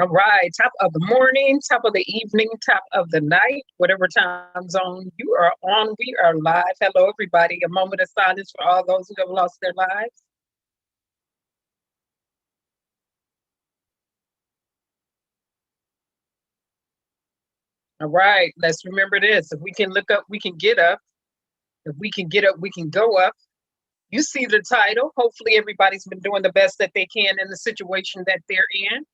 All right, top of the morning, top of the evening, top of the night, whatever time zone you are on, we are live. Hello, everybody. A moment of silence for all those who have lost their lives. All right, let's remember this. If we can look up, we can get up. If we can get up, we can go up. You see the title. Hopefully everybody's been doing the best that they can in the situation that they're in.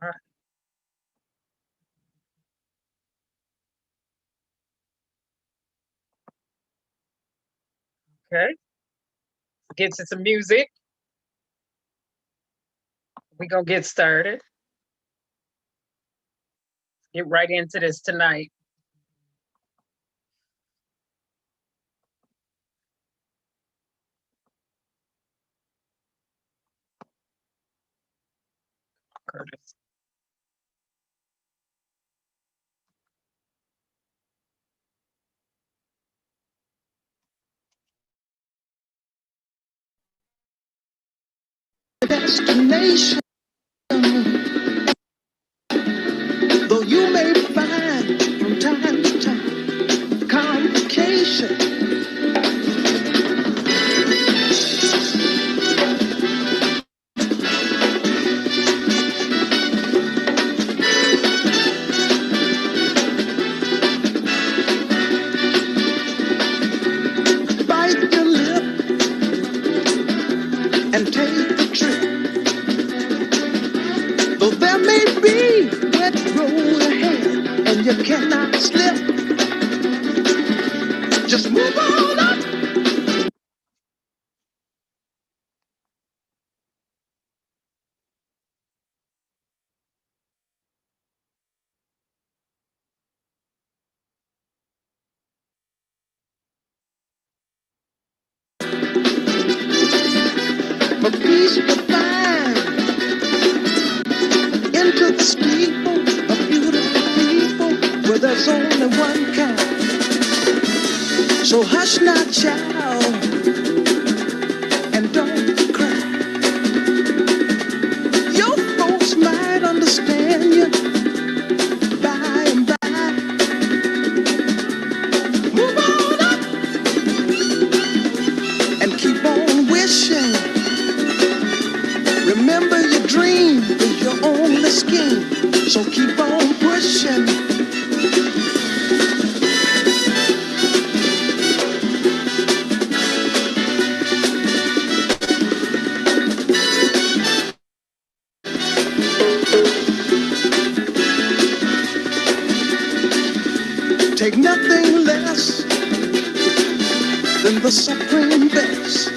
All right. Okay. Get to some music. We're going to get started. Get right into this tonight. Curtis. Destination. Though you may find from time to time complication. Bite your lip and take the trip. Though there may be wet road ahead and you cannot slip, just move on up. For peace to find into the steeple of beautiful people where there's only one kind. So hush not, child, and don't cry. Your folks might understand you by and by. Move on up and keep on wishing. Remember your dream is your only scheme, so keep on pushing. Take nothing less than the supreme best.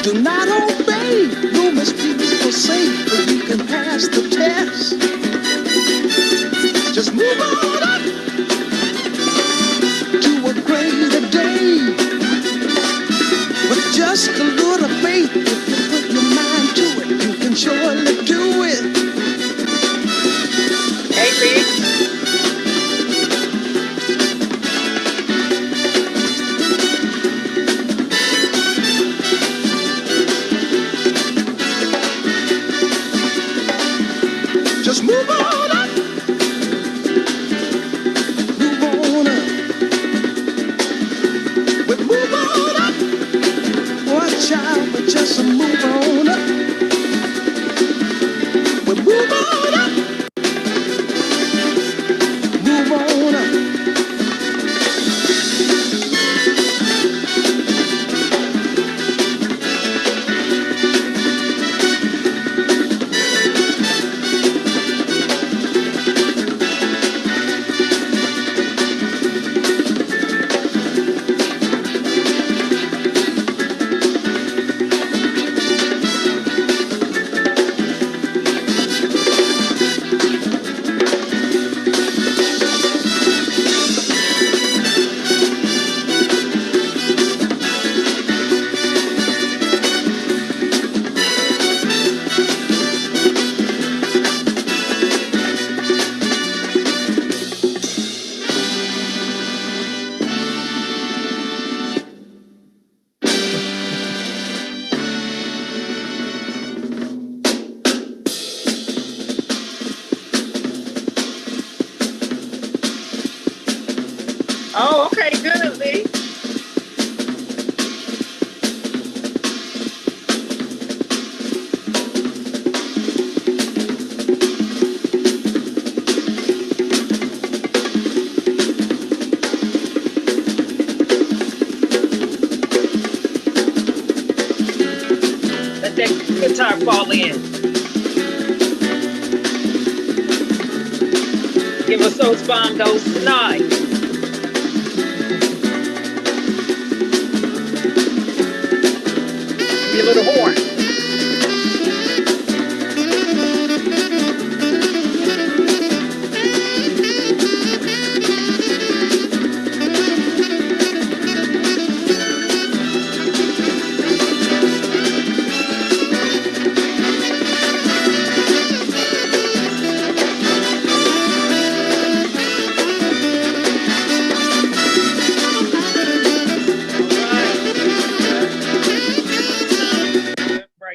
Do not obey rumors people say, but you can pass the test. Just move on up to a greater day. With just a little faith, if you put your mind to it, you can surely do it. Hey, Reed. Just move on up. Move on up. We move on up. Watch out, but just move on up. We move on up. Move on up. let that guitar fall in. Give us those bongos tonight. Give me a little horn.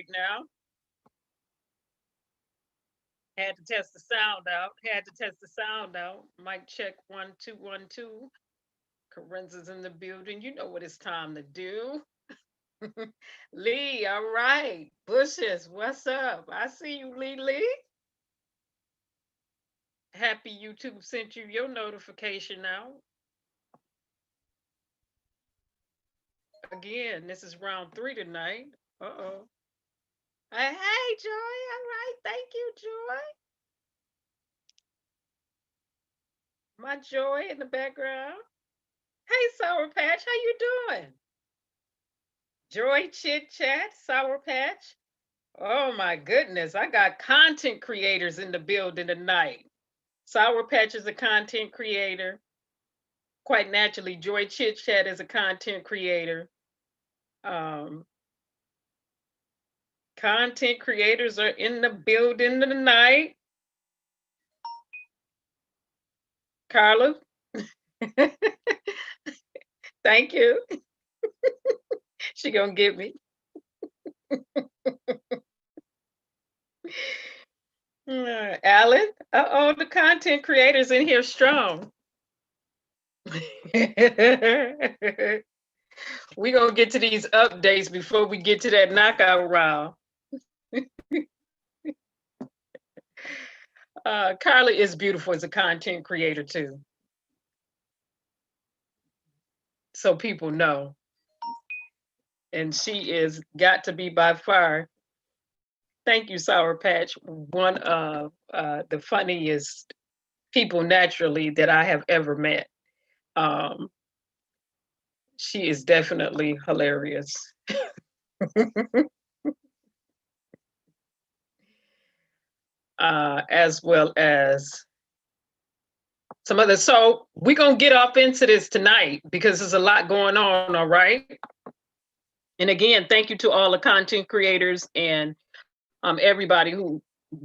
Now had to test the sound out. Mic check 1 2 1 2. Kerensz is in the building. You know what it's time to do. Lee, all right. Bushes, what's up? I see you, Lee. Happy YouTube sent you your notification now. Again, this is round 3 tonight. Uh-oh. Hey, Joy. All right. Thank you, Joy. My Joy in the background. Hey, Sour Patch. How you doing? Joy Chit Chat, Sour Patch. Oh, my goodness. I got content creators in the building tonight. Sour Patch is a content creator. Quite naturally, Joy Chit Chat is a content creator. Content creators are in the building tonight. Carla, thank you. She gonna get me. Alan, uh-oh, the content creators in here strong. We gonna get to these updates before we get to that knockout round. Carla is beautiful as a content creator too. So people know. And she is got to be by far, thank you, Sour Patch, one of the funniest people naturally that I have ever met. She is definitely hilarious. As well as some other. So we're going to get off into this tonight because there's a lot going on, all right? And again, thank you to all the content creators and everybody who's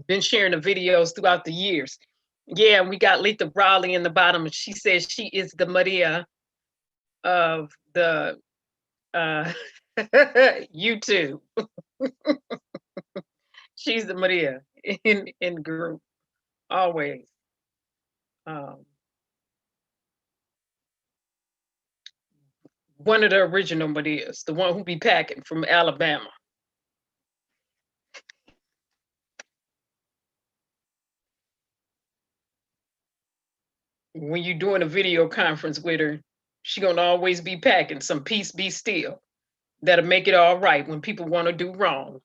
been sharing the videos throughout the years. Yeah, we got Letha Brawley in the bottom. She says she is the Maria of the YouTube. She's the Maria in group, always. One of the original Marias, the one who be packing from Alabama. When you're doing a video conference with her, she gonna always be packing some peace be still. That'll make it all right when people want to do wrong.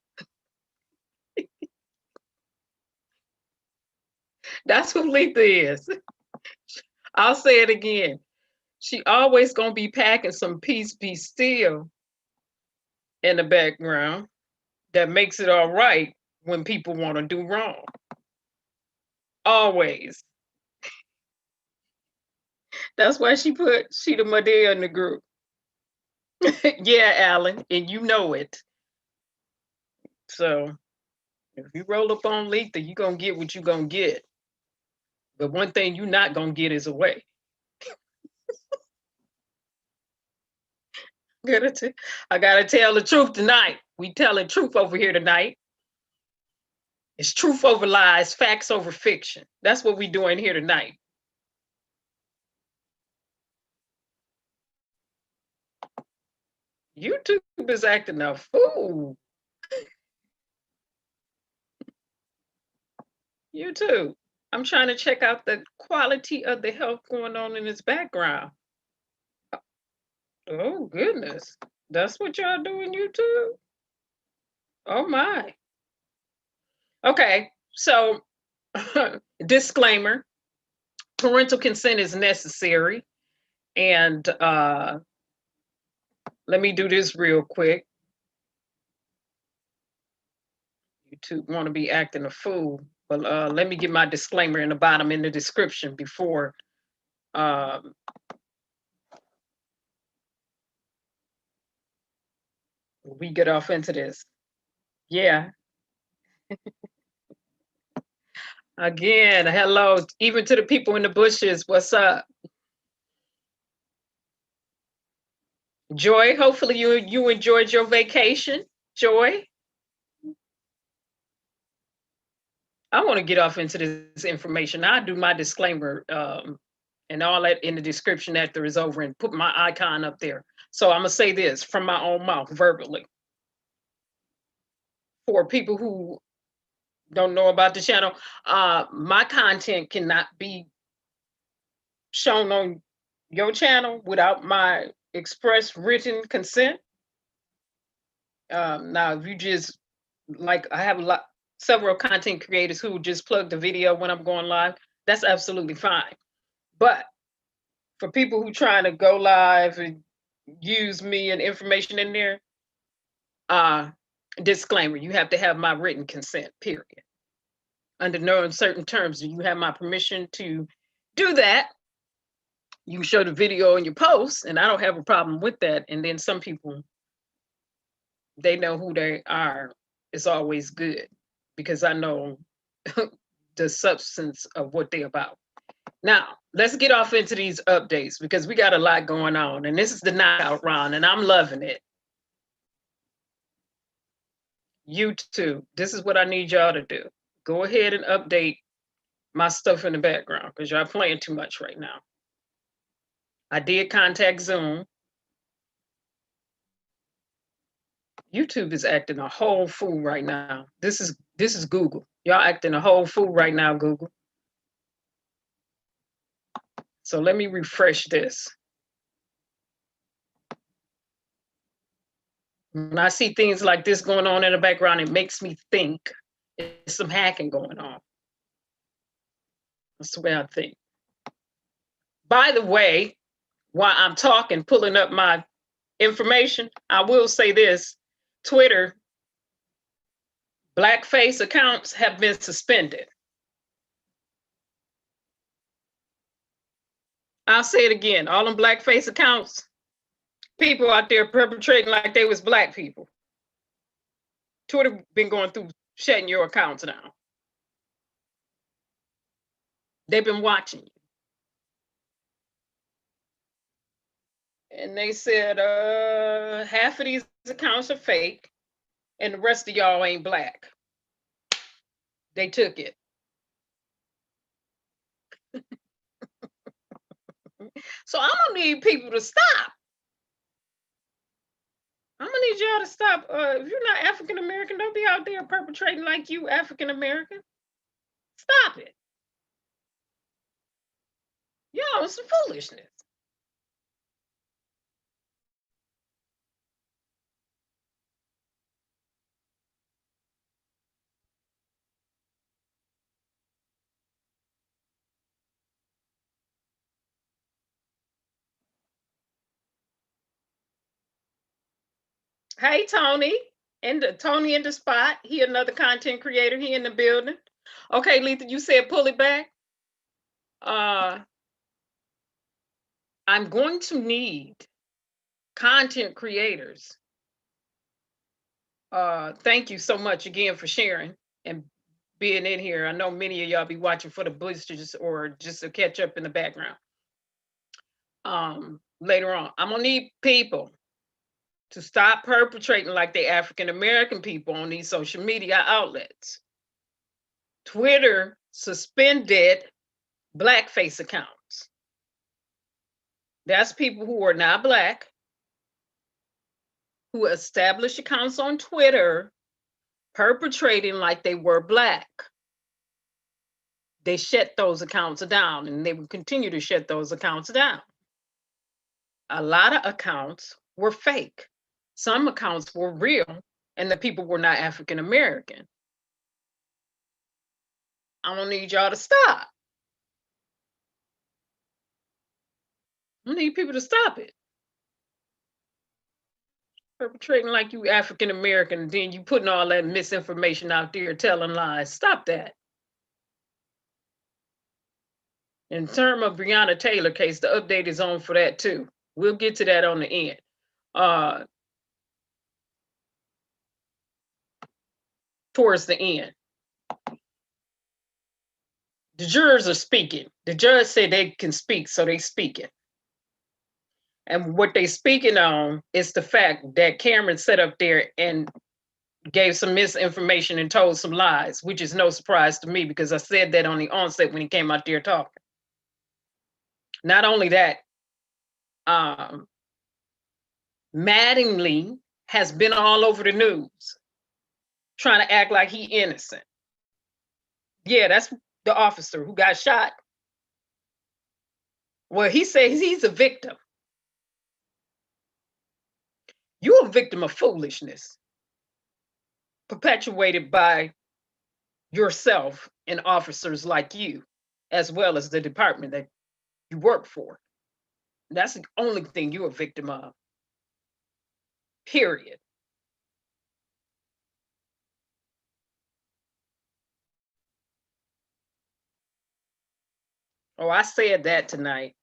That's who Letha is. I'll say it again. She always gonna be packing some peace be still in the background that makes it all right when people want to do wrong. Always. That's why she the Madea in the group. Yeah, Alan, and you know it. So if you roll up on Letha, you're gonna get what you're gonna get. But one thing you're not gonna get is away. I gotta tell the truth tonight. We telling truth over here tonight. It's truth over lies, facts over fiction. That's what we doing here tonight. YouTube is acting a fool. YouTube. I'm trying to check out the quality of the health going on in this background. Oh, goodness. That's what y'all doing, YouTube? Oh my. Okay, so disclaimer, parental consent is necessary. And let me do this real quick. YouTube want to be acting a fool, but let me get my disclaimer in the bottom in the description before we get off into this. Yeah. Again, hello, even to the people in the bushes. What's up? Joy, hopefully you enjoyed your vacation. Joy. I want to get off into this information. I do my disclaimer and all that in the description after it's over and put my icon up there. So I'm gonna say this from my own mouth verbally. For people who don't know about the channel, my content cannot be shown on your channel without my express written consent. Now, if you just like, I have several content creators who just plug the video when I'm going live. That's absolutely fine. But for people who trying to go live and use me and information in there, disclaimer: you have to have my written consent. Period. Under no uncertain terms, do you have my permission to do that? You show the video in your post, and I don't have a problem with that. And then some people, they know who they are. It's always good because I know the substance of what they're about. Now, let's get off into these updates because we got a lot going on, and this is the knockout round, and I'm loving it. YouTube, this is what I need y'all to do. Go ahead and update my stuff in the background because y'all playing too much right now. I did contact Zoom. YouTube is acting a whole fool right now. This is Google. Y'all acting a whole fool right now, Google. So let me refresh this. When I see things like this going on in the background, it makes me think there's some hacking going on. That's the way I think. By the way, while I'm talking, pulling up my information, I will say this: Twitter, blackface accounts have been suspended. I'll say it again, all them blackface accounts, people out there perpetrating like they was black people. Twitter been going through shutting your accounts now. They've been watching you. And they said half of these accounts are fake and the rest of y'all ain't black. They took it. So I'm gonna need people to stop. I'm gonna need y'all to stop. If you're not African American, don't be out there perpetrating like you African American. Stop it. Y'all, it's some foolishness. Hey, Tony. Tony in the spot. He another content creator. He in the building. Okay, Letha, you said pull it back. I'm going to need content creators. Thank you so much again for sharing and being in here. I know many of y'all be watching for the boosters or just to catch up in the background. Later on, I'm gonna need people to stop perpetrating like they African American people on these social media outlets. Twitter suspended blackface accounts. That's people who are not black, who established accounts on Twitter perpetrating like they were black. They shut those accounts down and they will continue to shut those accounts down. A lot of accounts were fake. Some accounts were real and the people were not African American. I don't need y'all to stop. I need people to stop it. Perpetrating like you African American, then you putting all that misinformation out there, telling lies. Stop that. In terms of Breonna Taylor case, the update is on for that too. We'll get to that on the end. Towards the end. The jurors are speaking. The judge said they can speak, so they speaking. And what they speaking on is the fact that Cameron sat up there and gave some misinformation and told some lies, which is no surprise to me because I said that on the onset when he came out there talking. Not only that, Mattingly has been all over the news trying to act like he innocent. Yeah, that's the officer who got shot. Well, he says he's a victim. You're a victim of foolishness perpetuated by yourself and officers like you, as well as the department that you work for. That's the only thing you're a victim of. Period. Oh, I said that tonight.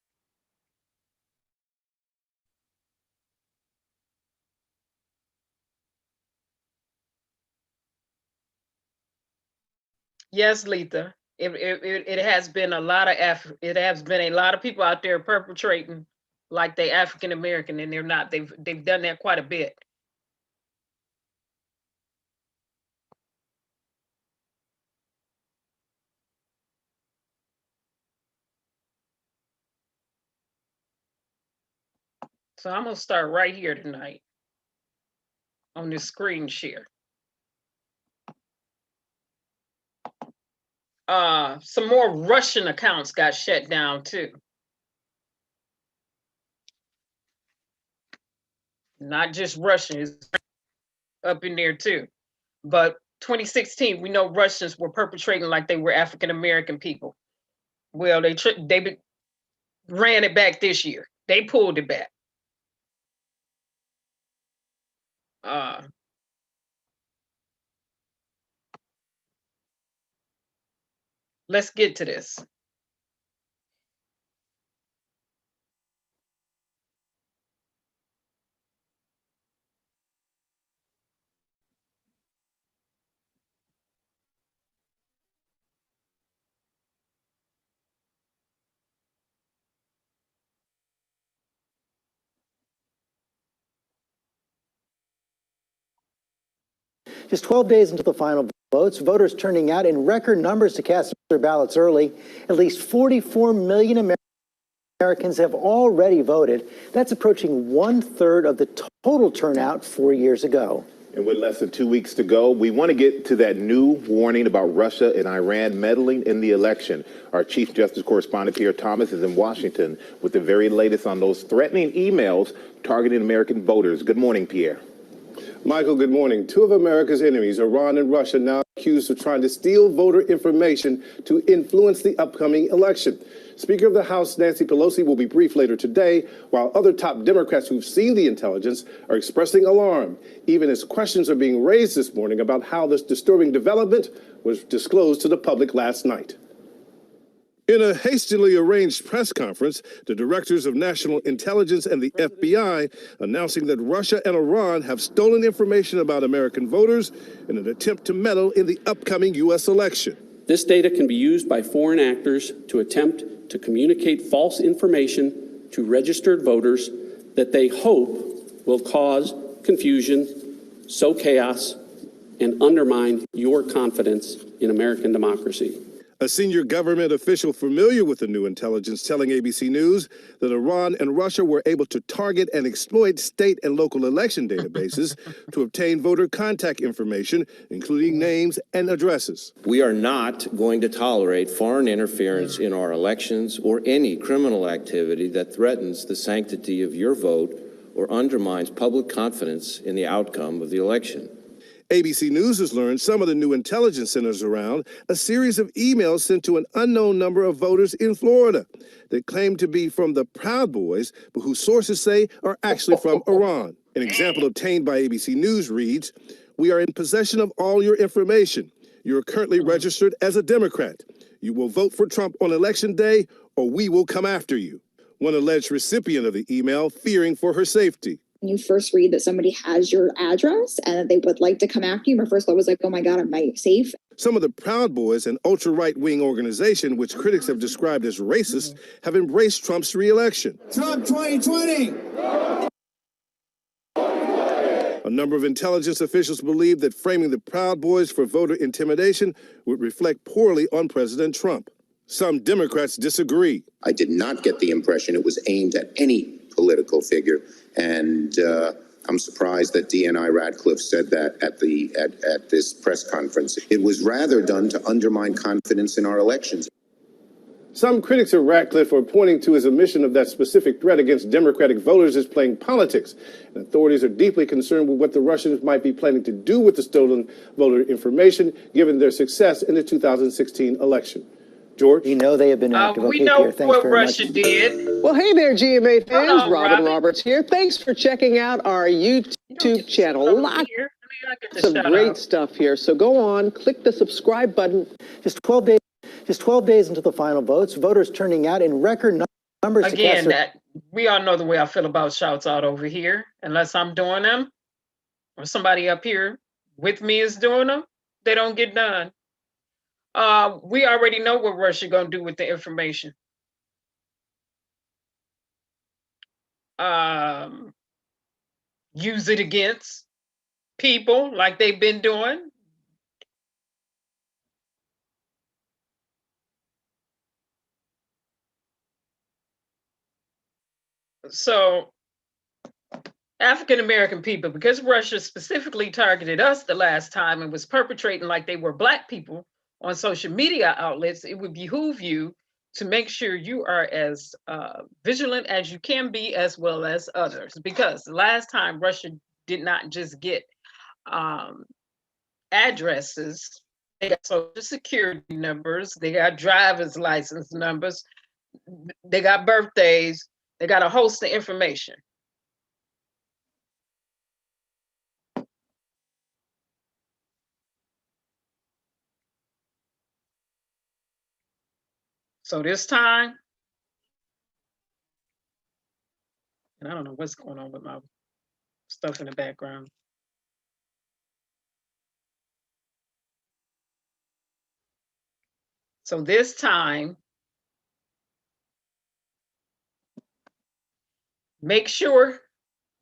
Yes, Letha. It has been a lot of it has been a lot of people out there perpetrating like they African American and they're not. They've done that quite a bit. So I'm gonna start right here tonight on this screen share. Some more Russian accounts got shut down too. Not just Russians up in there too. But 2016, we know Russians were perpetrating like they were African American people. Well, they ran it back this year. They pulled it back. Let's get to this. Just 12 days until the final votes, voters turning out in record numbers to cast their ballots early. At least 44 million Americans have already voted. That's approaching 1/3 of the total turnout 4 years ago. And with less than 2 weeks to go, we want to get to that new warning about Russia and Iran meddling in the election. Our Chief Justice correspondent, Pierre Thomas, is in Washington with the very latest on those threatening emails targeting American voters. Good morning, Pierre. Michael, good morning. Two of America's enemies, Iran and Russia, now accused of trying to steal voter information to influence the upcoming election. Speaker of the House Nancy Pelosi will be briefed later today, while other top Democrats who've seen the intelligence are expressing alarm, even as questions are being raised this morning about how this disturbing development was disclosed to the public last night. In a hastily arranged press conference, the directors of national intelligence and the FBI announcing that Russia and Iran have stolen information about American voters in an attempt to meddle in the upcoming U.S. election. This data can be used by foreign actors to attempt to communicate false information to registered voters that they hope will cause confusion, sow chaos, and undermine your confidence in American democracy. A senior government official familiar with the new intelligence telling ABC News that Iran and Russia were able to target and exploit state and local election databases to obtain voter contact information, including names and addresses. We are not going to tolerate foreign interference in our elections or any criminal activity that threatens the sanctity of your vote or undermines public confidence in the outcome of the election. ABC News has learned some of the new intelligence centers around a series of emails sent to an unknown number of voters in Florida that claim to be from the Proud Boys, but whose sources say are actually from Iran. An example obtained by ABC News reads, "We are in possession of all your information. You are currently registered as a Democrat. You will vote for Trump on election day, or we will come after you." One alleged recipient of the email fearing for her safety. When you first read that somebody has your address and that they would like to come after you, my first thought was like, oh my God, am I safe? Some of the Proud Boys, an ultra-right-wing organization which critics have described as racist, have embraced Trump's re-election. Trump 2020. A number of intelligence officials believe that framing the Proud Boys for voter intimidation would reflect poorly on President Trump. Some Democrats disagree. I did not get the impression it was aimed at any political figure, and I'm surprised that DNI Radcliffe said that at this press conference. It was rather done to undermine confidence in our elections. Some critics of Radcliffe are pointing to his omission of that specific threat against Democratic voters as playing politics. And authorities are deeply concerned with what the Russians might be planning to do with the stolen voter information, given their success in the 2016 election. George? We know they have been active. We Okay, know Pierre, thanks what very Russia much. did. Well, hey there, GMA fans. Hold on, Robin Robin. Roberts here. Thanks for checking out our YouTube channel. Lots of great stuff here. So go on, click the subscribe button. Just 12 days until the final votes, voters turning out in record numbers to cast Again, their... we all know the way I feel about shouts out over here. Unless I'm doing them or somebody up here with me is doing them, they don't get done. We already know what Russia gonna do with the information. Use it against people like they've been doing. So African American people, because Russia specifically targeted us the last time and was perpetrating like they were Black people on social media outlets, it would behoove you to make sure you are as vigilant as you can be, as well as others. Because the last time Russia did not just get addresses, they got social security numbers, they got driver's license numbers, they got birthdays, they got a host of information. So this time, and I don't know what's going on with my stuff in the background. So this time, make sure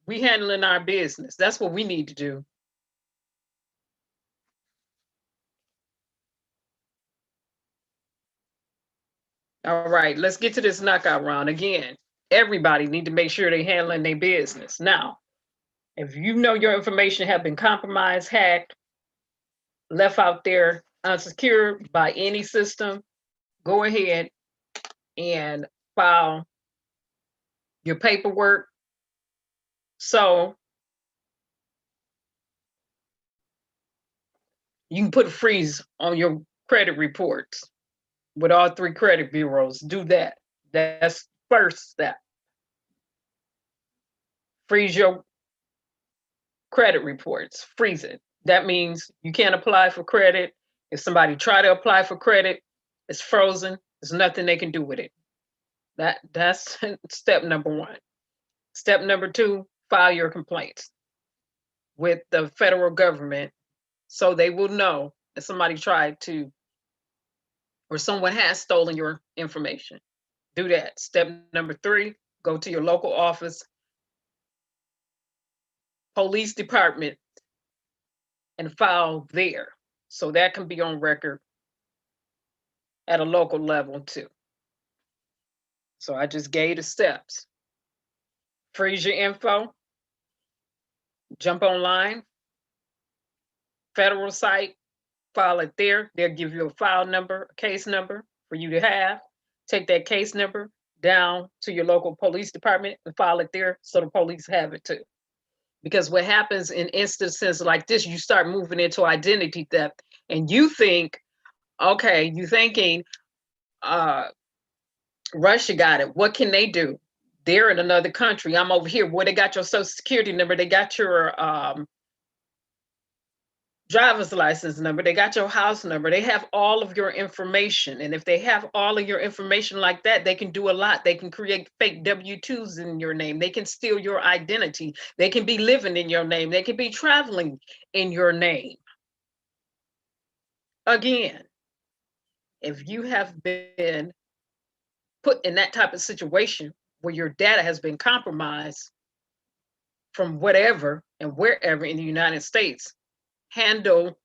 we handling our business. That's what we need to do. All right, let's get to this knockout round. Again, everybody need to make sure they're handling their business. Now, if you know your information have been compromised, hacked, left out there unsecured by any system, go ahead and file your paperwork. So you can put a freeze on your credit reports with all 3 credit bureaus. Do that. That's first step. Freeze your credit reports. Freeze it. That means you can't apply for credit. If somebody try to apply for credit, it's frozen. There's nothing they can do with it. That's step number 1. Step number 2, file your complaints with the federal government so they will know that somebody tried to, or someone has stolen your information. Do that. Step number 3, go to your local office, police department, and file there. So that can be on record at a local level too. So I just gave the steps. Freeze your info, jump online, federal site, file it there. They'll give you a file number, a case number for you to have. Take that case number down to your local police department and file it there so the police have it too. Because what happens in instances like this, you start moving into identity theft, and you think, okay, you thinking, Russia got it. What can they do? They're in another country. I'm over here. Well, they got your social security number. They got your driver's license number. They got your house number. They have all of your information. And if they have all of your information like that, they can do a lot. They can create fake W-2s in your name. They can steal your identity. They can be living in your name. They can be traveling in your name. Again, if you have been put in that type of situation where your data has been compromised from whatever and wherever in the United States, handle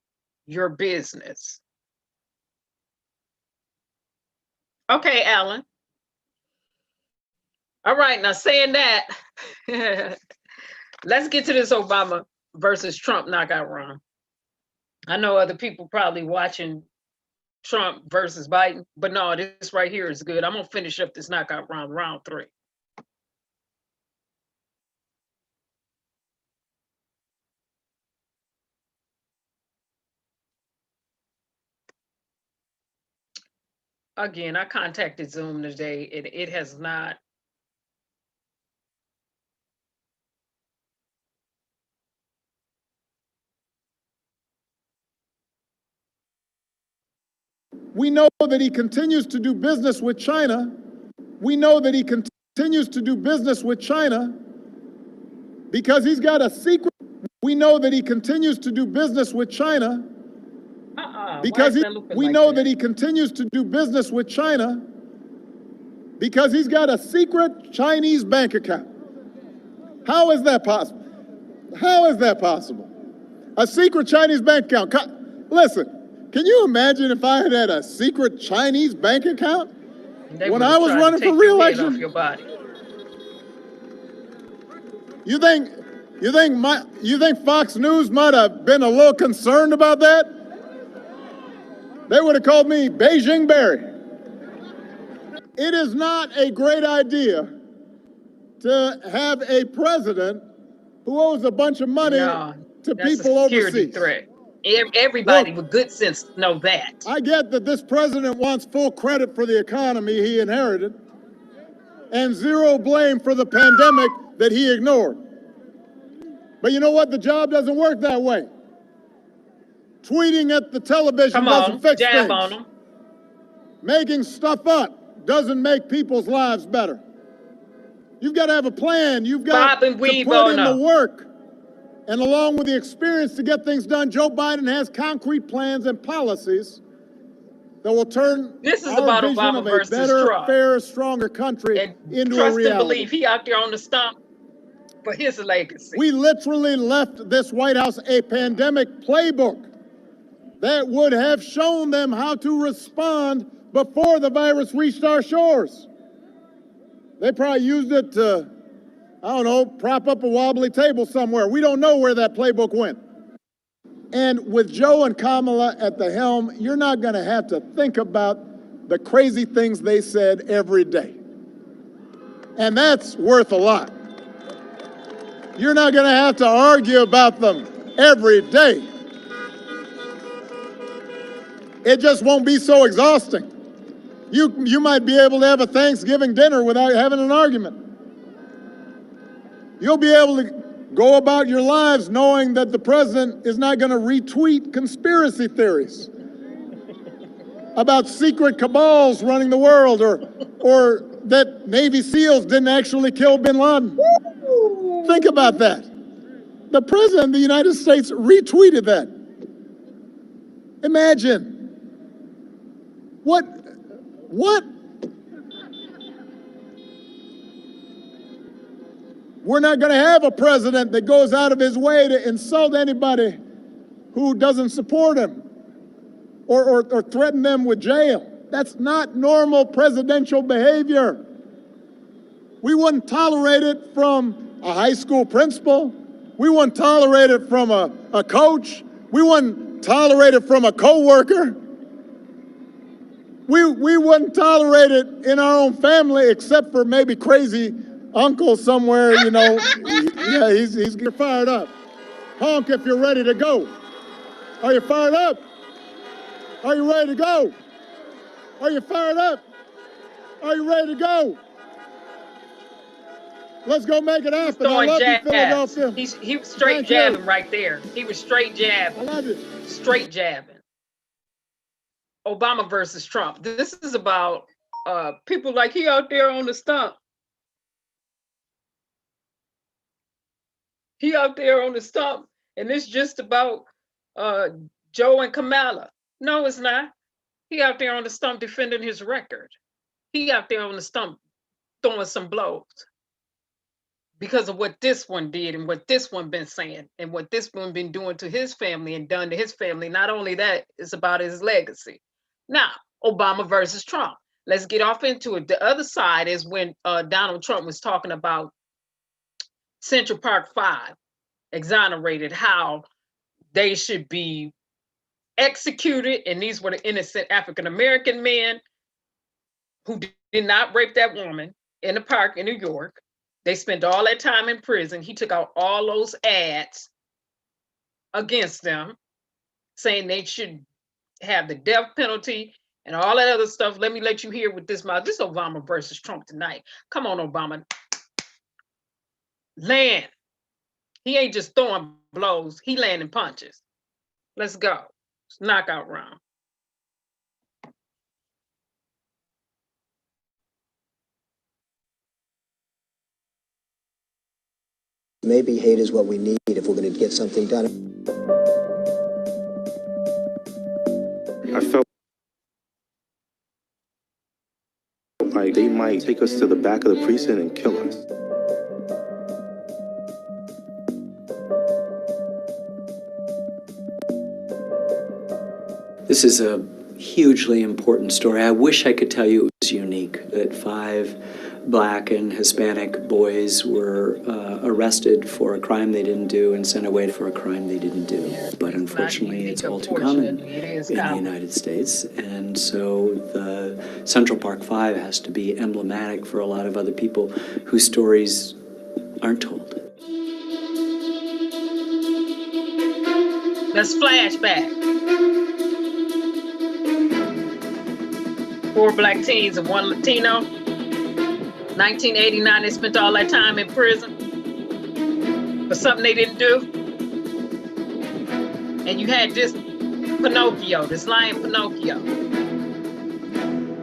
your business. Okay, Alan. All right, now saying that, let's get to this Obama versus Trump knockout round. I know other people probably watching Trump versus Biden, but no, this right here is good. I'm gonna finish up this knockout round, round 3. Again, I contacted Zoom today. It has not. We know that he continues to do business with China. We know that he continues to do business with China because he's got a secret. We know that he continues to do business with China because we know that he continues to do business with China because he's got a secret Chinese bank account. How is that possible? How is that possible? A secret Chinese bank account. Listen, can you imagine if I had had a secret Chinese bank account when I was running for re-election? You think Fox News might have been a little concerned about that? They would have called me Beijing Barry. It is not a great idea to have a president who owes a bunch of money to people overseas. Threat. Everybody with good sense know that. I get that this president wants full credit for the economy he inherited and zero blame for the pandemic that he ignored. But you know what? The job doesn't work that way. Tweeting at the television doesn't fix things. On them. Making stuff up doesn't make people's lives better. You've got to have a plan. You've got to put in the work. And along with the experience to get things done, Joe Biden has concrete plans and policies that will turn our vision of a better, fairer, stronger country into a reality. Trust and believe he out there on the stump for his legacy. We literally left this White House a pandemic playbook that would have shown them how to respond before the virus reached our shores. They probably used it to, I don't know, prop up a wobbly table somewhere. We don't know where that playbook went. And with Joe and Kamala at the helm, you're not going to have to think about the crazy things they said every day. And that's worth a lot. You're not going to have to argue about them every day. It just won't be so exhausting. You might be able to have a Thanksgiving dinner without having an argument. You'll be able to go about your lives knowing that the president is not going to retweet conspiracy theories about secret cabals running the world or that Navy SEALs didn't actually kill bin Laden. Think about that. The president of the United States retweeted that. Imagine. What? We're not going to have a president that goes out of his way to insult anybody who doesn't support him or threaten them with jail. That's not normal presidential behavior. We wouldn't tolerate it from a high school principal. We wouldn't tolerate it from a coach. We wouldn't tolerate it from a coworker. We wouldn't tolerate it in our own family except for maybe crazy uncle somewhere, you know, Yeah, he's getting fired up. Honk if you're ready to go. Are you fired up? Are you ready to go? Are you fired up? Are you ready to go? Let's go make it happen. I love you, Philadelphia. He was straight jabbing right there. He was straight jabbing. I love it. Straight jabbing. Obama versus Trump. This is about people like he out there on the stump. He out there on the stump, and it's just about Joe and Kamala. No, it's not. He out there on the stump defending his record. He out there on the stump throwing some blows because of what this one did and what this one been saying and what this one been doing to his family and done to his family. Not only that, it's about his legacy. Now, Obama versus Trump. Let's get off into it. The other side is when Donald Trump was talking about Central Park 5 exonerated, how they should be executed, and these were the innocent African-American men who did not rape that woman in the park in New York. They spent all that time in prison. He took out all those ads against them, saying they should have the death penalty and all that other stuff. Let me let you hear with this mouth. This is Obama versus Trump tonight. Come on, Obama. Land. He ain't just throwing blows. He landing punches. Let's go. It's knockout round. Maybe hate is what we need if we're going to get something done. I felt like they might take us to the back of the precinct and kill us. This is a hugely important story. I wish I could tell you it was unique, that 5 Black and Hispanic boys were arrested for a crime they didn't do and sent away for a crime they didn't do. But unfortunately, it's all too common in the United States. And so the Central Park 5 has to be emblematic for a lot of other people whose stories aren't told. Let's flashback. 4 Black teens and 1 Latino. 1989, they spent all that time in prison for something they didn't do. And you had this Pinocchio, this lion Pinocchio,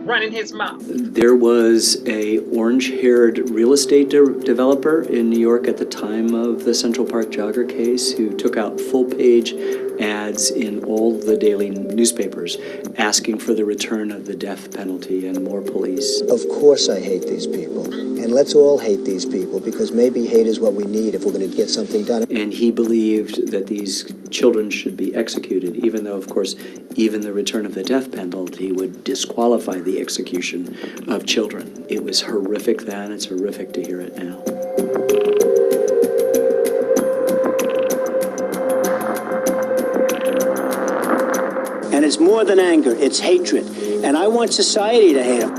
running his mouth. There was a orange-haired real estate developer in New York at the time of the Central Park jogger case who took out full-page ads in all the daily newspapers asking for the return of the death penalty and more police. Of course I hate these people. And let's all hate these people, because maybe hate is what we need if we're going to get something done. And he believed that these children should be executed, even though, of course, even the return of the death penalty would disqualify the execution of children. It was horrific then, it's horrific to hear it now. And it's more than anger, it's hatred. And I want society to hate him.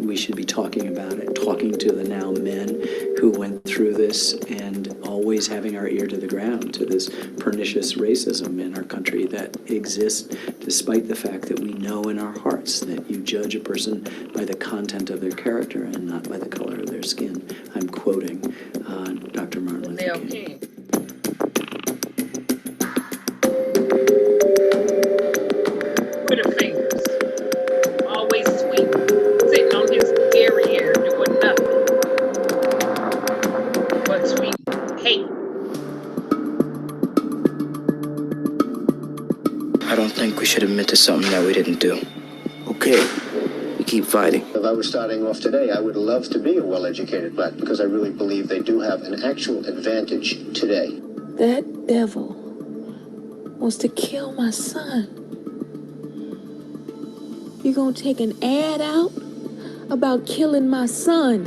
We should be talking about it, talking to the now men who went through this, and always having our ear to the ground to this pernicious racism in our country that exists despite the fact that we know in our hearts that you judge a person by the content of their character and not by the color of their skin. I'm quoting Dr. Martin Luther King. Twitter fingers, always sweet, sitting on his derriere doing nothing but sweet hate. I don't think we should admit to something that we didn't do. Okay, we keep fighting. If I were starting off today, I would love to be a well-educated black, because I really believe they do have an actual advantage today. That devil wants to kill my son. You gonna take an ad out about killing my son?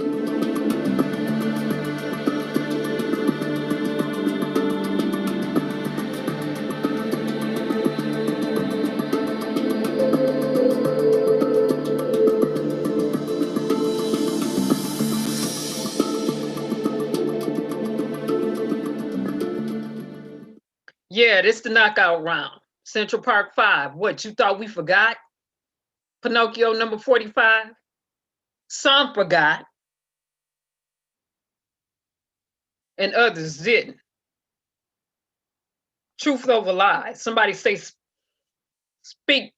Yeah, this the knockout round. Central Park 5. What, you thought we forgot? Pinocchio number 45? Some forgot. And others didn't. Truth over lies. Somebody say, speak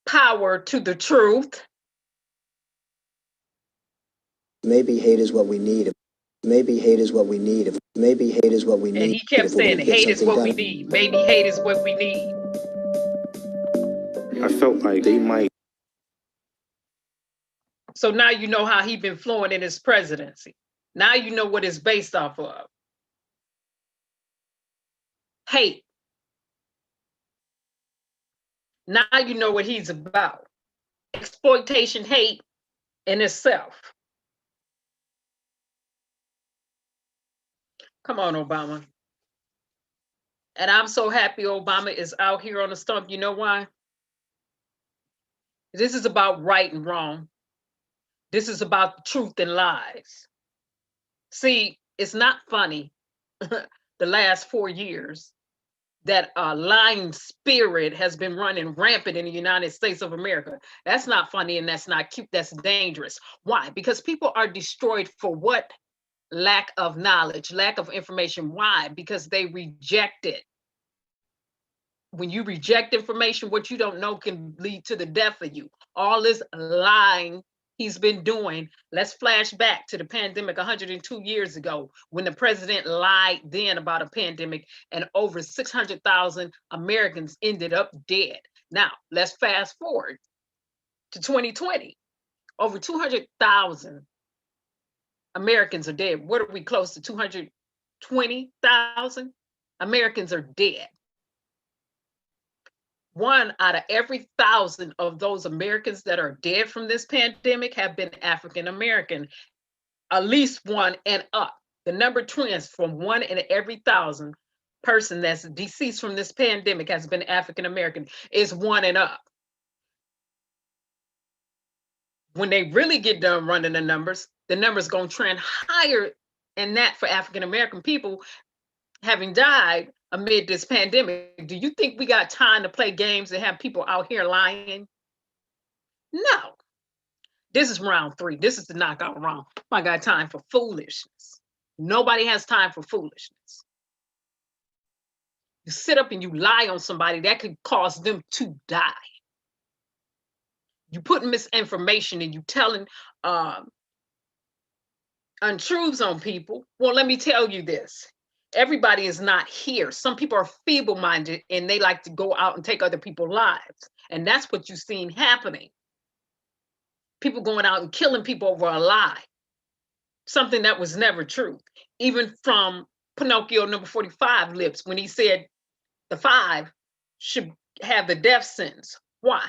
power to the truth. Maybe hate is what we need. Maybe hate is what we need. Maybe hate is what we need. And he kept saying, hate is what we need. Maybe hate is what we need. I felt like they might. So now you know how he been flowing in his presidency. Now you know what it's based off of. Hate. Now you know what he's about. Exploitation, hate in itself. Come on, Obama. And I'm so happy Obama is out here on the stump. You know why? This is about right and wrong. This is about truth and lies. See, it's not funny the last 4 years that a lying spirit has been running rampant in the United States of America. That's not funny and that's not cute. That's dangerous. Why? Because people are destroyed for what? Lack of knowledge, lack of information. Why? Because they reject it. When you reject information, what you don't know can lead to the death of you. All this lying he's been doing. Let's flash back to the pandemic 102 years ago when the president lied then about a pandemic and over 600,000 Americans ended up dead. Now, let's fast forward to 2020. Over 200,000 Americans are dead. What are we close to? 220,000 Americans are dead. 1 out of every 1,000 of those Americans that are dead from this pandemic have been African American, at least 1 and up. The number trends from 1 in every 1,000 person that's deceased from this pandemic has been African American is 1 and up. When they really get done running the numbers going to trend higher than that for African American people having died amid this pandemic. Do you think we got time to play games and have people out here lying? No. This is round 3. This is the knockout round. I got time for foolishness. Nobody has time for foolishness. You sit up and you lie on somebody that could cause them to die. You put misinformation and you telling untruths on people. Well, let me tell you this. Everybody is not here. Some people are feeble-minded and they like to go out and take other people's lives. And that's what you've seen happening. People going out and killing people over a lie. Something that was never true. Even from Pinocchio number 45 lips when he said the 5 should have the death sentence. Why?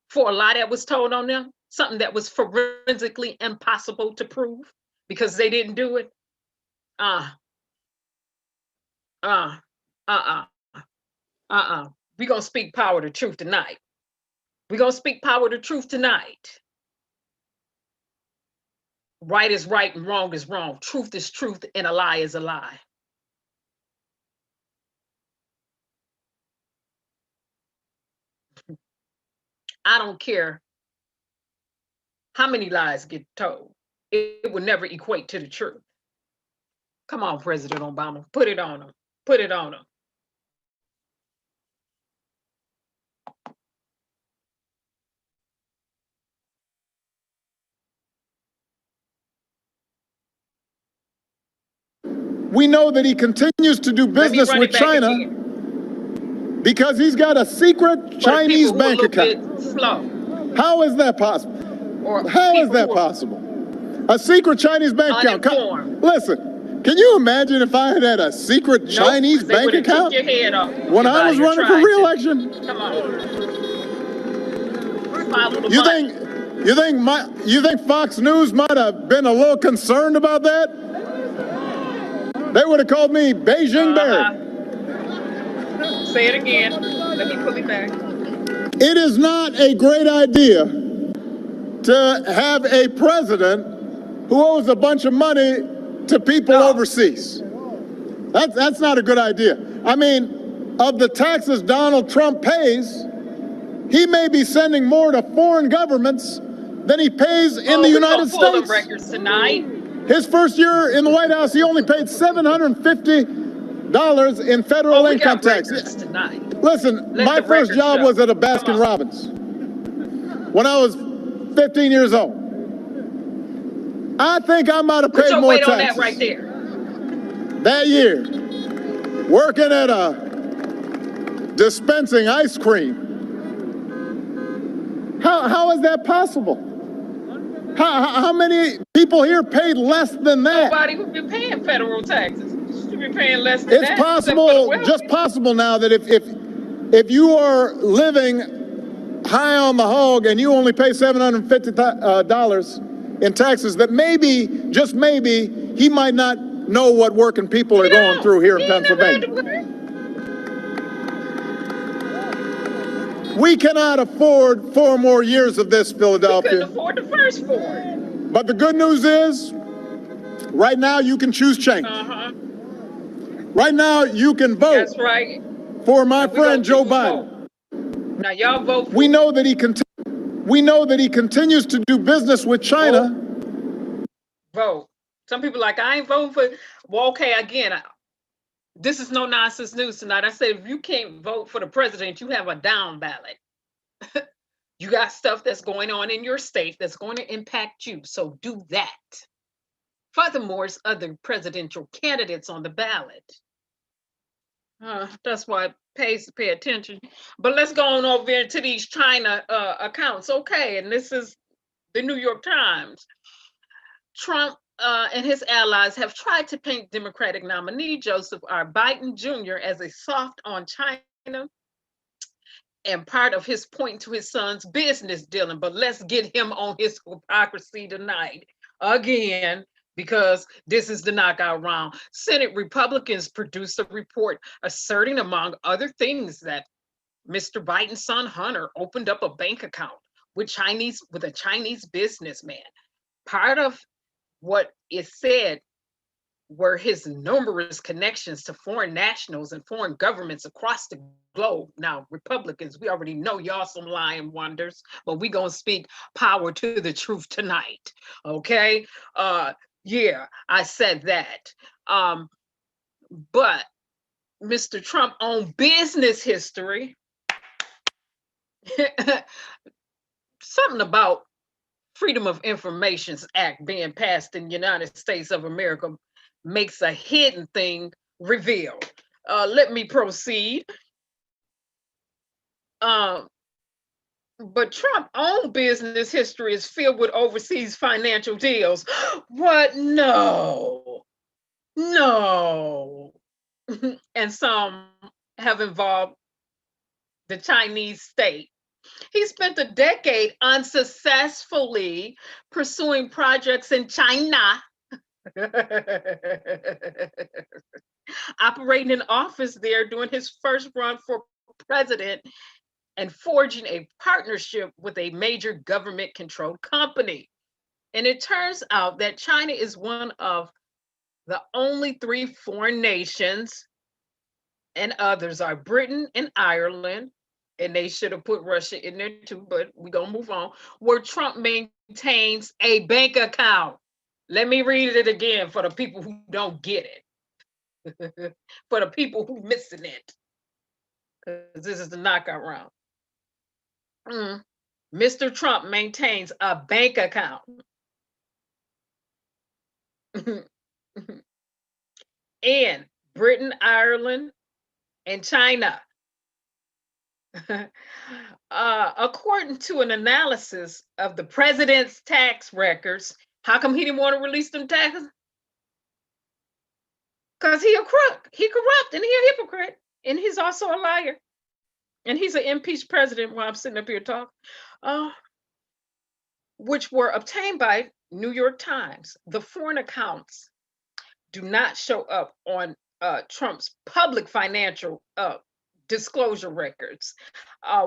For a lie that was told on them? Something that was forensically impossible to prove because they didn't do it? We're gonna speak power to truth tonight. We're gonna speak power to truth tonight. Right is right and wrong is wrong. Truth is truth and a lie is a lie. I don't care how many lies get told. It will never equate to the truth. Come on, President Obama, put it on them. Put it on them. We know that he continues to do business with China because he's got a secret Chinese bank account. How is that possible? How is that possible? A secret Chinese bank account. Listen, can you imagine if I had a secret Chinese bank account when I was running for re-election? Come on. You think Fox News might have been a little concerned about that? They would have called me Beijing Barry. Say it again. Let me pull it back. It is not a great idea to have a president who owes a bunch of money to people overseas. That's not a good idea. I mean, of the taxes Donald Trump pays, he may be sending more to foreign governments than he pays in the United States. Pull the records tonight. His first year in the White House, he only paid $750 in federal income tax. Listen, my first job was at a Baskin Robbins when I was 15 years old. I think I might have paid more taxes on that right there. that year, working at a dispensing ice cream. How is that possible? How many people here paid less than that? Nobody would be paying federal taxes. You should be paying less than that. It's possible, just possible now, that if you are living high on the hog and you only pay $750 in taxes, that maybe, just maybe, he might not know what working people are going through here in Pennsylvania. We cannot afford 4 more years of this, Philadelphia. We couldn't afford the first 4. But the good news is, right now you can choose change. Right now you can vote. That's right. For my friend Joe Biden. Now y'all vote. We know that he continues to do business with China. Vote. Some people like, I ain't voting for. Well, okay, again, this is no nonsense news tonight. I said, if you can't vote for the president, you have a down ballot. You got stuff that's going on in your state that's going to impact you. So do that. Furthermore, there's other presidential candidates on the ballot. That's why it pays to pay attention. But let's go on over into these China accounts. Okay, and this is the New York Times. Trump and his allies have tried to paint Democratic nominee Joseph R. Biden Jr. as a soft on China and part of his point to his son's business dealing. But let's get him on his hypocrisy tonight again, because this is the knockout round. Senate Republicans produced a report asserting, among other things, that Mr. Biden's son Hunter opened up a bank account with a Chinese businessman. Part of what is said were his numerous connections to foreign nationals and foreign governments across the globe. Now, Republicans, we already know y'all some lying wonders, but we gonna speak power to the truth tonight, okay? Yeah, I said that. But Mr. Trump on business history, something about Freedom of Information Act being passed in the United States of America makes a hidden thing revealed. Let me proceed. But Trump's own business history is filled with overseas financial deals. What? No. And some have involved the Chinese state. He spent a decade unsuccessfully pursuing projects in China, operating an office there during his first run for president, and forging a partnership with a major government-controlled company. And it turns out that China is one of the only 3 foreign nations, and others are Britain and Ireland, and they should have put Russia in there too, but we're gonna move on, where Trump maintains a bank account. Let me read it again for the people who don't get it. For the people who missing it. Because this is the knockout round. Mr. Trump maintains a bank account in Britain, Ireland, and China. According to an analysis of the president's tax records, how come he didn't want to release them taxes? Because he a crook, he corrupt, and he a hypocrite, and he's also a liar. And he's an impeached president while I'm sitting up here talking, which were obtained by New York Times. The foreign accounts do not show up on Trump's public financial disclosure records,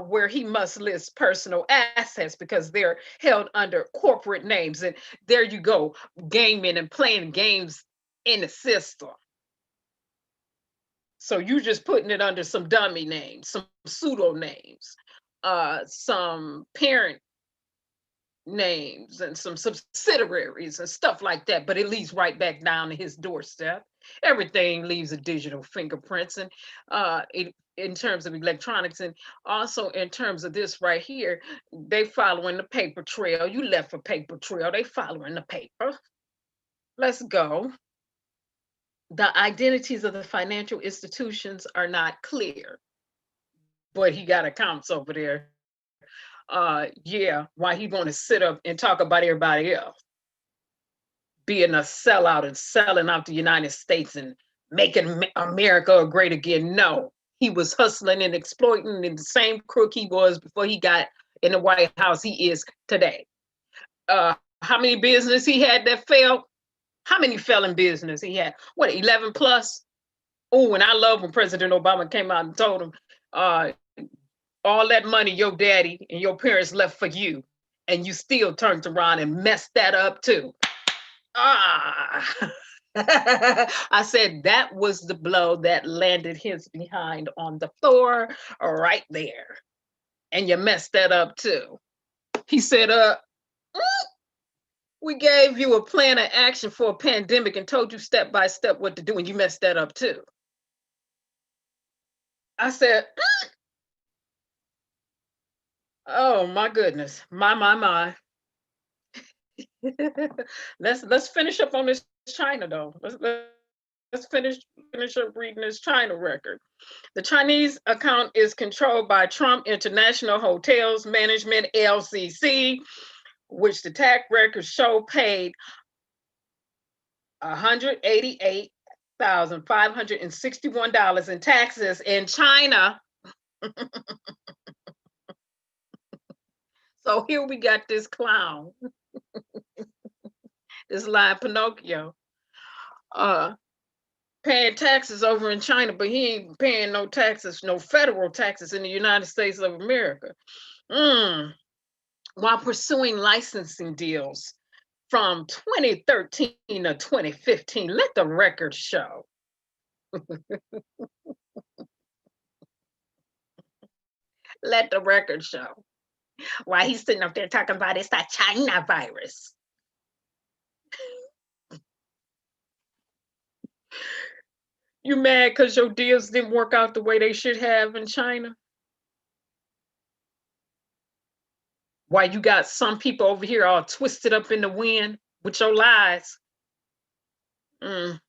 where he must list personal assets because they're held under corporate names. And there you go, gaming and playing games in the system. So you just putting it under some dummy names, some pseudo names, some parent names and some subsidiaries and stuff like that, but it leads right back down to his doorstep. Everything leaves a digital fingerprints, and in terms of electronics, and also in terms of this right here, they following the paper trail. You left a paper trail, they following the paper. Let's go. The identities of the financial institutions are not clear, but he got accounts over there. Yeah, why he want to sit up and talk about everybody else being a sellout and selling out the United States and making America great again? No, he was hustling and exploiting in the same crook he was before he got in the White House he is today. How many business he had that failed? How many fell in business he had? What, 11 plus? Oh, and I love when President Obama came out and told him, all that money your daddy and your parents left for you, and you still turned around and messed that up too. I said that was the blow that landed his behind on the floor right there. And you messed that up too. He said, we gave you a plan of action for a pandemic and told you step by step what to do, and you messed that up too. I said, oh my goodness, my. Let's finish up on this China though. Let's finish up reading this China record. The Chinese account is controlled by Trump International Hotels Management LCC, which the tax records show paid $188,561 in taxes in China. So here we got this clown, this lying Pinocchio, paying taxes over in China, but he ain't paying no taxes, no federal taxes in the United States of America. While pursuing licensing deals from 2013 to 2015, let the record show. Let the record show. Why he's sitting up there talking about it's that China virus. You mad because your deals didn't work out the way they should have in China? Why you got some people over here all twisted up in the wind with your lies? The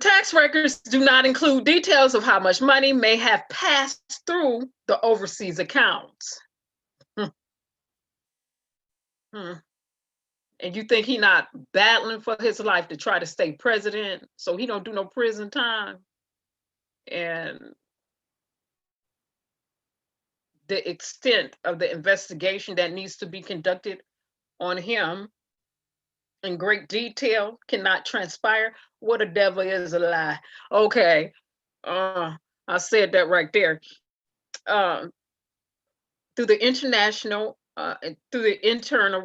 tax records do not include details of how much money may have passed through the overseas accounts. And you think he not battling for his life to try to stay president so he don't do no prison time? And the extent of the investigation that needs to be conducted on him in great detail cannot transpire. What a devil is a lie. Okay, I said that right there. Through the Internal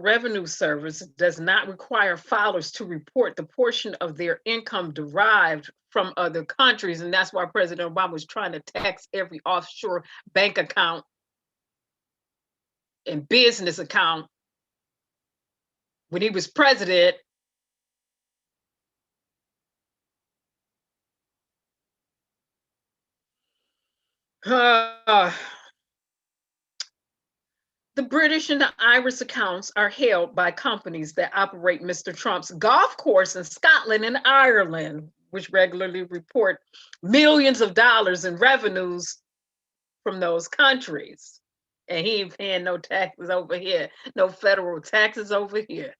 Revenue Service does not require filers to report the portion of their income derived from other countries. And that's why President Obama was trying to tax every offshore bank account and business account when he was president. The British and the Irish accounts are held by companies that operate Mr. Trump's golf course in Scotland and Ireland, which regularly report millions of dollars in revenues from those countries. And he ain't paying no taxes over here, no federal taxes over here.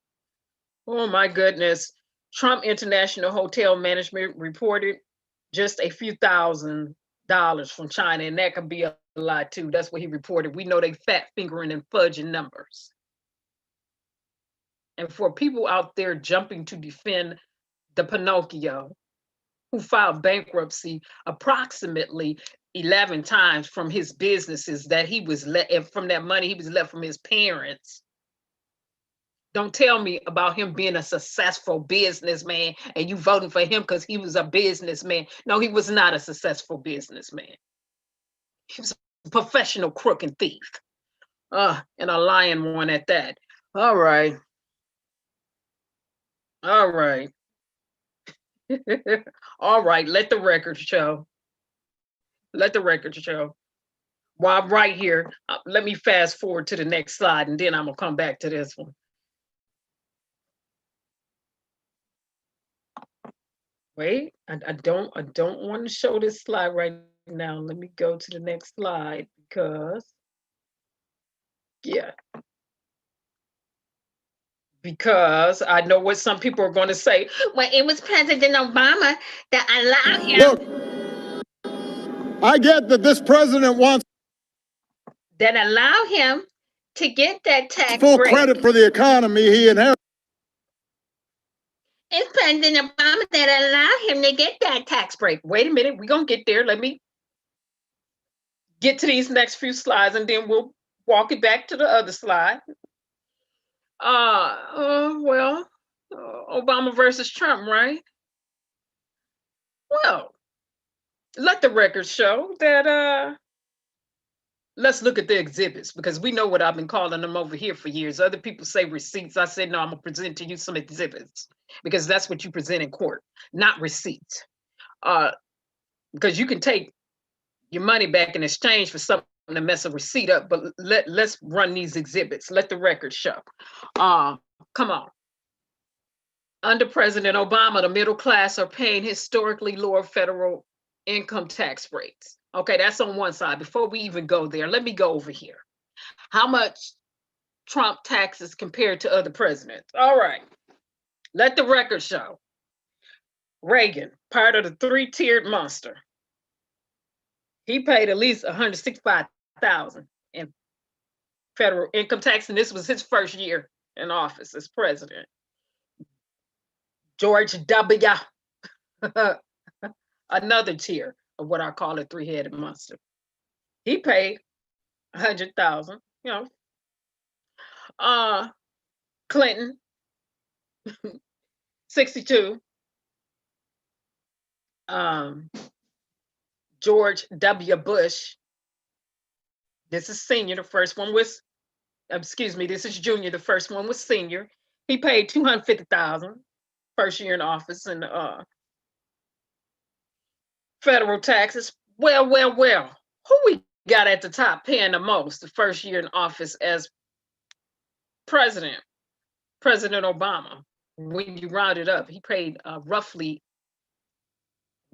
Oh my goodness. Trump International Hotel Management reported just a few $1,000 from China, and that could be a lot too. That's what he reported. We know they fat fingering and fudging numbers. And for people out there jumping to defend the Pinocchio, who filed bankruptcy approximately 11 times from his businesses that he was from that money he was left from his parents, Don't tell me about him being a successful businessman and you voting for him because he was a businessman. No, he was not a successful businessman. He was a professional crook and thief. And a lying one at that. All right. All right. All right, let the record show. Let the record show. While I'm right here, let me fast forward to the next slide and then I'm gonna come back to this one. Wait, I don't want to show this slide right now. Let me go to the next slide because, yeah. Because I know what some people are going to say. Well, it was President Obama that allowed him. Look, I get that this president wants that allow him to get that tax full break. credit for the economy he inherited. It's President Obama that allowed him to get that tax break. Wait a minute, we're going to get there. Let me get to these next few slides and then we'll walk it back to the other slide. Obama versus Trump, right? Well, let the record show that let's look at the exhibits because we know what I've been calling them over here for years. Other people say receipts. I said, no, I'm gonna present to you some exhibits because that's what you present in court, not receipts. Because you can take your money back in exchange for something to mess a receipt up, but let's run these exhibits. Let the record show. Come on. Under President Obama, the middle class are paying historically lower federal income tax rates. Okay, that's on one side. Before we even go there, let me go over here. How much Trump taxes compared to other presidents? All right, let the record show. Reagan, part of the three-tiered monster. He paid at least $165,000 in federal income tax, and this was his first year in office as president. George W. Another tier of what I call a three-headed monster. He paid $100,000, you know. Clinton, 62. George W. Bush, this is senior, the first one was, this is junior, the first one was senior. He paid $250,000 first year in office and federal taxes. Well, who we got at the top paying the most the first year in office as president? President Obama. When you round it up, he paid roughly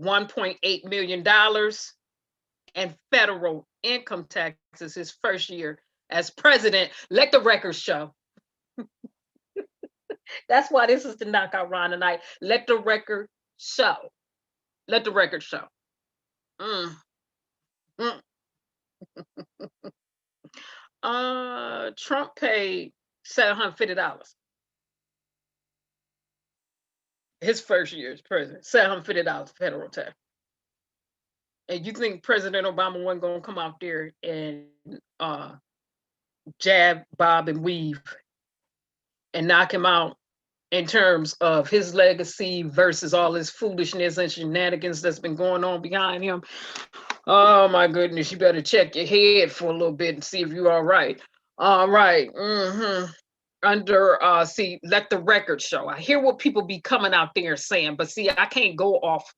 $1.8 million in federal income taxes his first year as president. Let the record show. That's why this is the knockout round tonight. Let the record show. Let the record show. Trump paid $750. His first year as president, $750 federal tax. And you think President Obama wasn't going to come out there and jab, bob, and weave and knock him out in terms of his legacy versus all his foolishness and shenanigans that's been going on behind him? Oh my goodness, you better check your head for a little bit and see if you're all right. All right. Under see, let the record show. I hear what people be coming out there saying, but see, I can't go off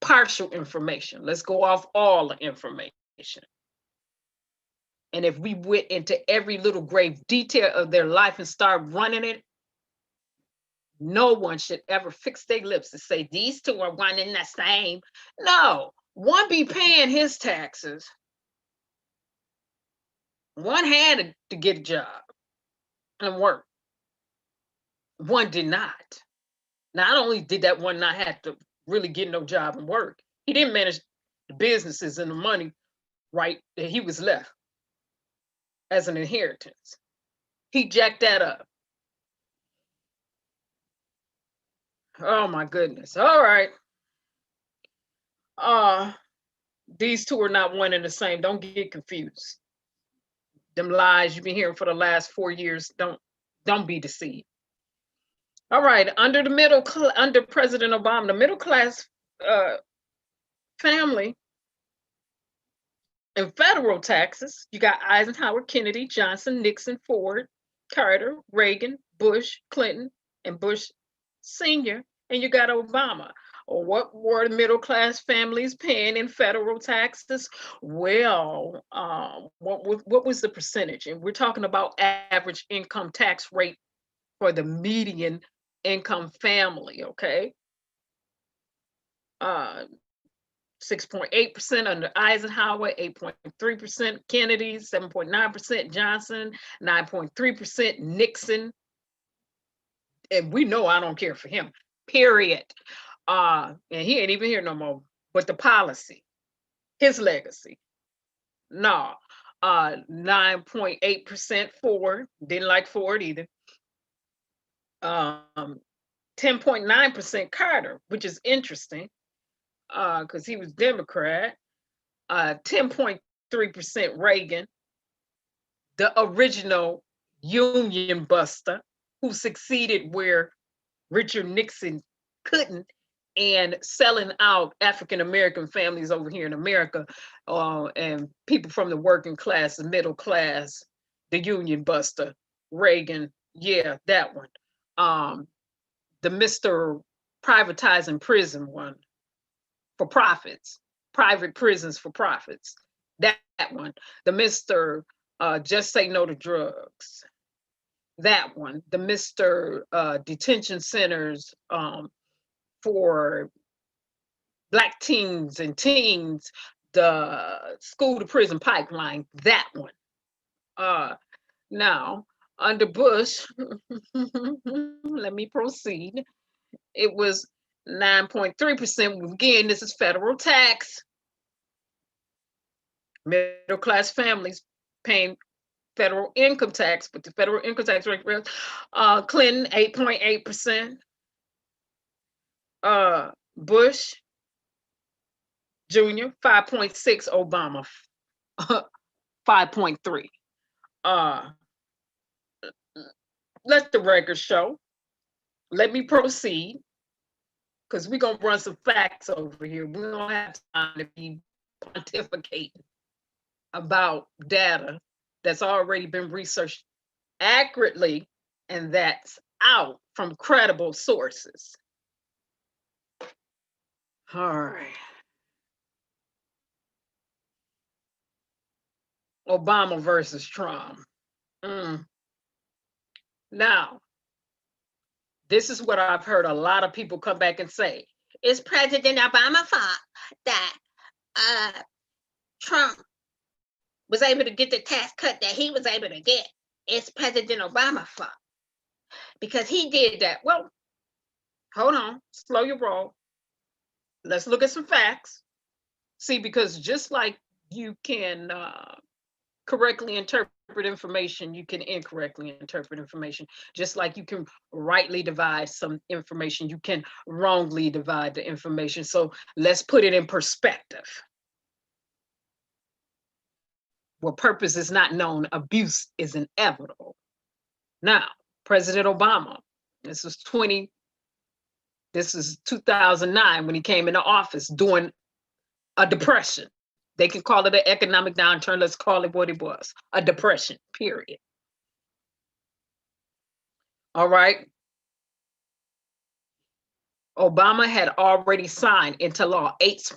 partial information. Let's go off all the information. And if we went into every little grave detail of their life and start running it, no one should ever fix their lips to say these two are one and the same. No, one be paying his taxes. One had to get a job and work. One did not. Not only did that one not have to really get no job and work, he didn't manage the businesses and the money, right, that he was left as an inheritance. He jacked that up. Oh my goodness. All right. These two are not one and the same. Don't get confused. Them lies you've been hearing for the last 4 years, don't be deceived. All right, under President Obama, the middle class family and federal taxes, you got Eisenhower, Kennedy, Johnson, Nixon, Ford, Carter, Reagan, Bush, Clinton, and Bush Sr., and you got Obama. Or what were the middle class families paying in federal taxes? Well, what was the percentage? And we're talking about average income tax rate for the median income family, okay? 6.8% under Eisenhower, 8.3% Kennedy, 7.9% Johnson, 9.3% Nixon. And we know I don't care for him, period. And he ain't even here no more. But the policy, his legacy, no. 9.8% Ford, didn't like Ford either. 10.9% Carter, which is interesting, because he was Democrat. 10.3% Reagan, the original union buster who succeeded where Richard Nixon couldn't, and selling out African-American families over here in America, and people from the working class, the middle class, the union buster, Reagan, yeah, that one. The Mr. Privatizing prison one for profits, private prisons for profits, that one. The Mr. Just Say No to Drugs, that one. The Mr. Detention centers for Black teens and teens, the school to prison pipeline, that one. Now, under Bush, let me proceed. It was 9.3%. Again, this is federal tax. Middle class families paying federal income tax, but the federal income tax rate, Clinton, 8.8%. Bush Jr., 5.6, Obama, 5.3. Let the record show. Let me proceed, because we're going to run some facts over here. We don't have time to be pontificating about data that's already been researched accurately and that's out from credible sources. All right. Obama versus Trump. Now, this is what I've heard a lot of people come back and say. It's President Obama's fault that Trump was able to get the tax cut that he was able to get. It's President Obama's fault because he did that. Well, hold on, slow your roll. Let's look at some facts. See, because just like you can correctly interpret information, you can incorrectly interpret information. Just like you can rightly divide some information, you can wrongly divide the information. So let's put it in perspective. Where purpose is not known, abuse is inevitable. Now, President Obama, this is 2009 when he came into office during a depression. They can call it an economic downturn. Let's call it what it was, a depression, period. All right. Obama had already signed into law 8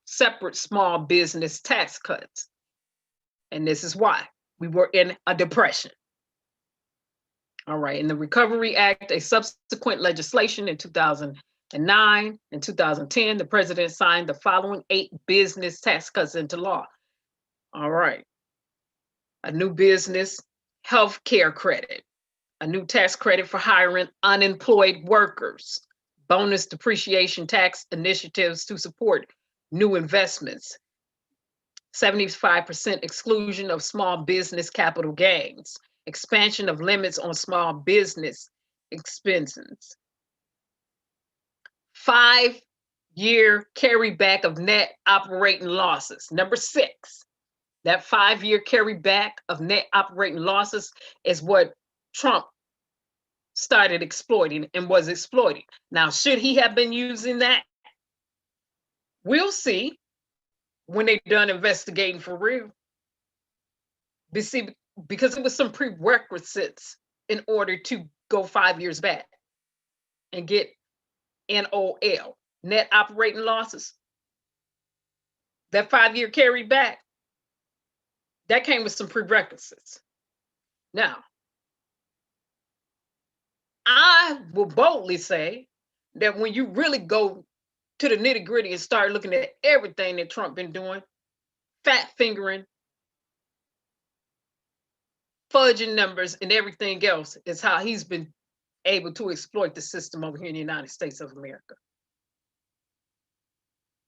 separate small business tax cuts. And this is why we were in a depression. All right. In the Recovery Act, a subsequent legislation in 2009 and 2010, the president signed the following 8 business tax cuts into law. All right. A new business health care credit, a new tax credit for hiring unemployed workers, bonus depreciation tax initiatives to support new investments, 75% exclusion of small business capital gains, expansion of limits on small business expenses, 5-year carryback of net operating losses. Number 6, That 5-year carryback of net operating losses is what Trump started exploiting and was exploiting. Now, should he have been using that? We'll see when they're done investigating for real. Because it was some prerequisites in order to go 5 years back and get NOL, net operating losses. That 5-year carry back, that came with some prerequisites. Now, I will boldly say that when you really go to the nitty gritty and start looking at everything that Trump been doing, fat fingering, fudging numbers, and everything else, is how he's been able to exploit the system over here in the United States of America.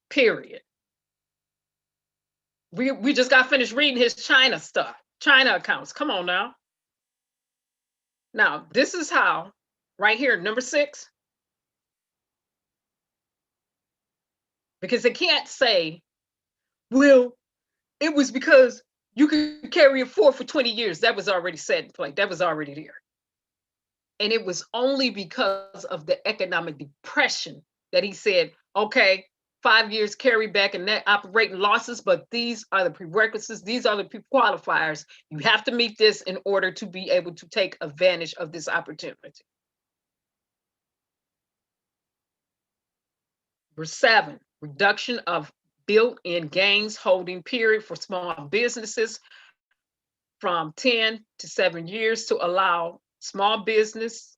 Period. We just got finished reading his China stuff, China accounts. Come on now. Now, this is how, right here, number 6. Because they can't say, well, it was because you could carry a forward for 20 years. That was already set in place. That was already there. And it was only because of the economic depression that he said, okay, 5 years carry back and net operating losses, but these are the prerequisites. These are the qualifiers. You have to meet this in order to be able to take advantage of this opportunity. Number 7, reduction of built-in gains holding period for small businesses from 10 to 7 years to allow small business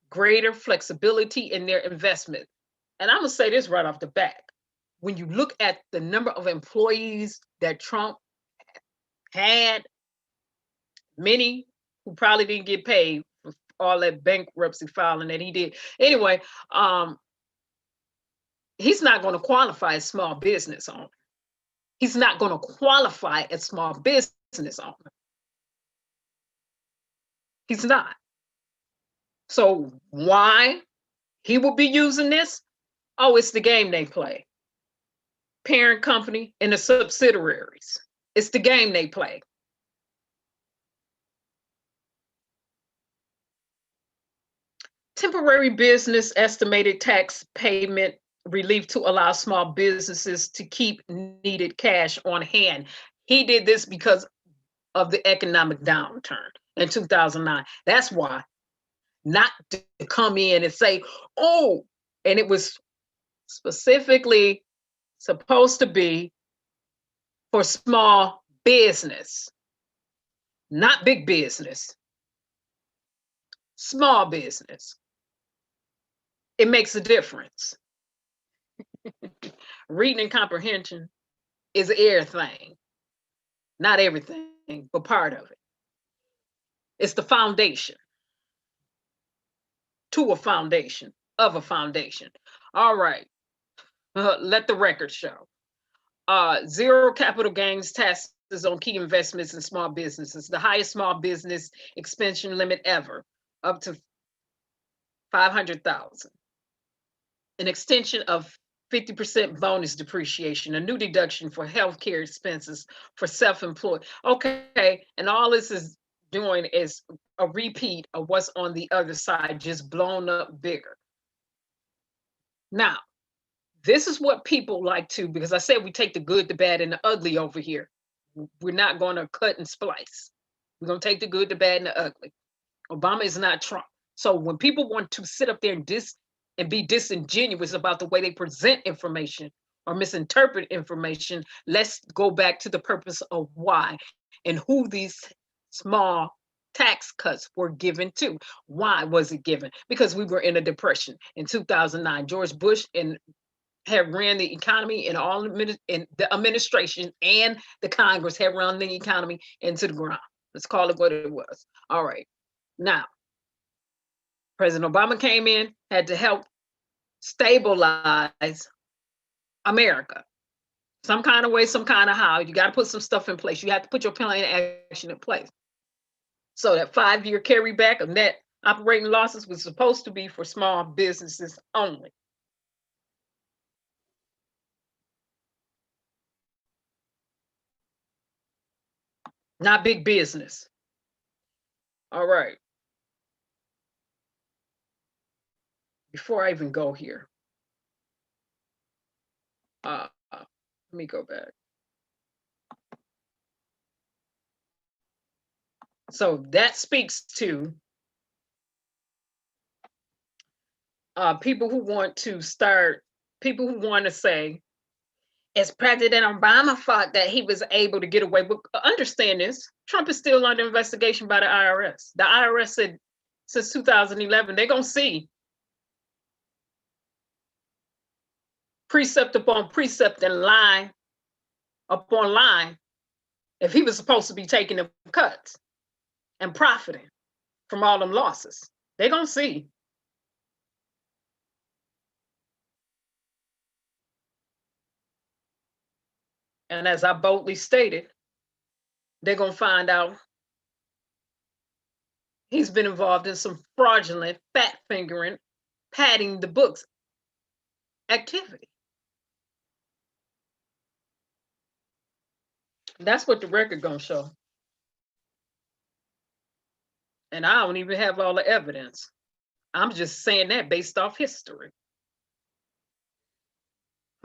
greater flexibility in their investment. And I'm gonna say this right off the bat. When you look at the number of employees that Trump had, many who probably didn't get paid for all that bankruptcy filing that he did. Anyway, he's not going to qualify as small business owner. He's not going to qualify as small business owner. He's not. So why he will be using this? Oh, it's the game they play. Parent company and the subsidiaries. It's the game they play. Temporary business estimated tax payment relief to allow small businesses to keep needed cash on hand. He did this because of the economic downturn in 2009. That's why. Not to come in and say, oh, and it was specifically supposed to be for small business, not big business, small business. It makes a difference. Reading and comprehension is everything, not everything, but part of it. It's the foundation to a foundation of a foundation. All right, let the record show. 0 capital gains taxes on key investments in small businesses, the highest small business expansion limit ever, up to $500,000. An extension of 50% bonus depreciation, a new deduction for healthcare expenses for self-employed. Okay, and all this is doing is a repeat of what's on the other side, just blown up bigger. Now, this is what people like to, because I said we take the good, the bad, and the ugly over here. We're not going to cut and splice. We're going to take the good, the bad, and the ugly. Obama is not Trump. So when people want to sit up there and be disingenuous about the way they present information or misinterpret information, let's go back to the purpose of why and who these small tax cuts were given to. Why was it given? Because we were in a depression in 2009. George Bush had ran the economy, and all in the administration and the Congress had run the economy into the ground. Let's call it what it was. All right. Now, President Obama came in, had to help stabilize America. Some kind of way, some kind of how. You got to put some stuff in place. You have to put your plan of action in place. So that 5-year carryback of net operating losses was supposed to be for small businesses only. not big business. All right. Before I even go here, let me go back. So that speaks to people who want to say, it's President Obama's fault that he was able to get away. But understand this, Trump is still under investigation by the IRS. The IRS said since 2011, they're going to see precept upon precept and line upon line if he was supposed to be taking the cuts and profiting from all them losses. They're going to see. And as I boldly stated, they're going to find out he's been involved in some fraudulent, fat fingering, padding the books activity. That's what the record gonna show. And I don't even have all the evidence. I'm just saying that based off history.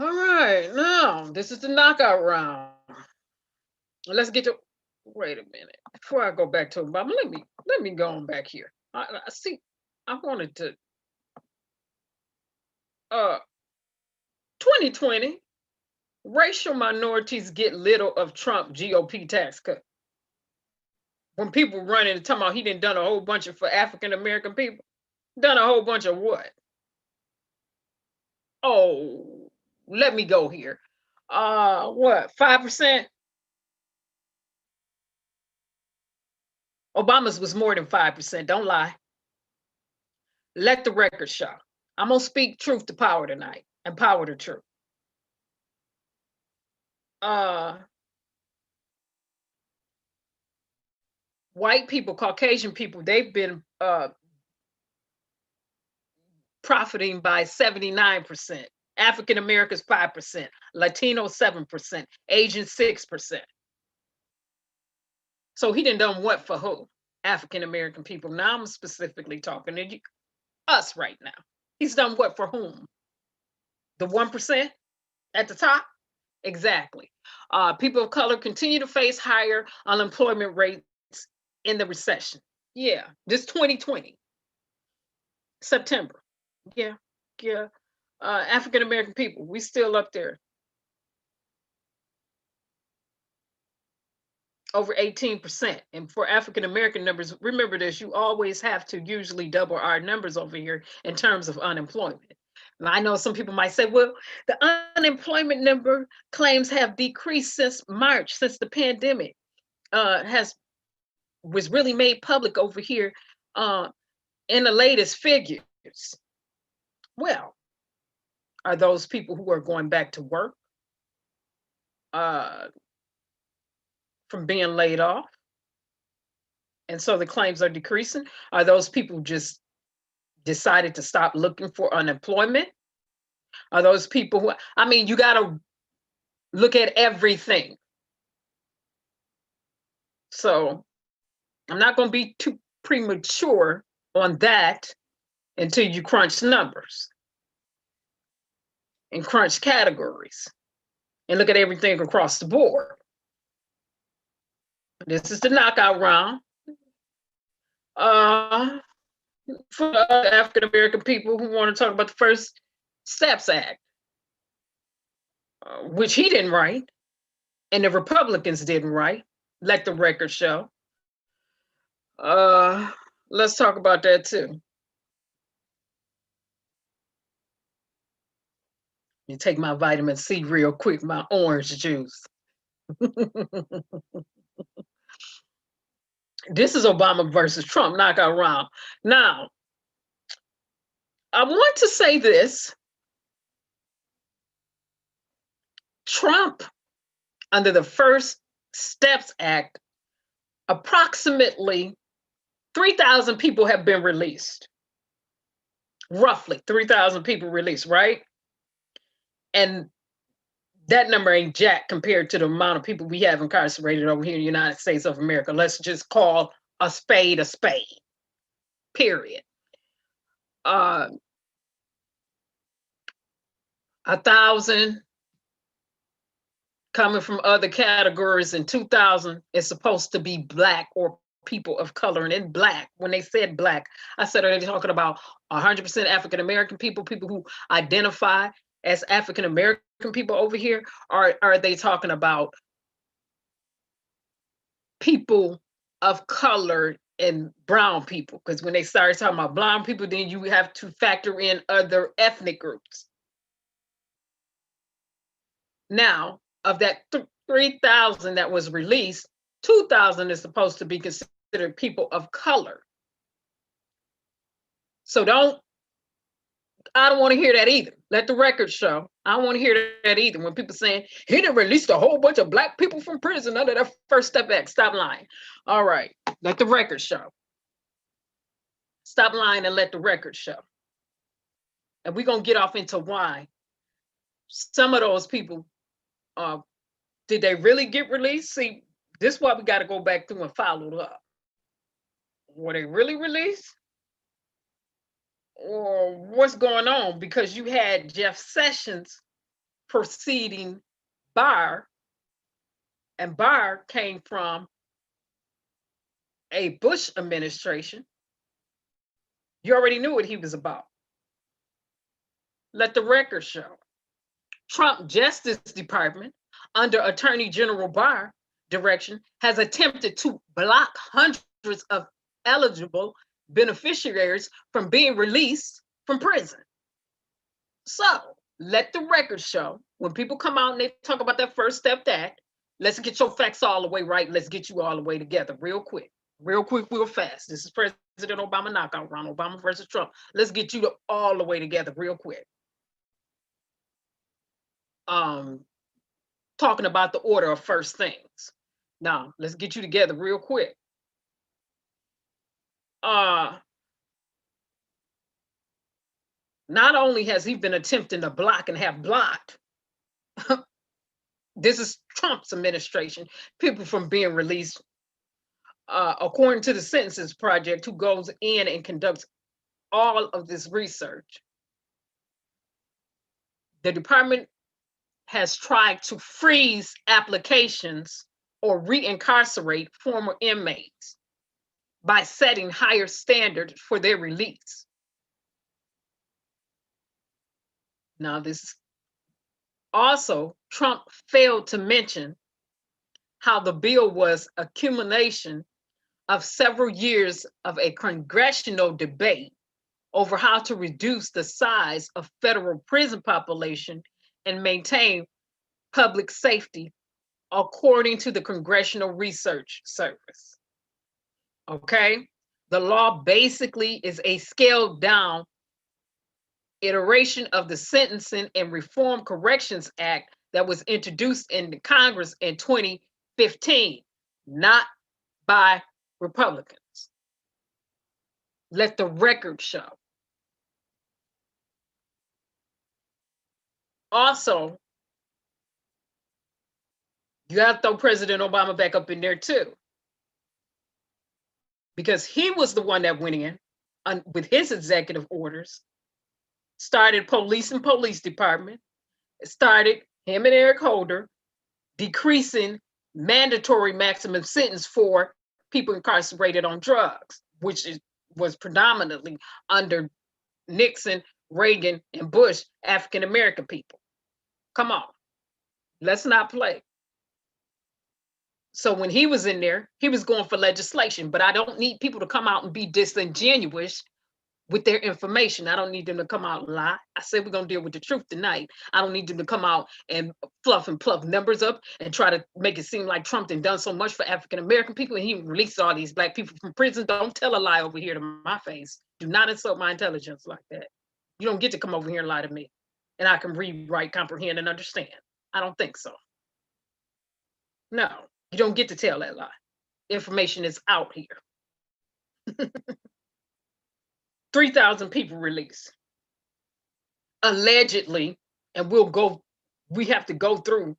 All right, now this is the knockout round. Let's get to, wait a minute. Before I go back to Obama, let me go on back here. I see, I wanted to, 2020, racial minorities get little of Trump GOP tax cut. When people running and talking about he done a whole bunch of for African-American people, done a whole bunch of what? Oh, let me go here. What, 5%? Obama's was more than 5%, don't lie. Let the record show. I'm gonna speak truth to power tonight and power to truth. White people, Caucasian people, they've been profiting by 79%. African Americans 5%, Latino 7%, Asian 6%. So he done what for who? African American people. Now I'm specifically talking to us right now. He's done what for whom? The 1% at the top? Exactly. People of color continue to face higher unemployment rates in the recession. Yeah, this 2020, September. Yeah. African American people, we still up there. Over 18%. And for African American numbers, remember this, you always have to usually double our numbers over here in terms of unemployment. And I know some people might say, well, the unemployment number claims have decreased since March, since the pandemic was really made public over here in the latest figures. Well, are those people who are going back to work from being laid off? And so the claims are decreasing? Are those people just decided to stop looking for unemployment? Are those people who, I mean, you got to look at everything. So I'm not going to be too premature on that until you crunch numbers and crunch categories and look at everything across the board. This is the knockout round. For the African American people who want to talk about the First Steps Act, which he didn't write, and the Republicans didn't write, let the record show. Let's talk about that too. You take my vitamin C real quick, my orange juice. This is Obama versus Trump knockout round. Now, I want to say this. Trump, under the First Steps Act, approximately 3,000 people have been released. Roughly 3,000 people released, right? And that number ain't jack compared to the amount of people we have incarcerated over here in the United States of America. Let's just call a spade, period. 1,000 coming from other categories, and 2,000 is supposed to be Black or people of color. And in Black, when they said Black, I said, are they talking about 100% African American people, people who identify as African American people over here? Or are they talking about people of color and brown people? Because when they started talking about brown people, then you have to factor in other ethnic groups. Now, of that 3,000 that was released, 2,000 is supposed to be considered people of color. So I don't want to hear that either. Let the record show. I don't want to hear that either. When people saying, he done released a whole bunch of Black people from prison under that First Step Act. Stop lying. All right, let the record show. Stop lying and let the record show. And we're going to get off into why some of those people, did they really get released? See, this is why we got to go back through and follow it up. Were they really released? Or what's going on? Because you had Jeff Sessions preceding Barr, and Barr came from a Bush administration. You already knew what he was about. Let the record show. Trump Justice Department, under Attorney General Barr direction, has attempted to block hundreds of eligible beneficiaries from being released from prison. So let the record show, when people come out and they talk about that First Step Act, let's get your facts all the way right. Let's get you all the way together real quick, real fast. This is President Obama knockout round, Obama versus Trump. Let's get you all the way together real quick. Talking about the order of first things. Now, let's get you together real quick. Not only has he been attempting to block and have blocked, this is Trump's administration, people from being released, according to the Sentences Project, who goes in and conducts all of this research. The department has tried to freeze applications or reincarcerate former inmates by setting higher standards for their release. Now, this also, Trump failed to mention how the bill was accumulation of several years of a congressional debate over how to reduce the size of federal prison population and maintain public safety, according to the Congressional Research Service. Okay, the law basically is a scaled down iteration of the Sentencing and Reform Corrections Act that was introduced in the Congress in 2015, not by Republicans. Let the record show. Also, you have to throw President Obama back up in there too, because he was the one that went in with his executive orders, started police and police department, started him and Eric Holder decreasing mandatory maximum sentence for people incarcerated on drugs, which was predominantly under Nixon, Reagan, and Bush, African-American people. Come on, let's not play. So when he was in there, he was going for legislation, but I don't need people to come out and be disingenuous with their information. I don't need them to come out and lie. I said we're gonna deal with the truth tonight. I don't need them to come out and fluff and pluck numbers up and try to make it seem like Trump done so much for African-American people and he released all these Black people from prison. Don't tell a lie over here to my face. Do not insult my intelligence like that. You don't get to come over here and lie to me. And I can read, write, comprehend, and understand. I don't think so. No, you don't get to tell that lie. Information is out here. 3,000 people released. Allegedly, and we'll go we have to go through.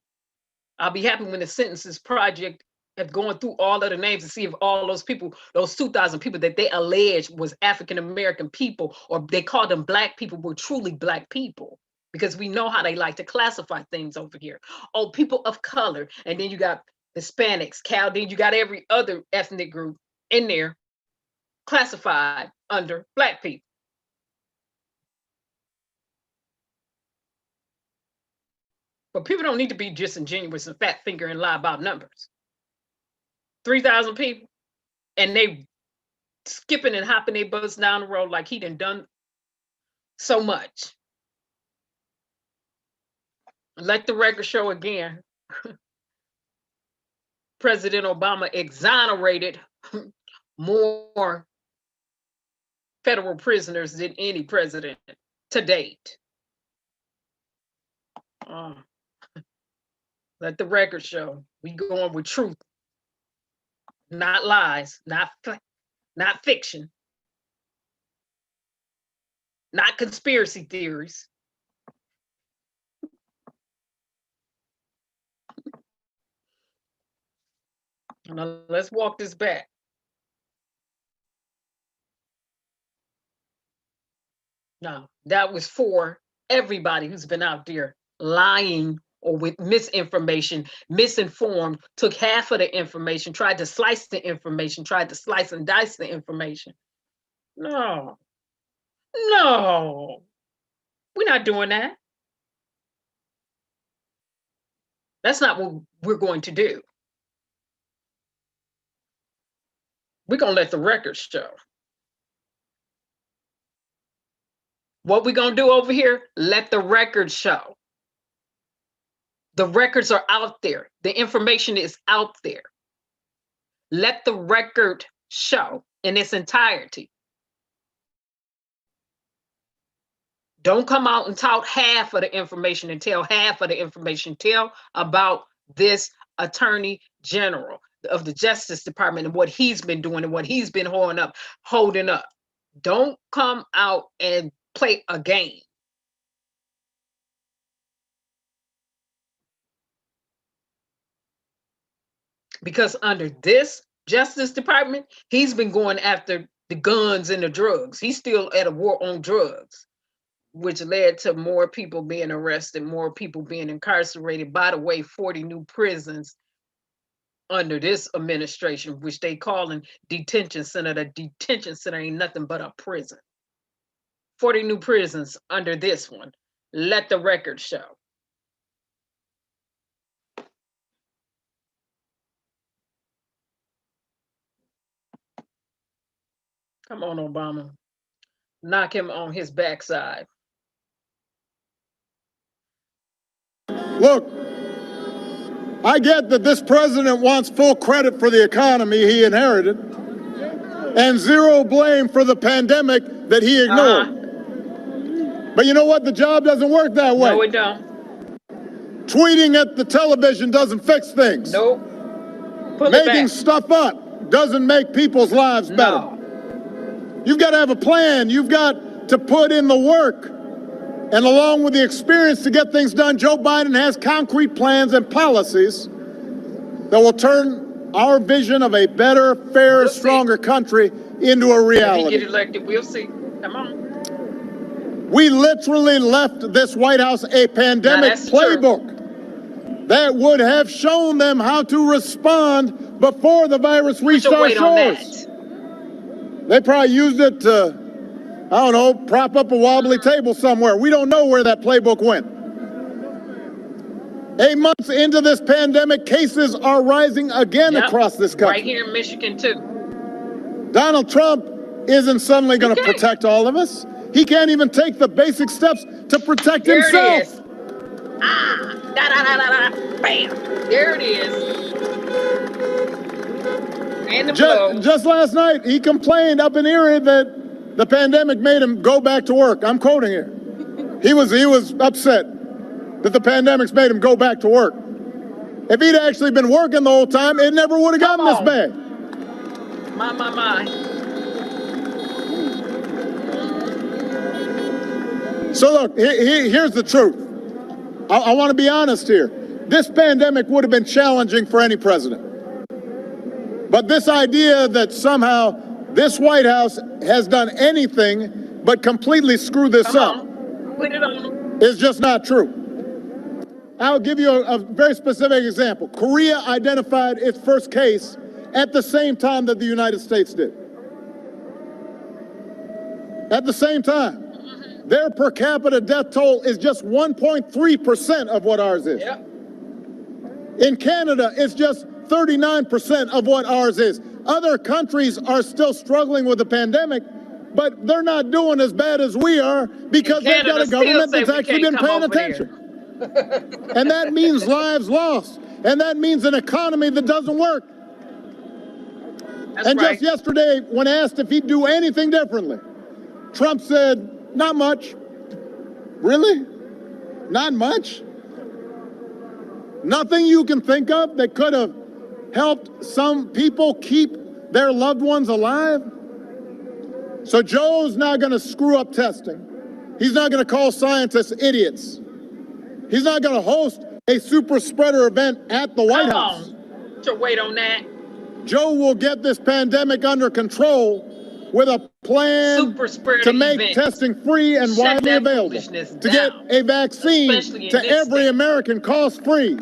I'll be happy when the Sentences Project have gone through all of the names to see if all those people, those 2,000 people that they alleged was African-American people, or they called them black people, were truly black people. Because we know how they like to classify things over here. Oh, people of color. And then you got Hispanics, Chaldean, you got every other ethnic group in there classified under black people. But people don't need to be disingenuous and fat finger and lie about numbers. 3,000 people, and they skipping and hopping their butts down the road like he done so much. Let the record show again. President Obama exonerated more federal prisoners than any president to date. Let the record show. We going with truth, not lies, not fiction, not conspiracy theories. Now, let's walk this back. Now, that was for everybody who's been out there lying or with misinformation, misinformed, took half of the information, tried to slice the information, tried to slice and dice the information. No, we're not doing that. That's not what we're going to do. We're going to let the record show. What we're going to do over here, let the record show. The records are out there. The information is out there. Let the record show in its entirety. Don't come out and tout half of the information and tell half of the information. Tell about this Attorney General of the Justice Department and what he's been doing and what he's been holding up. Don't come out and play a game. Because under this Justice Department, he's been going after the guns and the drugs. He's still at a war on drugs, which led to more people being arrested, more people being incarcerated. By the way, 40 new prisons under this administration, which they call in detention center. The detention center ain't nothing but a prison. 40 new prisons under this one. Let the record show. Come on, Obama. Knock him on his backside. Look, I get that this president wants full credit for the economy he inherited and zero blame for the pandemic that he ignored. But you know what? The job doesn't work that way. No, it don't. Tweeting at the television doesn't fix things. Nope. Making stuff up doesn't make people's lives better. You've got to have a plan. You've got to put in the work. And along with the experience to get things done, Joe Biden has concrete plans and policies that will turn our vision of a better, fairer, stronger country into a reality. If he get elected, we'll see. Come on. We literally left this White House a pandemic playbook that would have shown them how to respond before the virus reached our shores. They probably used it to, I don't know, prop up a wobbly table somewhere. We don't know where that playbook went. 8 months into this pandemic, cases are rising again across this country. Right here in Michigan, too. Donald Trump isn't suddenly going to protect all of us. He can't even take the basic steps to protect himself. There it is. Bam. There it is. And the blow. Just last night, he complained up in Erie that the pandemic made him go back to work. I'm quoting here. He was upset that the pandemic's made him go back to work. If he'd actually been working the whole time, it never would have gotten this bad. My. So look, here's the truth. I want to be honest here. This pandemic would have been challenging for any president. But this idea that somehow this White House has done anything but completely screw this up is just not true. I'll give you a very specific example. Korea identified its first case at the same time that the United States did. At the same time. Their per capita death toll is just 1.3% of what ours is. Yep. In Canada, it's just 39% of what ours is. Other countries are still struggling with the pandemic, but they're not doing as bad as we are because they've got a government that's actually been paying attention. And that means lives lost. And that means an economy that doesn't work. That's just yesterday, when asked if he'd do anything differently, Trump said, not much. Really? Not much? Nothing you can think of that could have helped some people keep their loved ones alive? So Joe's not going to screw up testing. He's not going to call scientists idiots. He's not going to host a super spreader event at the White House. Put your weight on that. Joe will get this pandemic under control with a plan to make testing free and widely available, to get a vaccine to every American cost-free,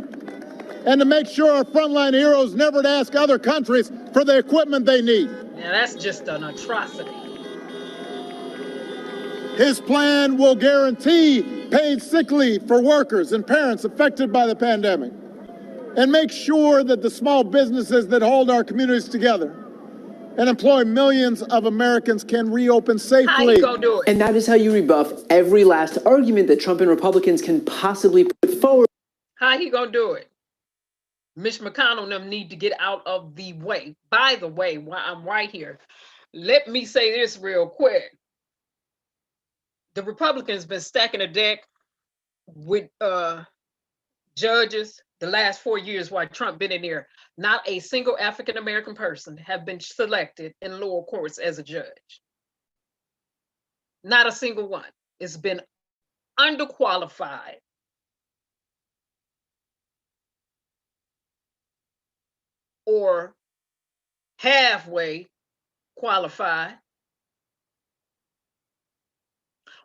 and to make sure our frontline heroes never to ask other countries for the equipment they need. Now that's just an atrocity. His plan will guarantee paid sick leave for workers and parents affected by the pandemic, and make sure that the small businesses that hold our communities together and employ millions of Americans can reopen safely. How you gonna do it? And that is how you rebuff every last argument that Trump and Republicans can possibly put forward. How he gonna do it? Mitch McConnell and them need to get out of the way. By the way, while I'm right here, let me say this real quick. The Republicans been stacking the deck with judges the last 4 years while Trump been in there. Not a single African-American person have been selected in lower courts as a judge. Not a single one. It's been underqualified. Or halfway qualified.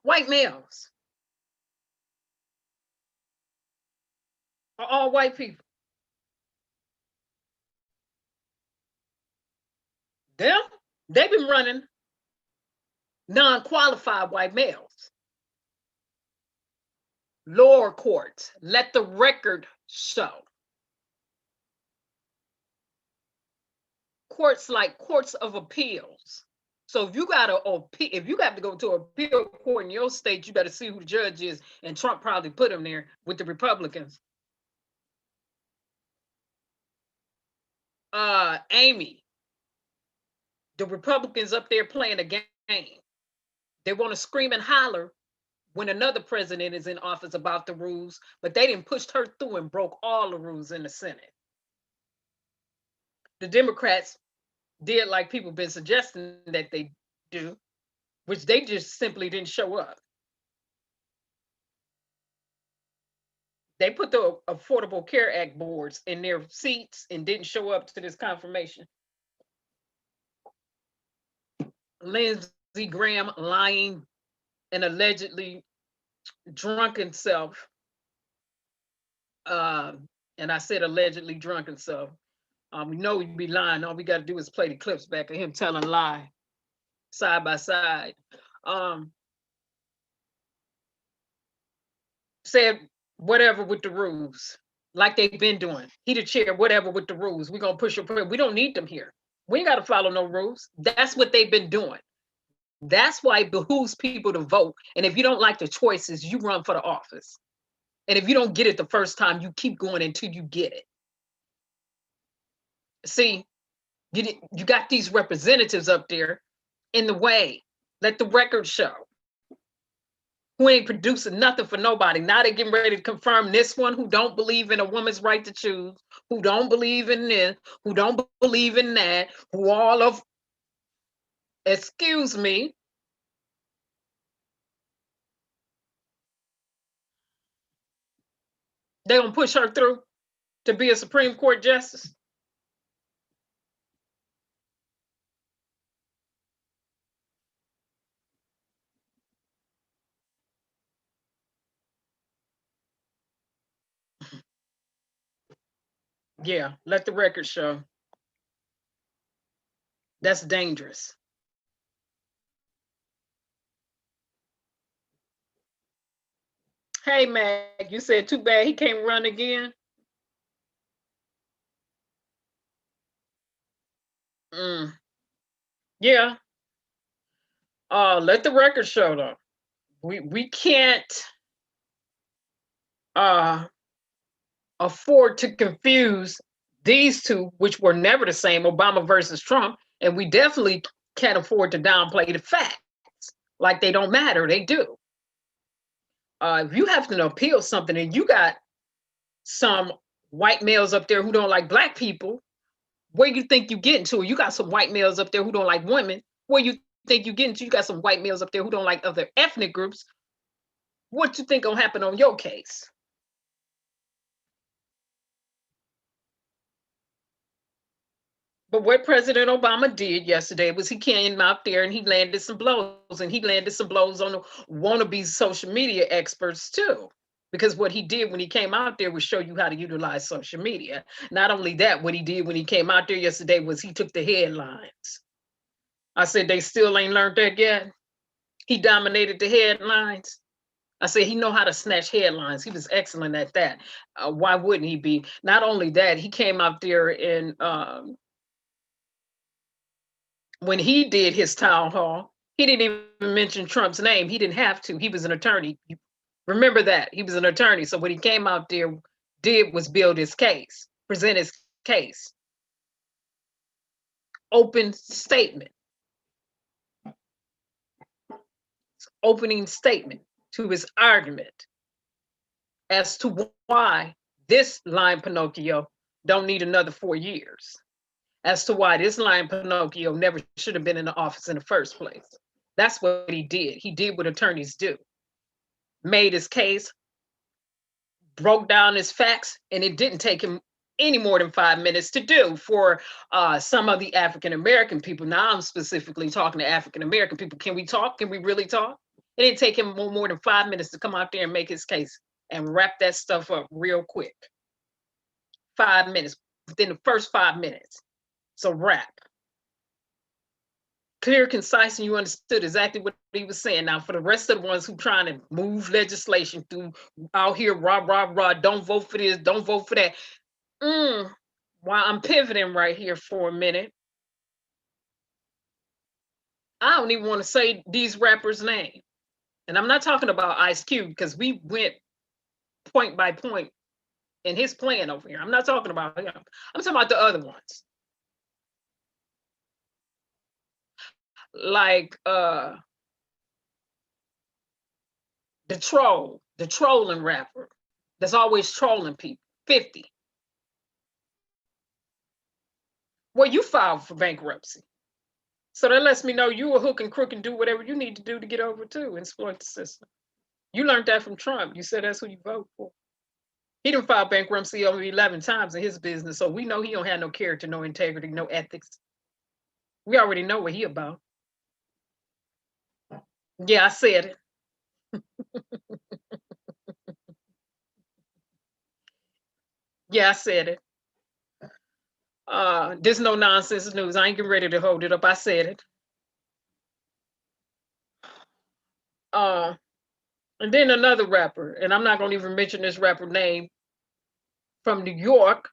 White males. Are all white people. Them, they've been running non-qualified white males. Lower courts, let the record show. Courts like courts of appeals. So if you got to go to appeal court in your state, you better see who the judge is, and Trump probably put him there with the Republicans. Amy, the Republicans up there playing a game. They want to scream and holler when another president is in office about the rules, but they didn't push her through and broke all the rules in the Senate. The Democrats did like people been suggesting that they do, which they just simply didn't show up. They put the Affordable Care Act boards in their seats and didn't show up to this confirmation. Lindsey Graham lying and allegedly drunken self. And I said allegedly drunken self. We know he'd be lying. All we got to do is play the clips back of him telling a lie side by side. Said whatever with the rules, like they've been doing. He the chair, whatever with the rules. We're going to push your prayer. We don't need them here. We ain't got to follow no rules. That's what they've been doing. That's why it behooves people to vote. And if you don't like the choices, you run for the office. And if you don't get it the first time, you keep going until you get it. See, you got these representatives up there in the way. Let the record show. Who ain't producing nothing for nobody. Now they're getting ready to confirm this one who don't believe in a woman's right to choose, who don't believe in this, who don't believe in that, who all of, excuse me, They gonna push her through to be a Supreme Court justice? Yeah, let the record show. That's dangerous. Hey, Mag, you said too bad he can't run again. Yeah. Let the record show though. We can't afford to confuse these two, which were never the same, Obama versus Trump, and we definitely can't afford to downplay the facts like they don't matter. They do. If you have to appeal something and you got some white males up there who don't like black people, where you think you getting to? You got some white males up there who don't like women. Where you think you getting to? You got some white males up there who don't like other ethnic groups. What you think gonna happen on your case? But what President Obama did yesterday was he came out there and he landed some blows, and he landed some blows on the wannabe social media experts too. Because what he did when he came out there was show you how to utilize social media. Not only that, what he did when he came out there yesterday was he took the headlines. I said, they still ain't learned that yet. He dominated the headlines. I said, he know how to snatch headlines. He was excellent at that. Why wouldn't he be? Not only that, he came out there and when he did his town hall, he didn't even mention Trump's name. He didn't have to. He was an attorney. Remember that. He was an attorney. So what he came out there did was build his case, present his case. Open statement. Opening statement to his argument as to why this lying Pinocchio don't need another 4 years. As to why this lying Pinocchio never should have been in the office in the first place. That's what he did. He did what attorneys do. Made his case, broke down his facts, and it didn't take him any more than 5 minutes to do for some of the African-American people. Now I'm specifically talking to African-American people. Can we talk? Can we really talk? It didn't take him more than 5 minutes to come out there and make his case and wrap that stuff up real quick. 5 minutes, within the first 5 minutes. So wrap. Clear, concise, and you understood exactly what he was saying. Now, for the rest of the ones who trying to move legislation through out here, rah, rah, rah, don't vote for this, don't vote for that. While I'm pivoting right here for a minute, I don't even want to say these rappers' name. And I'm not talking about Ice Cube, because we went point by point in his plan over here. I'm not talking about him. I'm talking about the other ones. Like the trolling rapper that's always trolling people. 50. Well, you filed for bankruptcy. So that lets me know you a hook and crook and do whatever you need to do to get over to exploit the system. You learned that from Trump. You said that's who you vote for. He done filed bankruptcy over 11 times in his business, so we know he don't have no character, no integrity, no ethics. We already know what he about. Yeah, I said it. Yeah, I said it. This no nonsense news. I ain't getting ready to hold it up. I said it. And then another rapper, and I'm not gonna even mention this rapper name, from New York,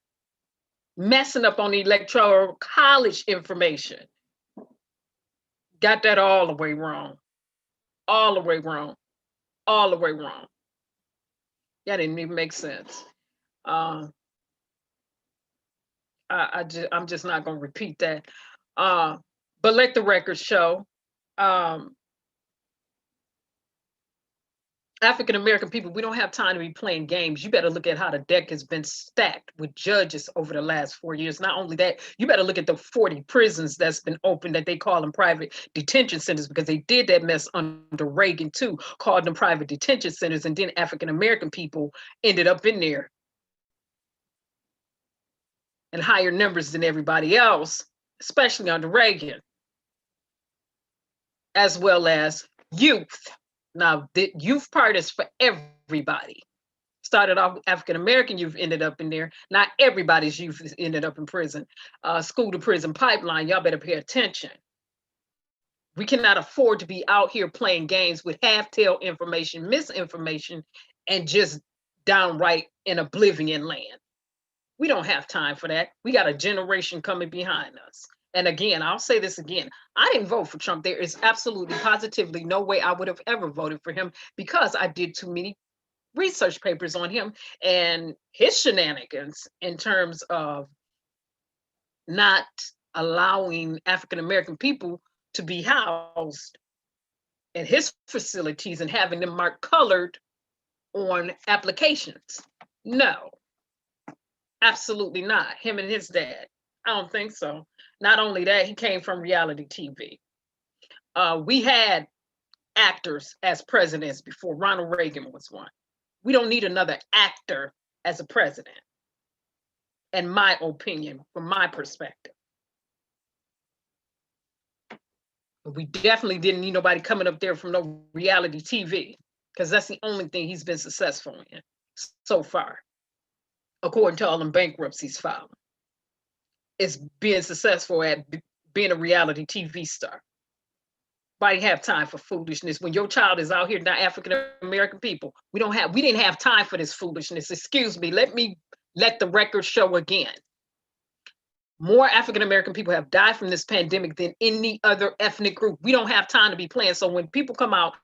messing up on the electoral college information. Got that all the way wrong. All the way wrong. All the way wrong. That didn't even make sense. I'm just not gonna repeat that. But let the record show. African-American people, we don't have time to be playing games. You better look at how the deck has been stacked with judges over the last 4 years. Not only that, you better look at the 40 prisons that's been open that they call them private detention centers, because they did that mess under Reagan too, called them private detention centers, and then African-American people ended up in there and higher numbers than everybody else, especially under Reagan, as well as youth. Now, the youth part is for everybody. Started off African-American youth, ended up in there. Not everybody's youth ended up in prison. School to prison pipeline, y'all better pay attention. We cannot afford to be out here playing games with half-tail information, misinformation, and just downright in oblivion land. We don't have time for that. We got a generation coming behind us. And again, I'll say this again. I didn't vote for Trump. There is absolutely, positively no way I would have ever voted for him because I did too many research papers on him and his shenanigans in terms of not allowing African-American people to be housed in his facilities and having them marked colored on applications. No, absolutely not. Him and his dad. I don't think so. Not only that, he came from reality TV. We had actors as presidents before. Ronald Reagan was one. We don't need another actor as a president, in my opinion, from my perspective. But we definitely didn't need nobody coming up there from no reality TV, because that's the only thing he's been successful in so far, according to all them bankruptcies filed. It's being successful at being a reality TV star. Nobody have time for foolishness. When your child is out here, not African-American people, we didn't have time for this foolishness. Excuse me, let the record show again. More African-American people have died from this pandemic than any other ethnic group. We don't have time to be playing. So when people come out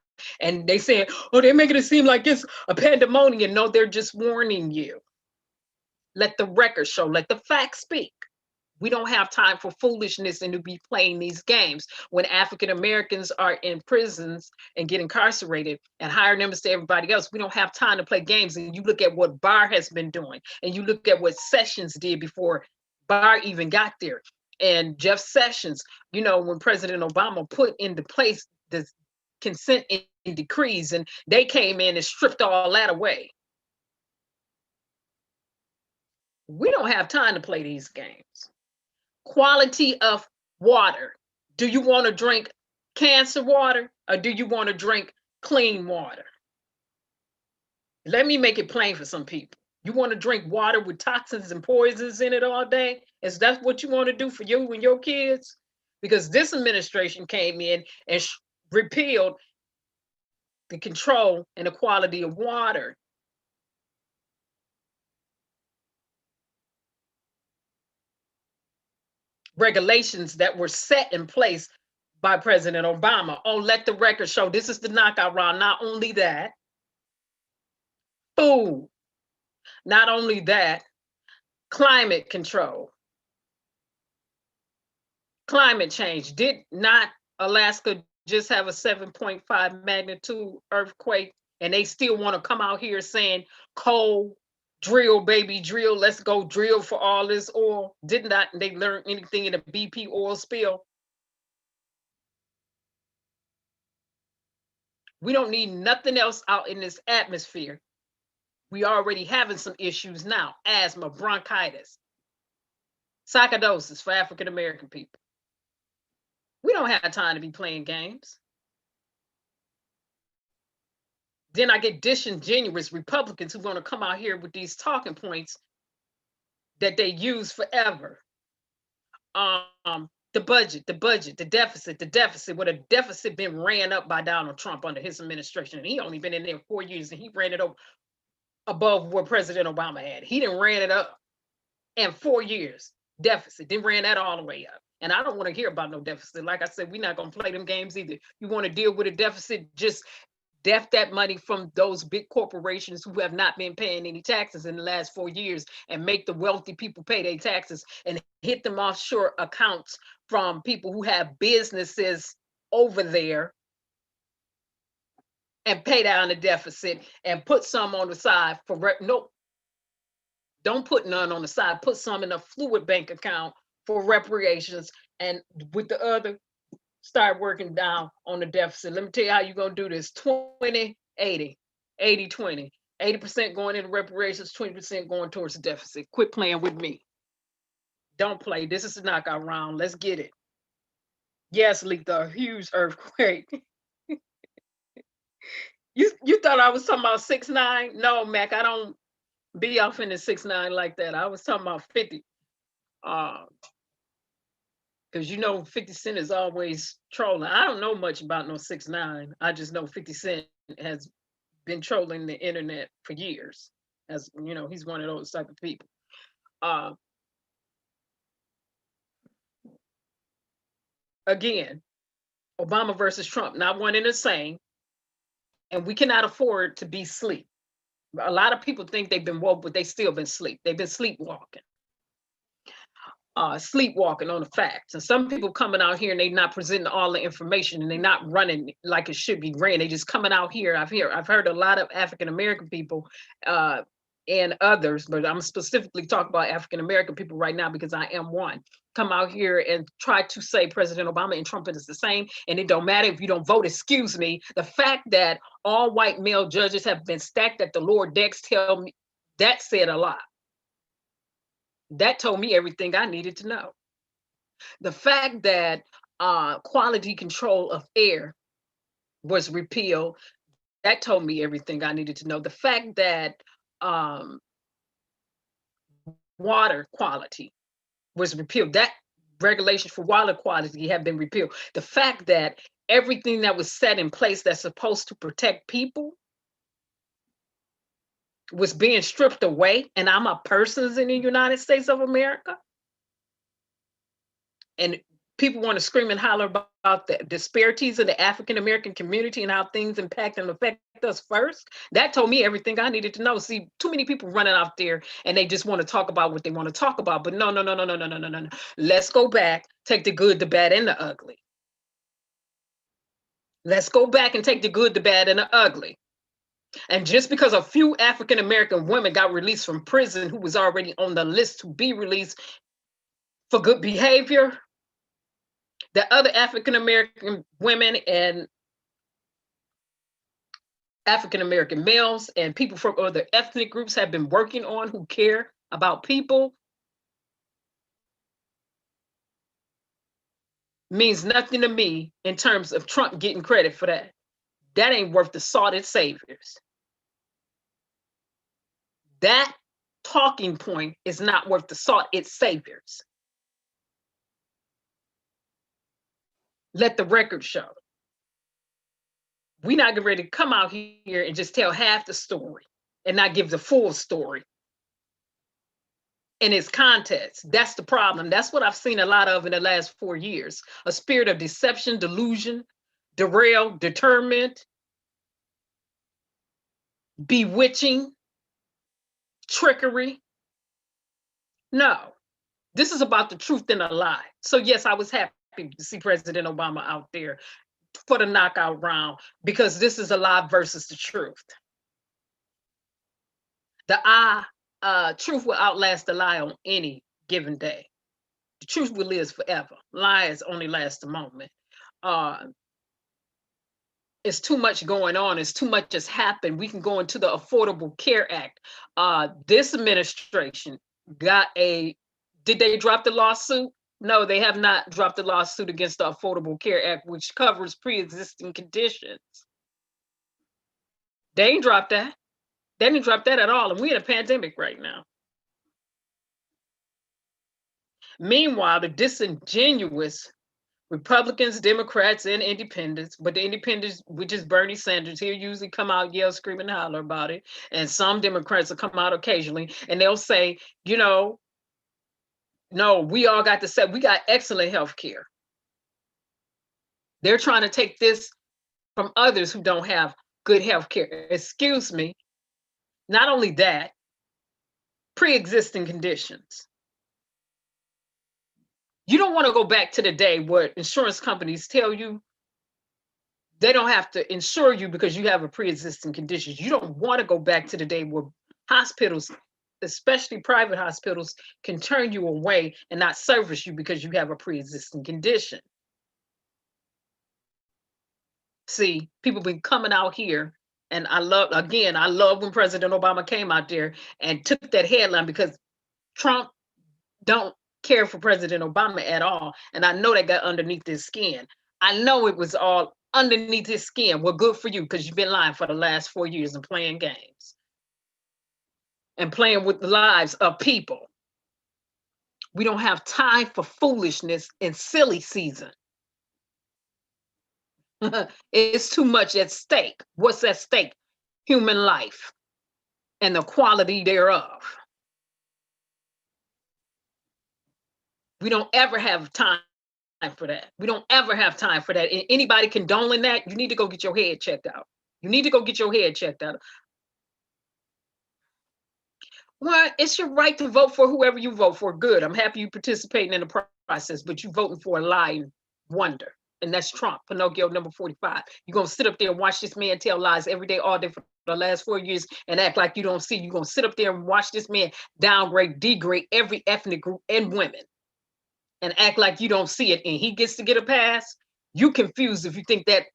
and they say, oh, they're making it seem like it's a pandemonium. No, they're just warning you. Let the record show, let the facts speak. We don't have time for foolishness and to be playing these games. When African Americans are in prisons and get incarcerated and higher numbers to everybody else, we don't have time to play games. And you look at what Barr has been doing, and you look at what Sessions did before Barr even got there. And Jeff Sessions, you know, when President Obama put into place the consent decrees, and they came in and stripped all that away. We don't have time to play these games. Quality of water. Do you want to drink cancer water or do you want to drink clean water? Let me make it plain for some people. You want to drink water with toxins and poisons in it all day? Is that what you want to do for you and your kids? Because this administration came in and repealed the control and the quality of water. Regulations that were set in place by President Obama. Oh, let the record show this is the knockout round. Not only that, food. Not only that, climate control. Climate change. Did not Alaska just have a 7.5 magnitude earthquake? And they still want to come out here saying coal, drill, baby, drill. Let's go drill for all this oil. Did not they learn anything in the BP oil spill? We don't need nothing else out in this atmosphere. We already having some issues now. Asthma, bronchitis, sarcoidosis for African American people. We don't have time to be playing games. Then I get disingenuous Republicans who want to come out here with these talking points that they use forever. The budget, the deficit. Well, the deficit been ran up by Donald Trump under his administration. And he only been in there 4 years and he ran it up above what President Obama had. He didn't ran it up in 4 years, deficit. Then ran that all the way up. And I don't want to hear about no deficit. Like I said, we're not going to play them games either. You want to deal with a deficit, just deft that money from those big corporations who have not been paying any taxes in the last 4 years and make the wealthy people pay their taxes and hit them offshore accounts from people who have businesses over there and pay down the deficit and put some on the side for nope. Don't put none on the side. Put some in a fluid bank account for reparations, and with the other, start working down on the deficit. Let me tell you how you're going to do this. 20-80, 80-20. 80% going into reparations, 20% going towards the deficit. Quit playing with me. Don't play. This is a knockout round. Let's get it. Yes, Letha, a huge earthquake. You thought I was talking about 6'9"? No, Mac, I don't be off in the 6'9" like that. I was talking about 50. Because you know 50 Cent is always trolling. I don't know much about no 6'9". I just know 50 Cent has been trolling the internet for years. As you know, he's one of those type of people. Again, Obama versus Trump, not one and the same. And we cannot afford to be asleep. A lot of people think they've been woke, but they still been asleep. They've been sleepwalking. Sleepwalking on the facts. And some people coming out here and they not presenting all the information and they not running like it should be ran. They just coming out here. I've heard a lot of African-American people and others, but I'm specifically talking about African-American people right now because I am one, come out here and try to say President Obama and Trump is the same. And it don't matter if you don't vote, excuse me. The fact that all white male judges have been stacked at the lower decks tell me that said a lot. That told me everything I needed to know. The fact that quality control of air was repealed, that told me everything I needed to know. The fact that water quality was repealed, that regulations for water quality have been repealed. The fact that everything that was set in place that's supposed to protect people was being stripped away, and I'm a person in the United States of America. And people want to scream and holler about the disparities in the African-American community and how things impact and affect us first. That told me everything I needed to know. See, too many people running out there and they just want to talk about what they want to talk about. But no. Let's go back, take the good, the bad, and the ugly. Let's go back and take the good, the bad, and the ugly. And just because a few African-American women got released from prison who was already on the list to be released for good behavior, the other African-American women and African-American males and people from other ethnic groups have been working on who care about people means nothing to me in terms of Trump getting credit for that. That ain't worth the salt it saviors. That talking point is not worth the salt it saviors. Let the record show. We're not getting ready to come out here and just tell half the story and not give the full story in its context. That's the problem. That's what I've seen a lot of in the last 4 years. A spirit of deception, delusion, derail, determined, bewitching, trickery. No, this is about the truth and a lie. So yes, I was happy to see President Obama out there for the knockout round because this is a lie versus the truth. The truth will outlast the lie on any given day. The truth will live forever. Lies only last a moment. It's too much going on. It's too much has happened. We can go into the Affordable Care Act. This administration got did they drop the lawsuit? No, they have not dropped the lawsuit against the Affordable Care Act, which covers pre-existing conditions. They ain't dropped that. They didn't drop that at all. And we're in a pandemic right now. Meanwhile, the disingenuous Republicans, Democrats, and independents, but the independents, which is Bernie Sanders, he'll usually come out, yell, scream, and holler about it. And some Democrats will come out occasionally and they'll say, you know, no, we all got to say, we got excellent health care. They're trying to take this from others who don't have good health care. Excuse me. Not only that, pre-existing conditions. You don't want to go back to the day where insurance companies tell you they don't have to insure you because you have a pre-existing condition. You don't want to go back to the day where hospitals, especially private hospitals, can turn you away and not service you because you have a pre-existing condition. See, people been coming out here, and I love when President Obama came out there and took that headline because Trump don't care for President Obama at all. And I know that got underneath his skin. I know it was all underneath his skin. Well, good for you, because you've been lying for the last 4 years and playing games and playing with the lives of people. We don't have time for foolishness in silly season. It's too much at stake. What's at stake? Human life and the quality thereof. We don't ever have time for that. We don't ever have time for that. And anybody condoning that, you need to go get your head checked out. You need to go get your head checked out. Well, it's your right to vote for whoever you vote for. Good. I'm happy you participating in the process, but you voting for a lying wonder. And that's Trump, Pinocchio number 45. You're going to sit up there and watch this man tell lies every day, all day for the last 4 years and act like you don't see. You're going to sit up there and watch this man downgrade, degrade every ethnic group and women and act like you don't see it. And he gets to get a pass. You confused if you think that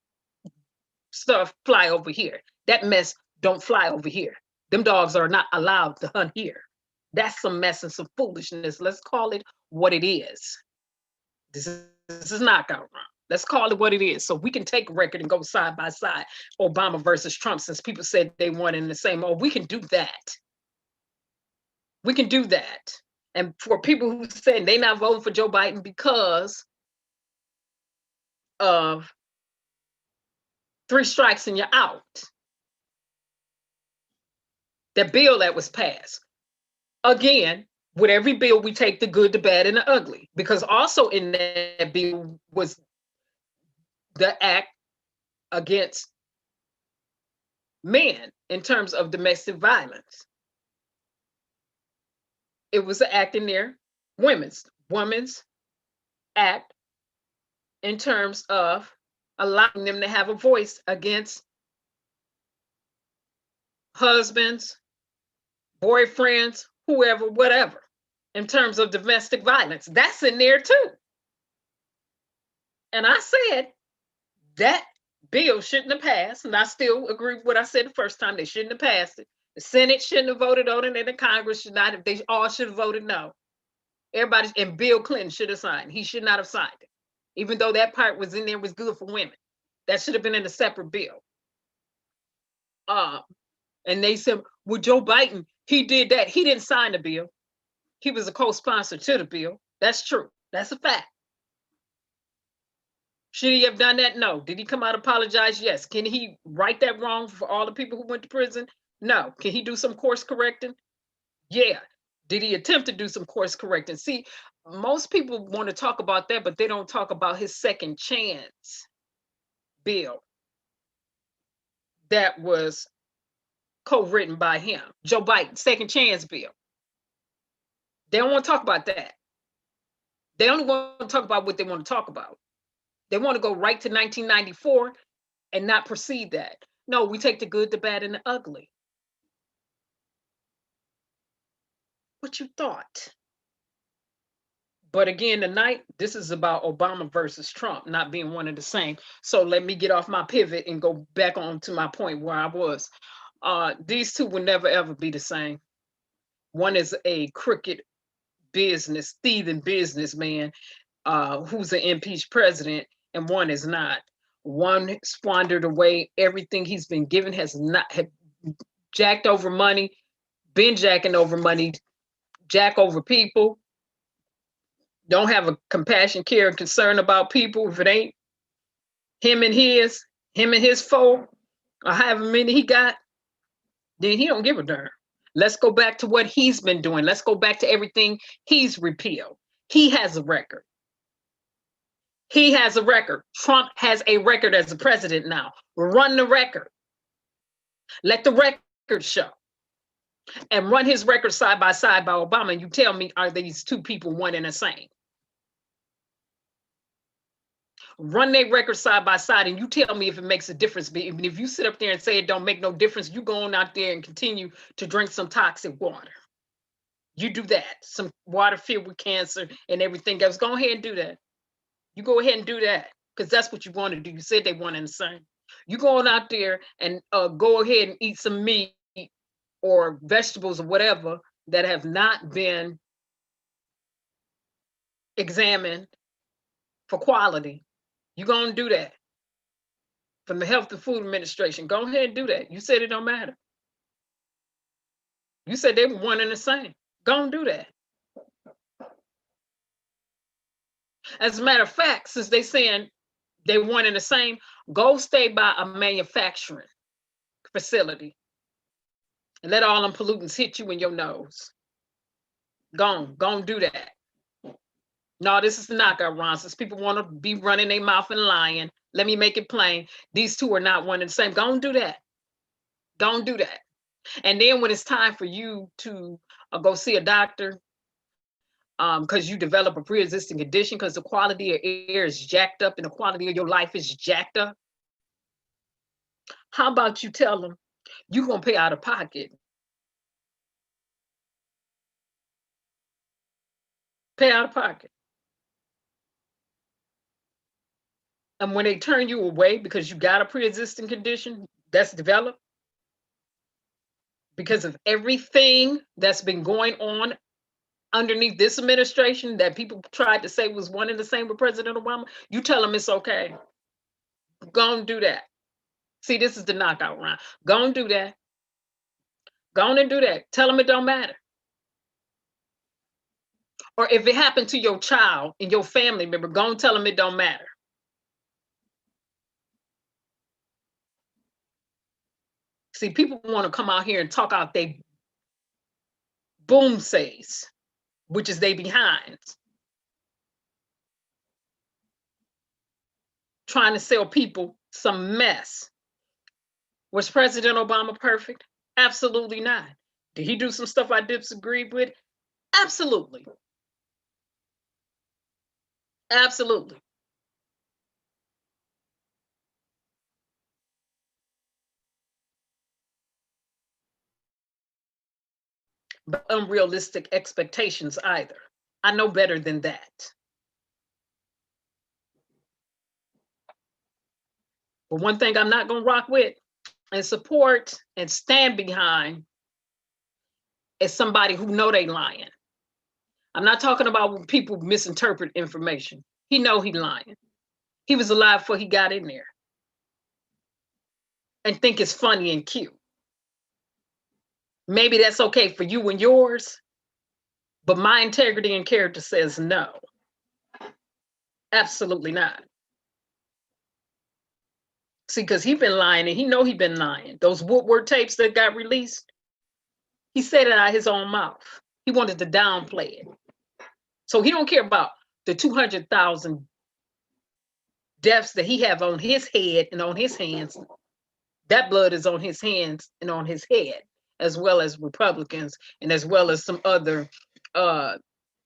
stuff fly over here. That mess don't fly over here. Them dogs are not allowed to hunt here. That's some mess and some foolishness. Let's call it what it is. This is knockout round. Let's call it what it is. So we can take a record and go side by side, Obama versus Trump, since people said they want in the same. Oh, we can do that. We can do that. And for people who say they're not voting for Joe Biden because of 3 strikes and you're out. The bill that was passed. Again, with every bill, we take the good, the bad, and the ugly. Because also in that bill was the act against men in terms of domestic violence. It was an act in there, women's act in terms of allowing them to have a voice against husbands, boyfriends, whoever, whatever, in terms of domestic violence. That's in there too. And I said that bill shouldn't have passed, and I still agree with what I said the first time. They shouldn't have passed it. The Senate shouldn't have voted on it, and the Congress should not have. They all should have voted no. Everybody, and Bill Clinton should have signed. He should not have signed it. Even though that part was in there, was good for women. That should have been in a separate bill. And they said, well, Joe Biden, he did that. He didn't sign the bill. He was a co-sponsor to the bill. That's true. That's a fact. Should he have done that? No. Did he come out and apologize? Yes. Can he right that wrong for all the people who went to prison? No. Can he do some course correcting? Yeah. Did he attempt to do some course correcting? See, most people want to talk about that, but they don't talk about his second chance bill that was co-written by him. Joe Biden, second chance bill. They don't want to talk about that. They only want to talk about what they want to talk about. They want to go right to 1994 and not proceed that. No, we take the good, the bad, and the ugly. What you thought? But again, tonight, this is about Obama versus Trump not being one and the same. So let me get off my pivot and go back on to my point where I was. These two will never, ever be the same. One is a crooked business, thieving businessman who's an impeached president, and one is not. One squandered away everything he's been given, have jacked over money, been jacking over money, jack over people, don't have a compassion, care, and concern about people. If it ain't him and his folk, or however many he got, then he don't give a darn. Let's go back to what he's been doing. Let's go back to everything he's repealed. He has a record. He has a record. Trump has a record as a president now. Run the record. Let the record show. And run his record side by side by Obama. And you tell me, are these two people one and the same? Run their record side by side, and you tell me if it makes a difference. Even if you sit up there and say it don't make no difference, you go on out there and continue to drink some toxic water. You do that. Some water filled with cancer and everything else. Go ahead and do that. You go ahead and do that, because that's what you want to do. You said they one and the same. You go on out there and go ahead and eat some meat or vegetables or whatever that have not been examined for quality. You're going to do that. From the Health and Food Administration, go ahead and do that. You said it don't matter. You said they were one and the same. Go and do that. As a matter of fact, since they saying they one and the same, go stay by a manufacturing facility and let all them pollutants hit you in your nose. Go on, do that. No, this is the knockout round. Since people want to be running their mouth and lying, let me make it plain. These two are not one and the same. Go and do that. Don't do that. And then when it's time for you to go see a doctor, because you develop a pre-existing condition, because the quality of air is jacked up and the quality of your life is jacked up, how about you tell them you're going to pay out of pocket? Pay out of pocket. And when they turn you away because you got a pre-existing condition that's developed, because of everything that's been going on underneath this administration that people tried to say was one and the same with President Obama, you tell them it's okay. Go and do that. See, this is the knockout round. Go and do that. Go on and do that. Tell them it don't matter. Or if it happened to your child and your family member, go and tell them it don't matter. See, people want to come out here and talk out they boom says, which is they behinds. Trying to sell people some mess. Was President Obama perfect? Absolutely not. Did he do some stuff I disagreed with? Absolutely. Absolutely. But unrealistic expectations either. I know better than that. But one thing I'm not going to rock with and support and stand behind is somebody who know they lying. I'm not talking about when people misinterpret information. He know he lying. He was alive before he got in there. And think it's funny and cute. Maybe that's okay for you and yours, but my integrity and character says no. Absolutely not. See, because he been lying and he know he been lying. Those Woodward tapes that got released, he said it out of his own mouth. He wanted to downplay it. So he don't care about the 200,000 deaths that he have on his head and on his hands. That blood is on his hands and on his head, as well as Republicans and as well as some other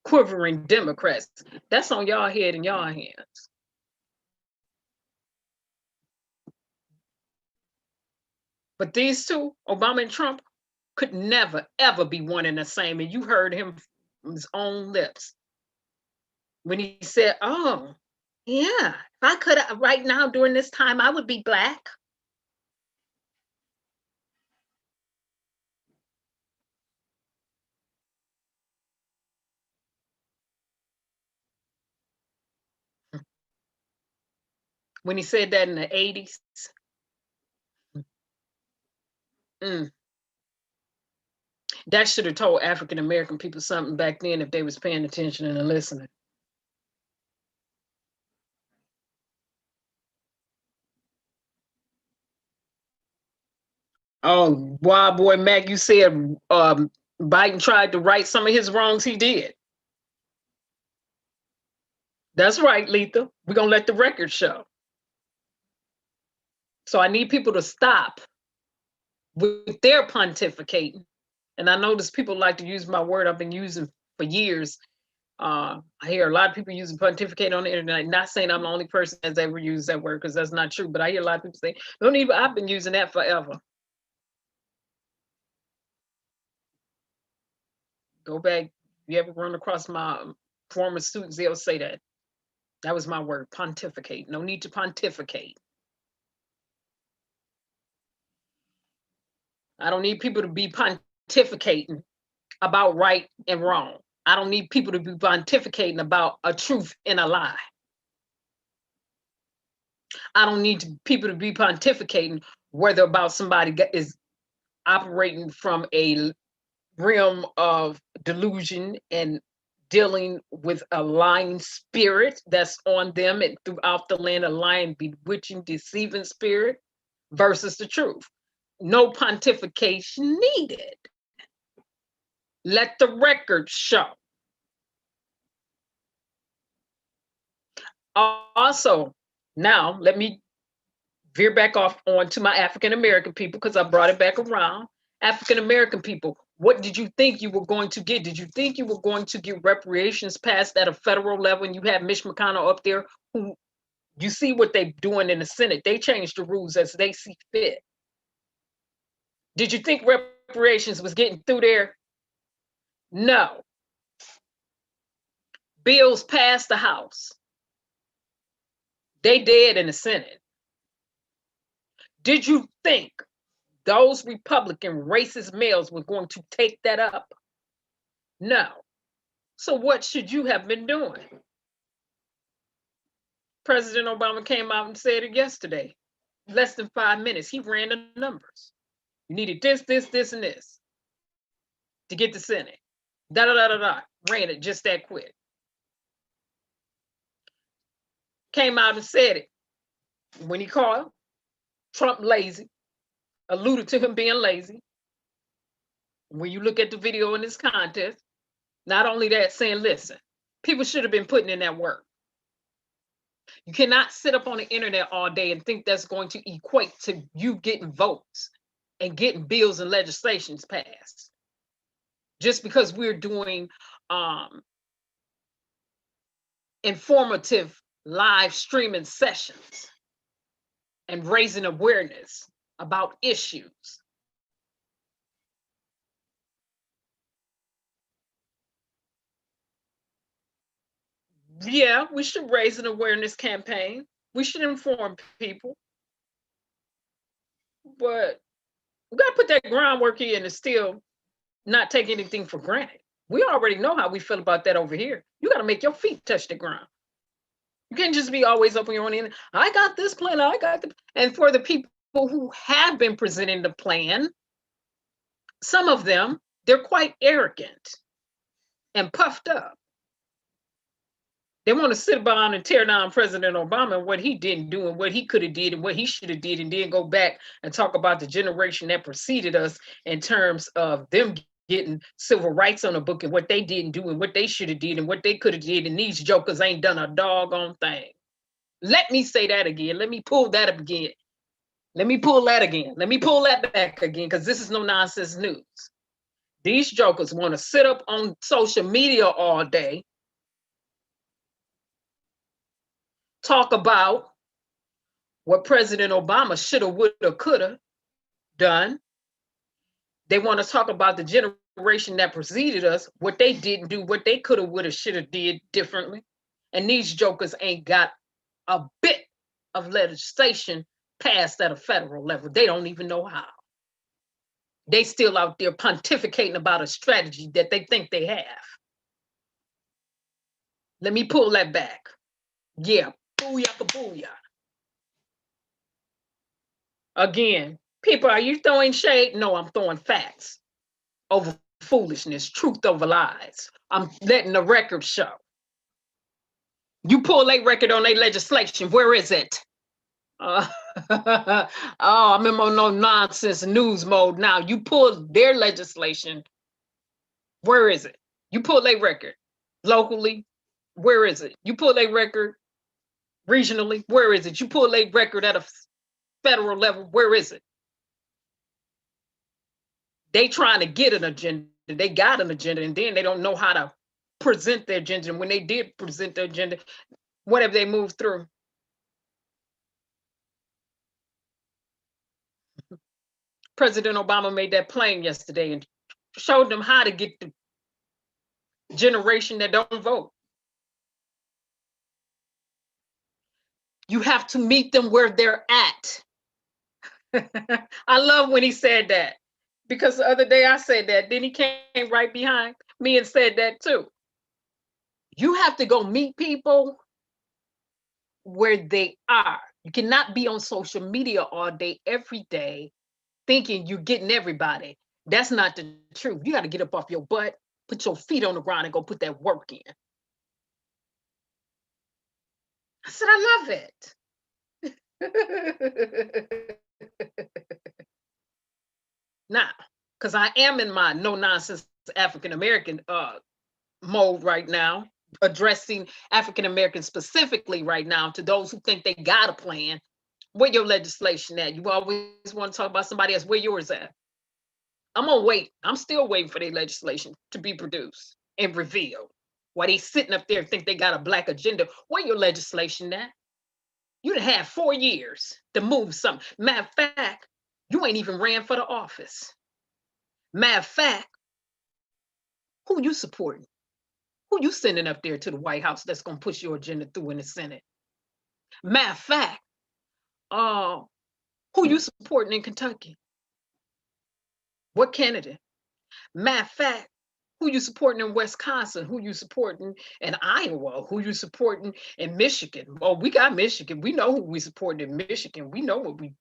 quivering Democrats. That's on y'all head and y'all hands. But these two, Obama and Trump, could never, ever be one and the same. And you heard him from his own lips when he said, oh, yeah, if I could, right now during this time, I would be Black. When he said that in the 80s. That should have told African American people something back then if they was paying attention and listening. Oh, wild boy Mac, you said Biden tried to right some of his wrongs. He did. That's right, Letha. We're going to let the record show. So I need people to stop with their pontificating. And I notice people like to use my word I've been using for years. I hear a lot of people using pontificate on the internet. Not saying I'm the only person that's ever used that word, because that's not true. But I hear a lot of people say, "Don't even." I've been using that forever. Go back. If you ever run across my former students, they'll say that. That was my word, pontificate. No need to pontificate. I don't need people to be pontificating about right and wrong. I don't need people to be pontificating about a truth and a lie. I don't need people to be pontificating whether about somebody is operating from a realm of delusion and dealing with a lying spirit that's on them and throughout the land, a lying, bewitching, deceiving spirit versus the truth. No pontification needed. Let the record show. Also, now let me veer back off onto my African American people because I brought it back around. African American people, what did you think you were going to get? Did you think you were going to get reparations passed at a federal level? And you have Mitch McConnell up there, who you see what they're doing in the Senate. They changed the rules as they see fit. Did you think reparations was getting through there? No. Bills passed the House. They dead in the Senate. Did you think those Republican racist males were going to take that up? No. So what should you have been doing? President Obama came out and said it yesterday. Less than 5 minutes, he ran the numbers. You needed this, this, this, and this to get the Senate. Da da da da da. Ran it just that quick. Came out and said it. When he called Trump lazy, alluded to him being lazy. When you look at the video in this contest, not only that, saying, listen, people should have been putting in that work. You cannot sit up on the internet all day and think that's going to equate to you getting votes and getting bills and legislations passed. Just because we're doing informative live streaming sessions and raising awareness about issues. Yeah, we should raise an awareness campaign. We should inform people. But we got to put that groundwork in and still not take anything for granted. We already know how we feel about that over here. You got to make your feet touch the ground. You can't just be always up on your own end. I got this plan, I got the. And for the people who have been presenting the plan, some of them, they're quite arrogant and puffed up. They want to sit behind and tear down President Obama and what he didn't do and what he could have did and what he should have did, and then go back and talk about the generation that preceded us in terms of them getting civil rights on the book and what they didn't do and what they should have did and what they could have did, and these jokers ain't done a doggone thing. Let me say that again. Let me pull that up again. Let me pull that again. Let me pull that back again, because this is no nonsense news. These jokers want to sit up on social media all day, talk about what President Obama shoulda, woulda, coulda done. They want to talk about the generation that preceded us, what they didn't do, what they coulda, woulda, shoulda did differently. And these jokers ain't got a bit of legislation passed at a federal level. They don't even know how. They still out there pontificating about a strategy that they think they have. Let me pull that back. Yeah, booyaka booyah. Again, people, are you throwing shade? No, I'm throwing facts over foolishness, truth over lies. I'm letting the record show. You pull a record on their legislation, where is it? Oh, I'm in no nonsense news mode now. You pull their legislation, where is it? You pull a record locally, where is it? You pull a record regionally, where is it? You pull a record at a federal level, where is it? They trying to get an agenda. They got an agenda, and then they don't know how to present their agenda. And when they did present their agenda, what have they moved through? President Obama made that plain yesterday and showed them how to get the generation that don't vote. You have to meet them where they're at. I love when he said that. Because the other day I said that, then he came right behind me and said that too. You have to go meet people where they are. You cannot be on social media all day, every day, thinking you're getting everybody. That's not the truth. You got to get up off your butt, put your feet on the ground, and go put that work in. I said, I love it. Now, because I am in my no nonsense African American mode right now, addressing African Americans specifically right now to those who think they got a plan. Where your legislation at? You always want to talk about somebody else. Where yours at? I'm gonna wait. I'm still waiting for their legislation to be produced and revealed. While they sitting up there and think they got a black agenda, where your legislation at? You done had 4 years to move something. Matter of fact, you ain't even ran for the office. Matter of fact, who you supporting? Who you sending up there to the White House that's gonna push your agenda through in the Senate? Matter of fact, who you supporting in Kentucky? What candidate? Matter of fact, who you supporting in Wisconsin? Who you supporting in Iowa? Who you supporting in Michigan? Oh, we got Michigan. We know who we supporting in Michigan. We know what we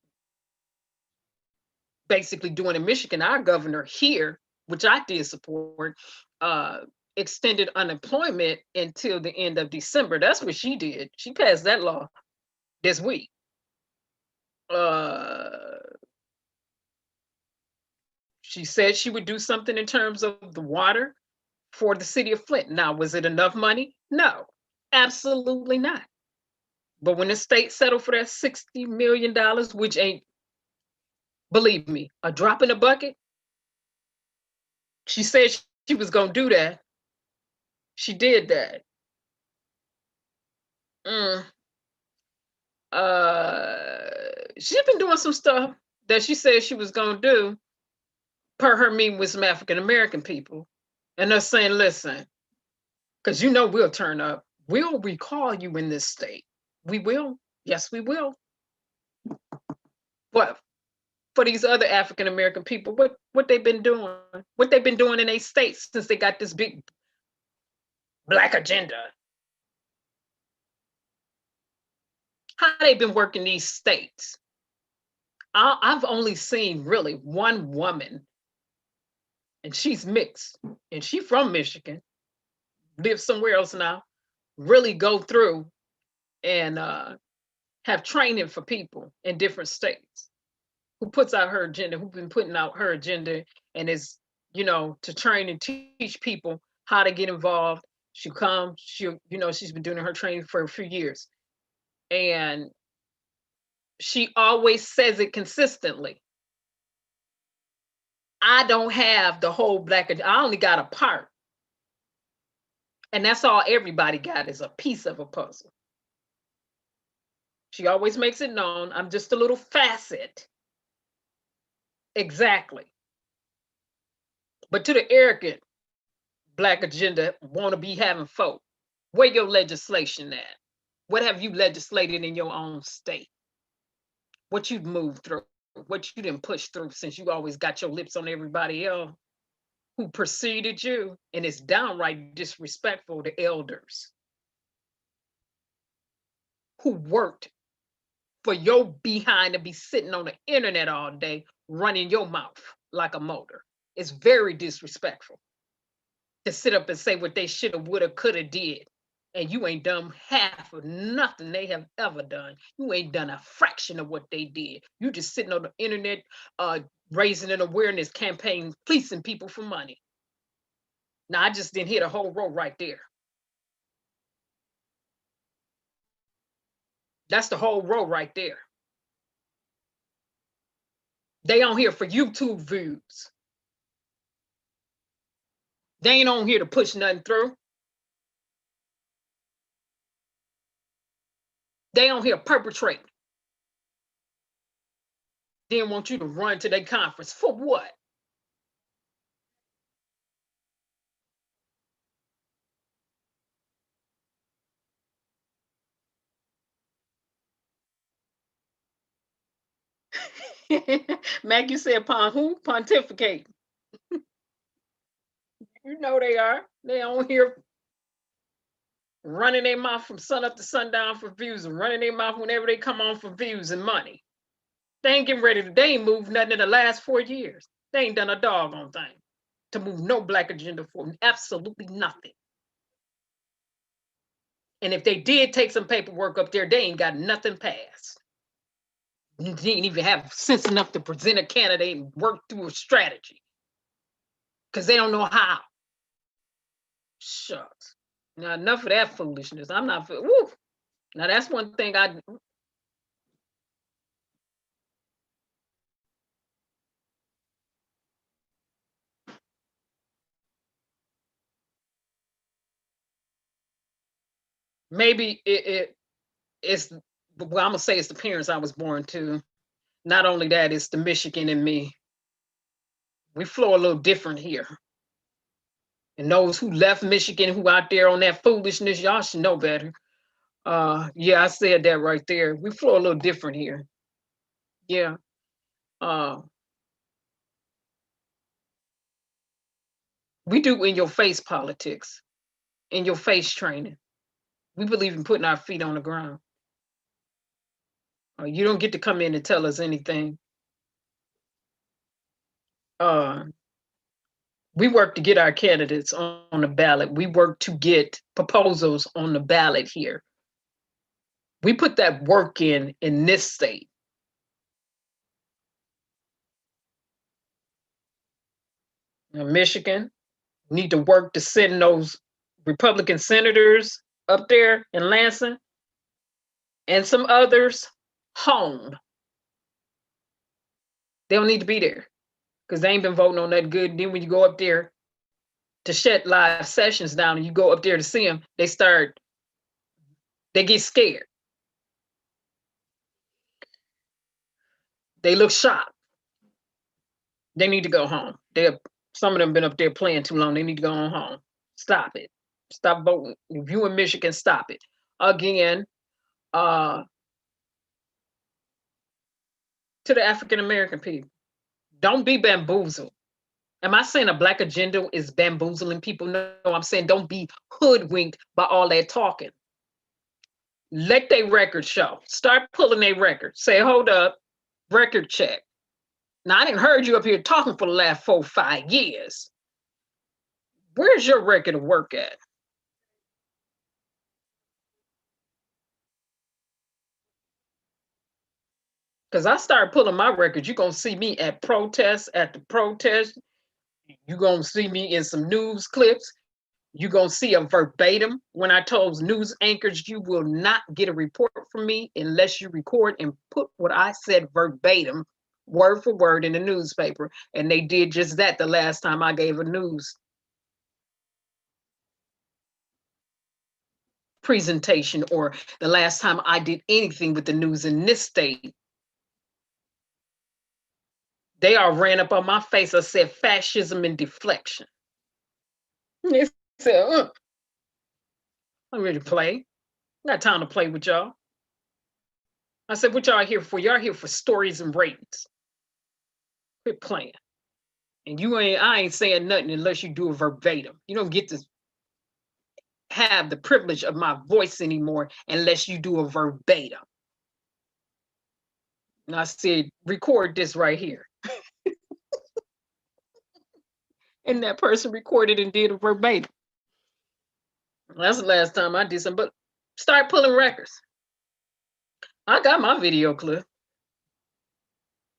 basically doing in Michigan. Our governor here, which I did support, extended unemployment until the end of December. That's what she did. She passed that law this week. She said she would do something in terms of the water for the city of Flint. Now, was it enough money? No, absolutely not. But when the state settled for that $60 million, which ain't, believe me, a drop in the bucket, she said she was going to do that. She did that. She's been doing some stuff that she said she was going to do per her meeting with some African American people. And they're saying, listen, because you know we'll turn up. We'll recall you in this state. We will. Yes, we will. But for these other African American people, what they've been doing, what they've been doing in their states since they got this big black agenda. How they've been working these states. I've only seen really one woman, and she's mixed, and she's from Michigan, lives somewhere else now, really go through and have training for people in different states, who puts out her agenda, who've been putting out her agenda, and is, to train and teach people how to get involved. She'll come, she's been doing her training for a few years. And she always says it consistently. I don't have the whole black agenda. I only got a part. And that's all everybody got, is a piece of a puzzle. She always makes it known, I'm just a little facet. Exactly. But to the arrogant black agenda want to be having folk, where your legislation at? What have you legislated in your own state? What you've moved through, what you didn't push through, since you always got your lips on everybody else who preceded you. And it's downright disrespectful to elders who worked for your behind to be sitting on the internet all day running your mouth like a motor. It's very disrespectful to sit up and say what they should have, would have, could have did. And you ain't done half of nothing they have ever done. You ain't done a fraction of what they did. You just sitting on the internet, raising an awareness campaign, fleecing people for money. Now, I just didn't hit a whole row right there. That's the whole row right there. They on here for YouTube views. They ain't on here to push nothing through. They on here perpetrating. Then want you to run to their conference. For what? Maggie said, "Pon who? Pontificate." You know they are. They on here running their mouth from sun up to sundown for views and running their mouth whenever they come on for views and money. They ain't getting ready to, they ain't moved nothing in the last 4 years. They ain't done a doggone thing to move no black agenda forward. Absolutely nothing. And if they did take some paperwork up there, they ain't got nothing passed. You didn't even have sense enough to present a candidate and work through a strategy because they don't know how. Shucks. Now, enough of that foolishness. I'm not, woo. Now, that's one thing maybe it's, well, I'm gonna say it's the parents I was born to. Not only that, it's the Michigan in me. We flow a little different here. And those who left Michigan, who out there on that foolishness, y'all should know better. Yeah, I said that right there. We flow a little different here. Yeah. We do in your face politics, in your face training. We believe in putting our feet on the ground. You don't get to come in and tell us anything. We work to get our candidates on the ballot. We work to get proposals on the ballot here. We put that work in this state. Now, Michigan need to work to send those Republican senators up there in Lansing and some others home. They don't need to be there because they ain't been voting on that good. Then when you go up there to shut live sessions down and you go up there to see them, they get scared. They look shocked. They need to go home. Some of them been up there playing too long. They need to go on home. Stop it. Stop voting. If you in Michigan, stop it. Again, to the African-American people, don't be bamboozled. Am I saying a black agenda is bamboozling people? No, I'm saying don't be hoodwinked by all that talking. Let their record show. Start pulling their record. Say, hold up, record check. Now, I didn't heard you up here talking for the last 4 or 5 years. Where's your record of work at? Because I started pulling my record. You're going to see me at protests, at the protest. You're going to see me in some news clips. You're going to see a verbatim when I told news anchors, you will not get a report from me unless you record and put what I said verbatim, word for word in the newspaper. And they did just that the last time I gave a news presentation or the last time I did anything with the news in this state. They all ran up on my face. I said fascism and deflection. They said, I'm ready to play. Got time to play with y'all. I said, what y'all here for? Y'all here for stories and ratings. Quit playing. And I ain't saying nothing unless you do a verbatim. You don't get to have the privilege of my voice anymore unless you do a verbatim. And I said, record this right here. And that person recorded and did a verbatim. That's the last time I did something, but start pulling records. I got my video clip.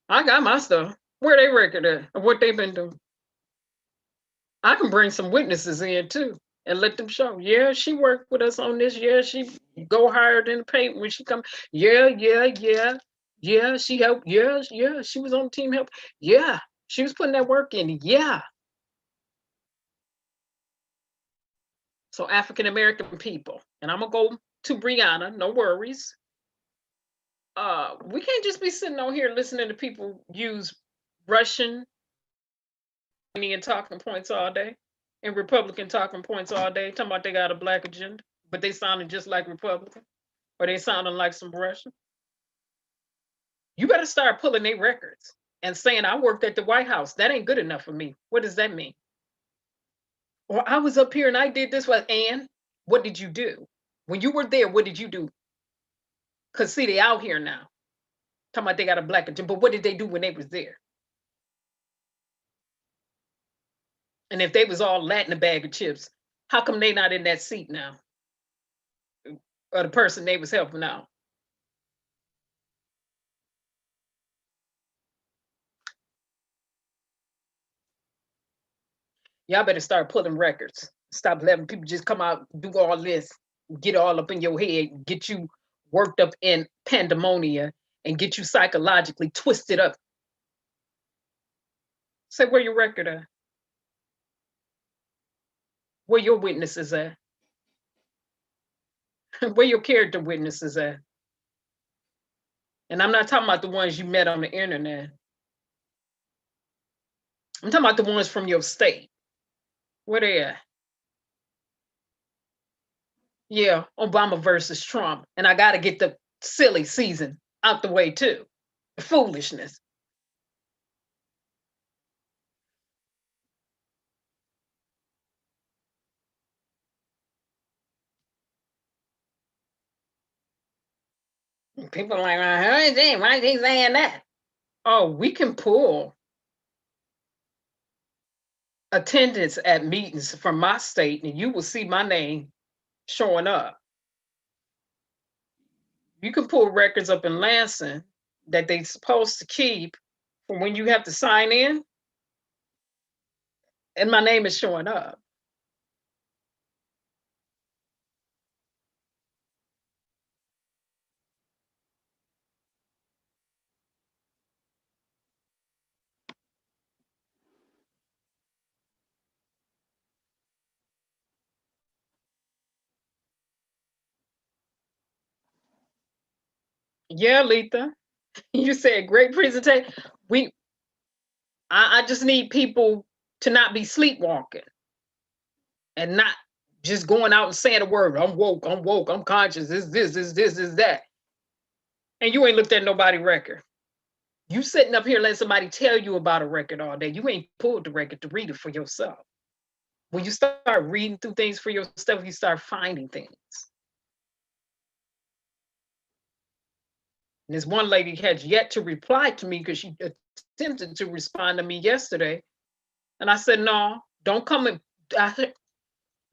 I got my stuff. Where they record at of what they've been doing. I can bring some witnesses in too and let them show. Yeah, she worked with us on this. Yeah, she go higher than the paint when she come. Yeah, she helped. Yeah, she was on team help. Yeah, she was putting that work in. Yeah. So African-American people, and I'm gonna go to Breonna, no worries. We can't just be sitting on here listening to people use Russian and talking points all day and Republican talking points all day, talking about they got a black agenda, but they sounding just like Republican, or they sounding like some Russian. You better start pulling their records and saying, I worked at the White House. That ain't good enough for me. What does that mean? Or I was up here and I did this. And what did you do? When you were there, what did you do? Because see, they out here now. Talking about they got a black agenda, but what did they do when they was there? And if they was all Latin a bag of chips, how come they not in that seat now? Or the person they was helping out? Y'all better start pulling records. Stop letting people just come out, do all this, get all up in your head, get you worked up in pandemonia, and get you psychologically twisted up. Say, where your record at? Where your witnesses at? Where your character witnesses at? And I'm not talking about the ones you met on the internet. I'm talking about the ones from your state. Where they at? Yeah, Obama versus Trump. And I got to get the silly season out the way too. The foolishness. People are like, why is he saying that? Oh, we can pull attendance at meetings from my state and you will see my name showing up. You can pull records up in Lansing that they're supposed to keep from when you have to sign in, and my name is showing up. Yeah, Letha, you said great presentation. I just need people to not be sleepwalking and not just going out and saying a word. I'm woke, I'm conscious, this, is that. And you ain't looked at nobody's record. You sitting up here letting somebody tell you about a record all day. You ain't pulled the record to read it for yourself. When you start reading through things for yourself, you start finding things. And this one lady had yet to reply to me because she attempted to respond to me yesterday. And I said, no, don't come and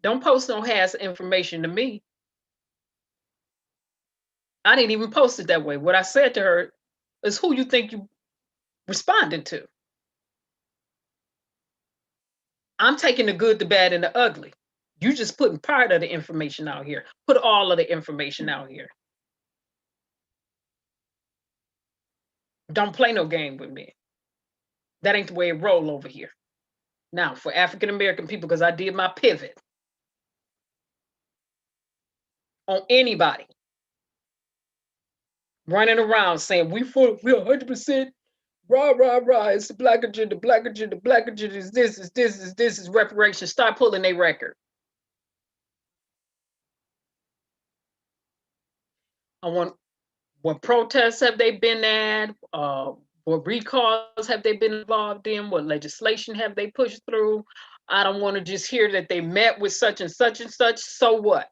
don't post no has information to me. I didn't even post it that way. What I said to her is who you think you responded to. I'm taking the good, the bad, and the ugly. You just putting part of the information out here. Put all of the information out here. Don't play no game with me. That ain't the way it roll over here. Now, for African-American people, because I did my pivot on anybody running around saying, we're 100% rah, rah, rah, it's the black agenda, black agenda, black agenda is this, is reparations. Start pulling their record. I want, what protests have they been at? What recalls have they been involved in? What legislation have they pushed through? I don't want to just hear that they met with such and such and such. So what?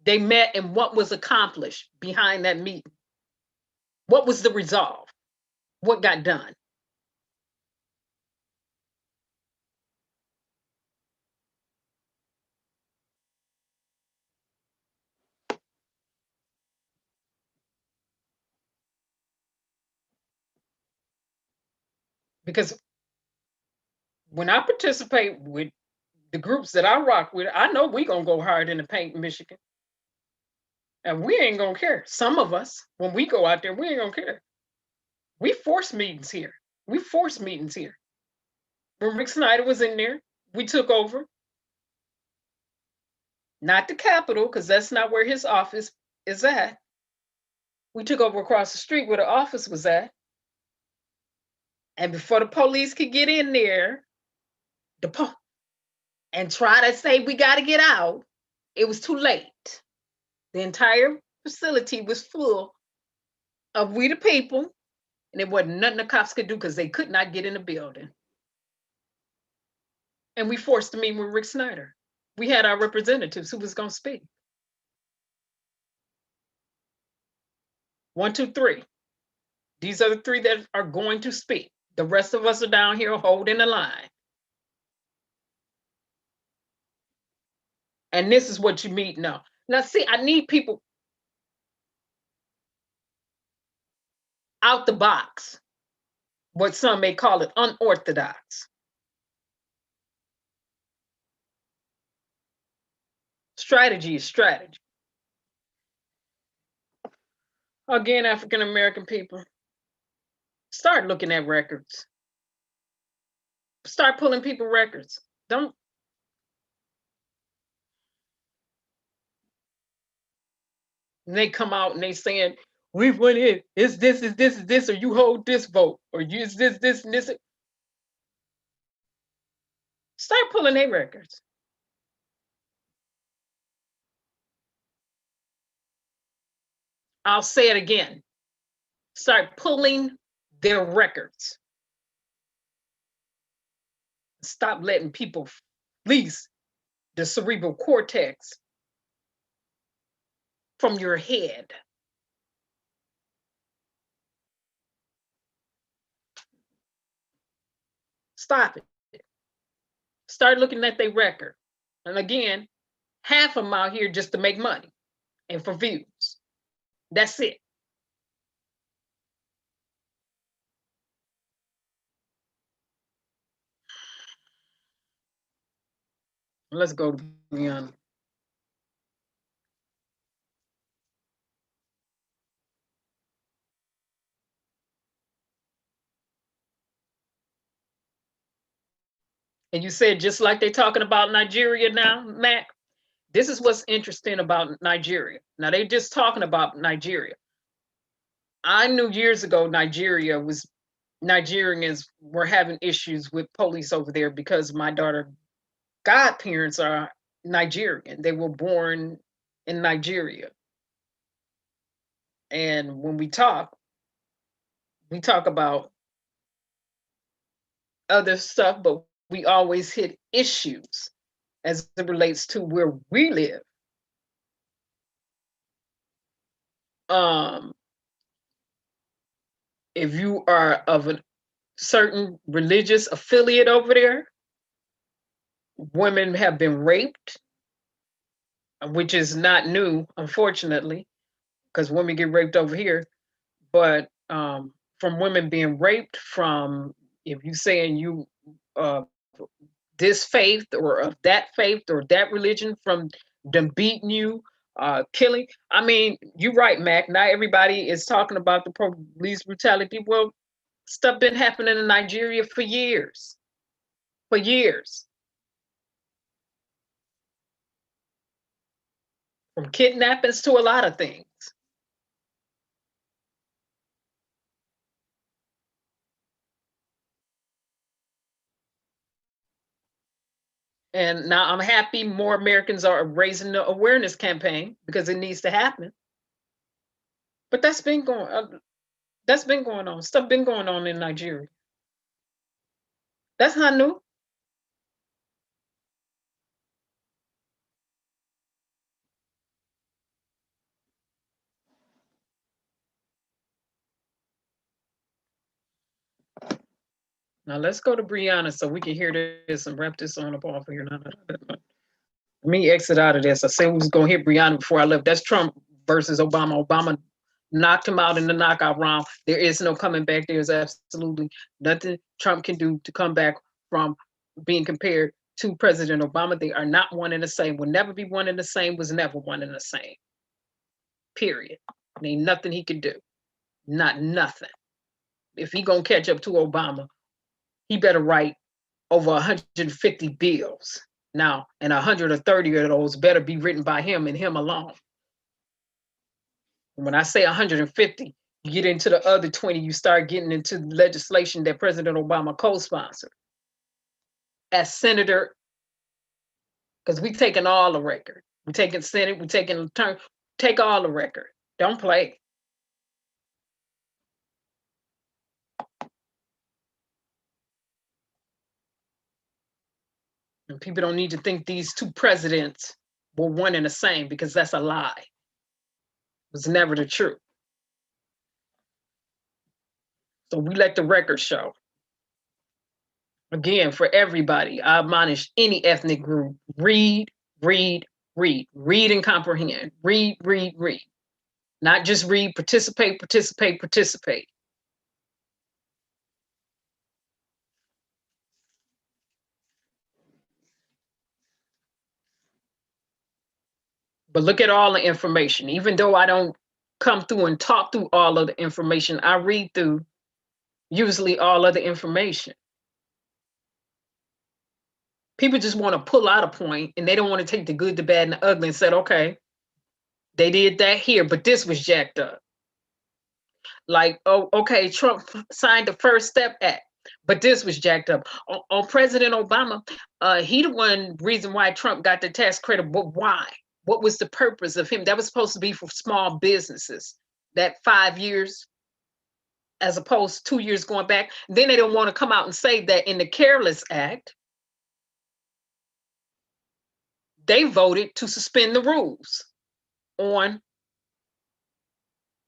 They met and what was accomplished behind that meeting? What was the resolve? What got done? Because when I participate with the groups that I rock with, I know we're going to go hard in the paint in Michigan. And we ain't going to care. Some of us, when we go out there, we ain't going to care. We force meetings here. We force meetings here. When Rick Snyder was in there, we took over. Not the Capitol, because that's not where his office is at. We took over across the street where the office was at. And before the police could get in there, and try to say we got to get out, it was too late. The entire facility was full of we the people, and there wasn't nothing the cops could do because they could not get in the building. And we forced to meet with Rick Snyder. We had our representatives who was going to speak. 1, 2, 3. These are the 3 that are going to speak. The rest of us are down here holding the line. And this is what you meet now. Now, see, I need people out the box, what some may call it unorthodox. Strategy is strategy. Again, African American people, start looking at records. Start pulling people records. Don't. And they come out and they saying, we went in, it's this, is this, is this, or you hold this vote, or you is this, this, and this. Start pulling their records. I'll say it again. Start pulling their records. Stop letting people fleece the cerebral cortex from your head. Stop it. Start looking at their record. And again, half of them out here just to make money and for views. That's it. Let's go to Breonna. And you said just like they're talking about Nigeria now, Mac, this is what's interesting about Nigeria. Now they're just talking about Nigeria. I knew years ago Nigerians were having issues with police over there because my daughter godparents are Nigerian. They were born in Nigeria. And when we talk about other stuff, but we always hit issues as it relates to where we live. If you are of a certain religious affiliate over there, women have been raped, which is not new, unfortunately, because women get raped over here. But from women being raped, from if you saying you this faith or of that faith or that religion, from them beating you, killing. I mean, you're right, Mac. Not everybody is talking about the police brutality. Well, stuff been happening in Nigeria for years. For years. From kidnappings to a lot of things. And now I'm happy more Americans are raising the awareness campaign because it needs to happen. But that's been going on. Stuff been going on in Nigeria. That's not new. Now let's go to Breonna so we can hear this and wrap this on up off here. Let me exit out of this. I said we was gonna hit Breonna before I left. That's Trump versus Obama. Obama knocked him out in the knockout round. There is no coming back. There's absolutely nothing Trump can do to come back from being compared to President Obama. They are not one and the same. Will never be one and the same. Was never one and the same. Period. There ain't nothing he could do. Not nothing. If he gonna catch up to Obama, he better write over 150 bills now, and 130 of those better be written by him and him alone. When I say 150, you get into the other 20, you start getting into legislation that President Obama co-sponsored. As senator, because we taking all the record. We taking Senate, we taking turn. Take all the record. Don't play. And people don't need to think these two presidents were one and the same, because that's a lie. It was never the truth. So we let the record show. Again, for everybody, I admonish any ethnic group, read, read, read. Read and comprehend. Read, read, read. Not just read, participate, participate, participate. But look at all the information. Even though I don't come through and talk through all of the information, I read through usually all of the information. People just want to pull out a point and they don't want to take the good, the bad, and the ugly and said, okay, they did that here, but this was jacked up. Like, oh, okay, Trump signed the First Step Act, but this was jacked up. On President Obama, he the one reason why Trump got the tax credit, but why? What was the purpose of him? That was supposed to be for small businesses, that 5 years, as opposed to 2 years going back. Then they don't want to come out and say that in the Careless Act, they voted to suspend the rules on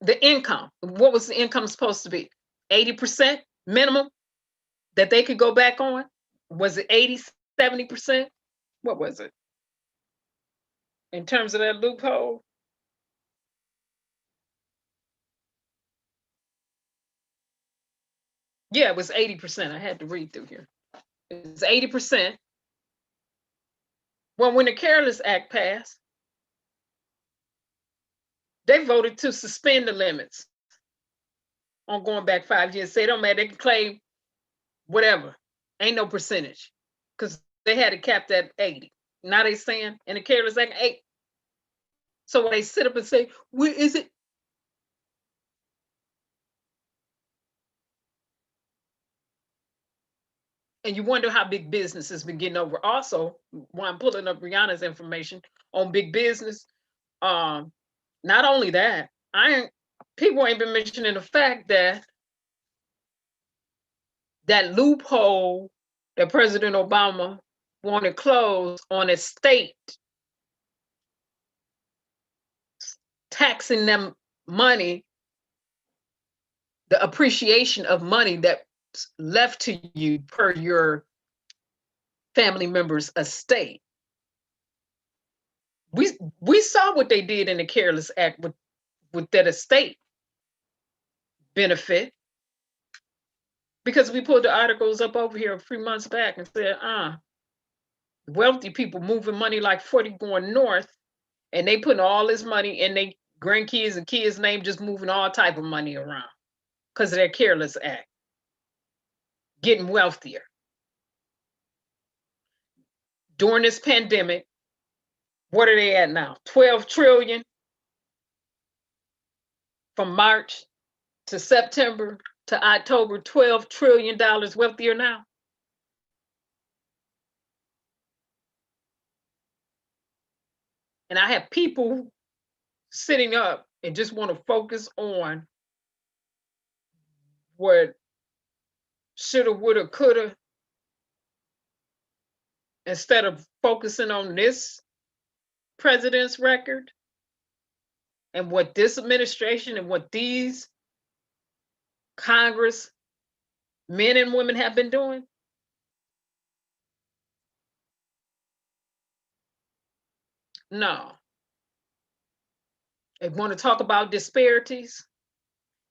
the income. What was the income supposed to be? 80% minimum that they could go back on? Was it 80, 70%? What was it? In terms of that loophole? Yeah, it was 80%. I had to read through here. It was 80%. Well, when the Careless Act passed, they voted to suspend the limits on going back 5 years. Say, don't matter, they can claim whatever. Ain't no percentage, because they had it capped at 80. Now they saying in the Careless Act, 8. So when they sit up and say, where is it? And you wonder how big business has been getting over. Also, while I'm pulling up Rihanna's information on big business, not only that, people ain't been mentioning the fact that that loophole that President Obama wanted closed on estate, taxing them money, the appreciation of money that's left to you per your family member's estate. We saw what they did in the Careless Act with that estate benefit, because we pulled the articles up over here a few months back and said, wealthy people moving money like 40 going north, and they putting all this money in their grandkids and kids' name, just moving all type of money around because of their Careless Act, getting wealthier. During this pandemic, what are they at now? 12 trillion from March to September to October, $12 trillion wealthier now. And I have people sitting up and just want to focus on what shoulda, woulda, coulda, instead of focusing on this president's record and what this administration and what these Congress men and women have been doing. No. If you want to talk about disparities,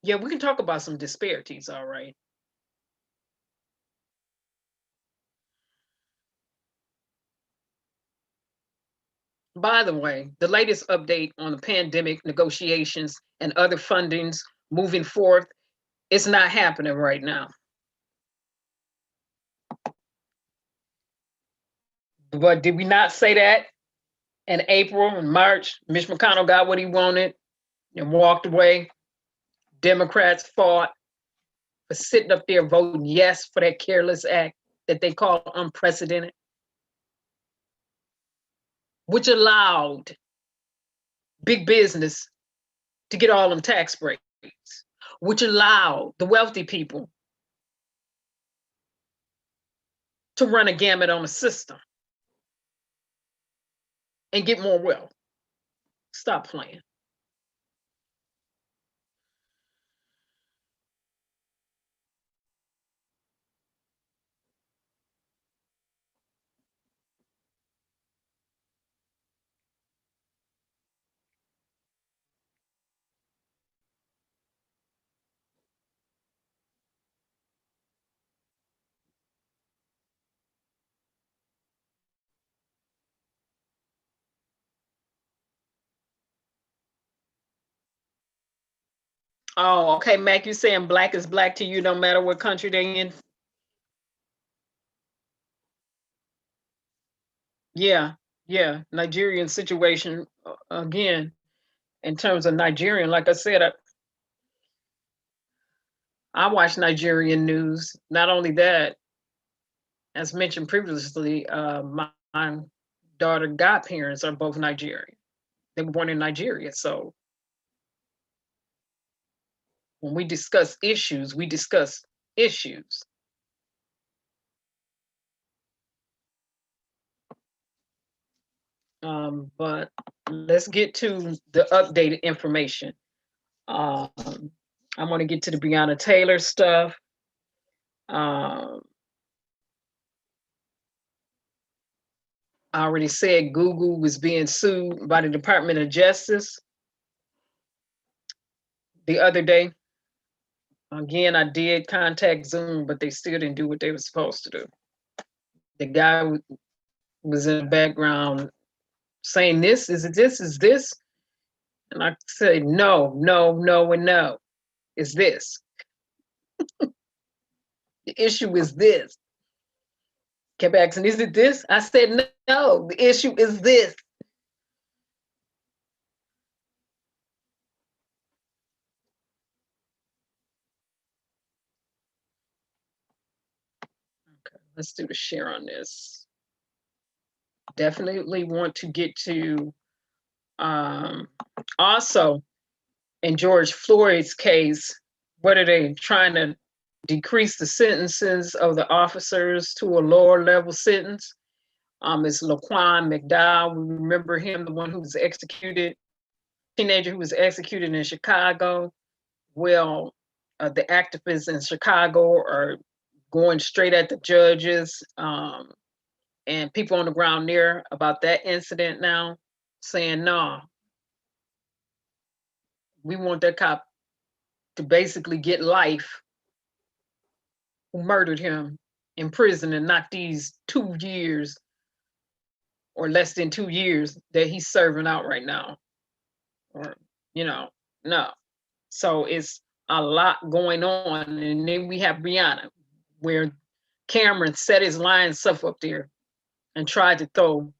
yeah, we can talk about some disparities, all right. By the way, the latest update on the pandemic negotiations and other fundings moving forth, it's not happening right now. But did we not say that in April and March? Mitch McConnell got what he wanted and walked away. Democrats fought for sitting up there voting yes for that Careless Act that they call unprecedented, which allowed big business to get all them tax breaks, which allow the wealthy people to run a gamut on the system and get more wealth. Stop playing. Oh, okay, Mac, you saying black is black to you no matter what country they're in? Yeah, yeah. Nigerian situation, again, in terms of Nigerian, like I said, I watch Nigerian news. Not only that, as mentioned previously, my daughter godparents are both Nigerian. They were born in Nigeria. So when we discuss issues, we discuss issues. But let's get to the updated information. I want to get to the Breonna Taylor stuff. I already said Google was being sued by the Department of Justice the other day. Again, I did contact Zoom, but they still didn't do what they were supposed to do. The guy was in the background saying, this is this. And I said, no, no, no, and no. It's this. The issue is this. Kept asking, is it this? I said, no, the issue is this. Okay, let's do the share on this. Definitely want to get to also in George Floyd's case, what are they trying to decrease the sentences of the officers to a lower level sentence? It's Laquan McDowell. We remember him, the one who was executed, teenager who was executed in Chicago. Well, the activists in Chicago are going straight at the judges and people on the ground there about that incident now, saying, no, we want that cop to basically get life who murdered him in prison and not these 2 years or less than 2 years that he's serving out right now. Or, no. So it's a lot going on. And then we have Breonna, where Cameron set his lying stuff up there and tried to throw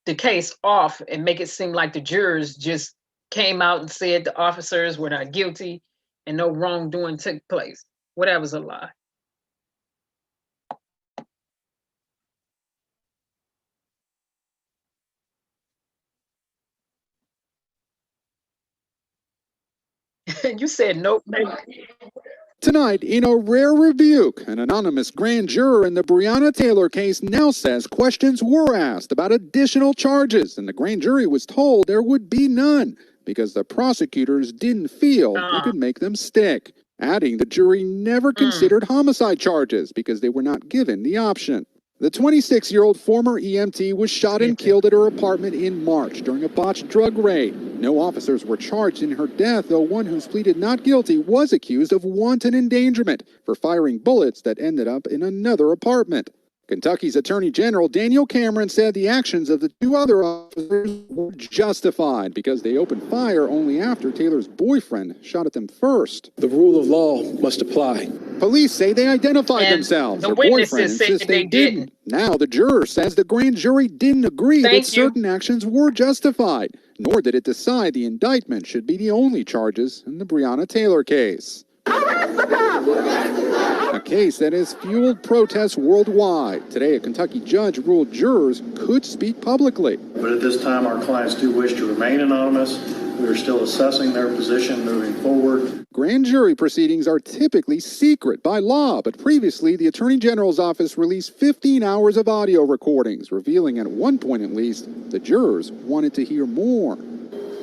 the case off and make it seem like the jurors just came out and said the officers were not guilty and no wrongdoing took place. Well, that was a lie. You said nope. Tonight, in a rare rebuke, an anonymous grand juror in the Breonna Taylor case now says questions were asked about additional charges, and the grand jury was told there would be none because the prosecutors didn't feel they could make them stick, adding the jury never considered homicide charges because they were not given the option. The 26-year-old former EMT was shot and killed at her apartment in March during a botched drug raid. No officers were charged in her death, though one who's pleaded not guilty was accused of wanton endangerment for firing bullets that ended up in another apartment. Kentucky's Attorney General Daniel Cameron said the actions of the two other officers were justified because they opened fire only after Taylor's boyfriend shot at them first. The rule of law must apply. Police say they identified themselves. The Her boyfriend witnesses say insists they didn't. Now the juror says the grand jury didn't agree that certain actions were justified, nor did it decide the indictment should be the only charges in the Breonna Taylor case. A case that has fueled protests worldwide. Today, a Kentucky judge ruled jurors could speak publicly. But at this time, our clients do wish to remain anonymous. We are still assessing their position moving forward. Grand jury proceedings are typically secret by law, but previously the Attorney General's office released 15 hours of audio recordings, revealing at one point at least the jurors wanted to hear more.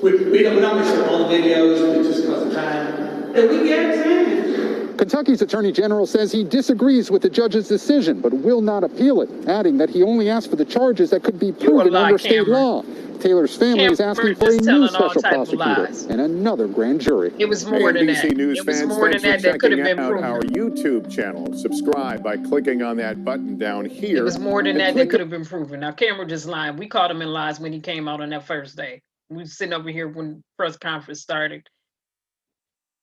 We're not going to show all the videos just because of time. And we get it. Kentucky's Attorney General says he disagrees with the judge's decision, but will not appeal it, adding that he only asked for the charges that could be proven under state law. Taylor's family is asking for a new special prosecutor and another grand jury. It was more than that. News It was fans, more than thanks that for could have checking been out proven. our YouTube channel. Subscribe by clicking on that button down here. It was more than and that click could have been proven. Now, Cameron just lying. We caught him in lies when he came out on that first day. We were sitting over here when press conference started,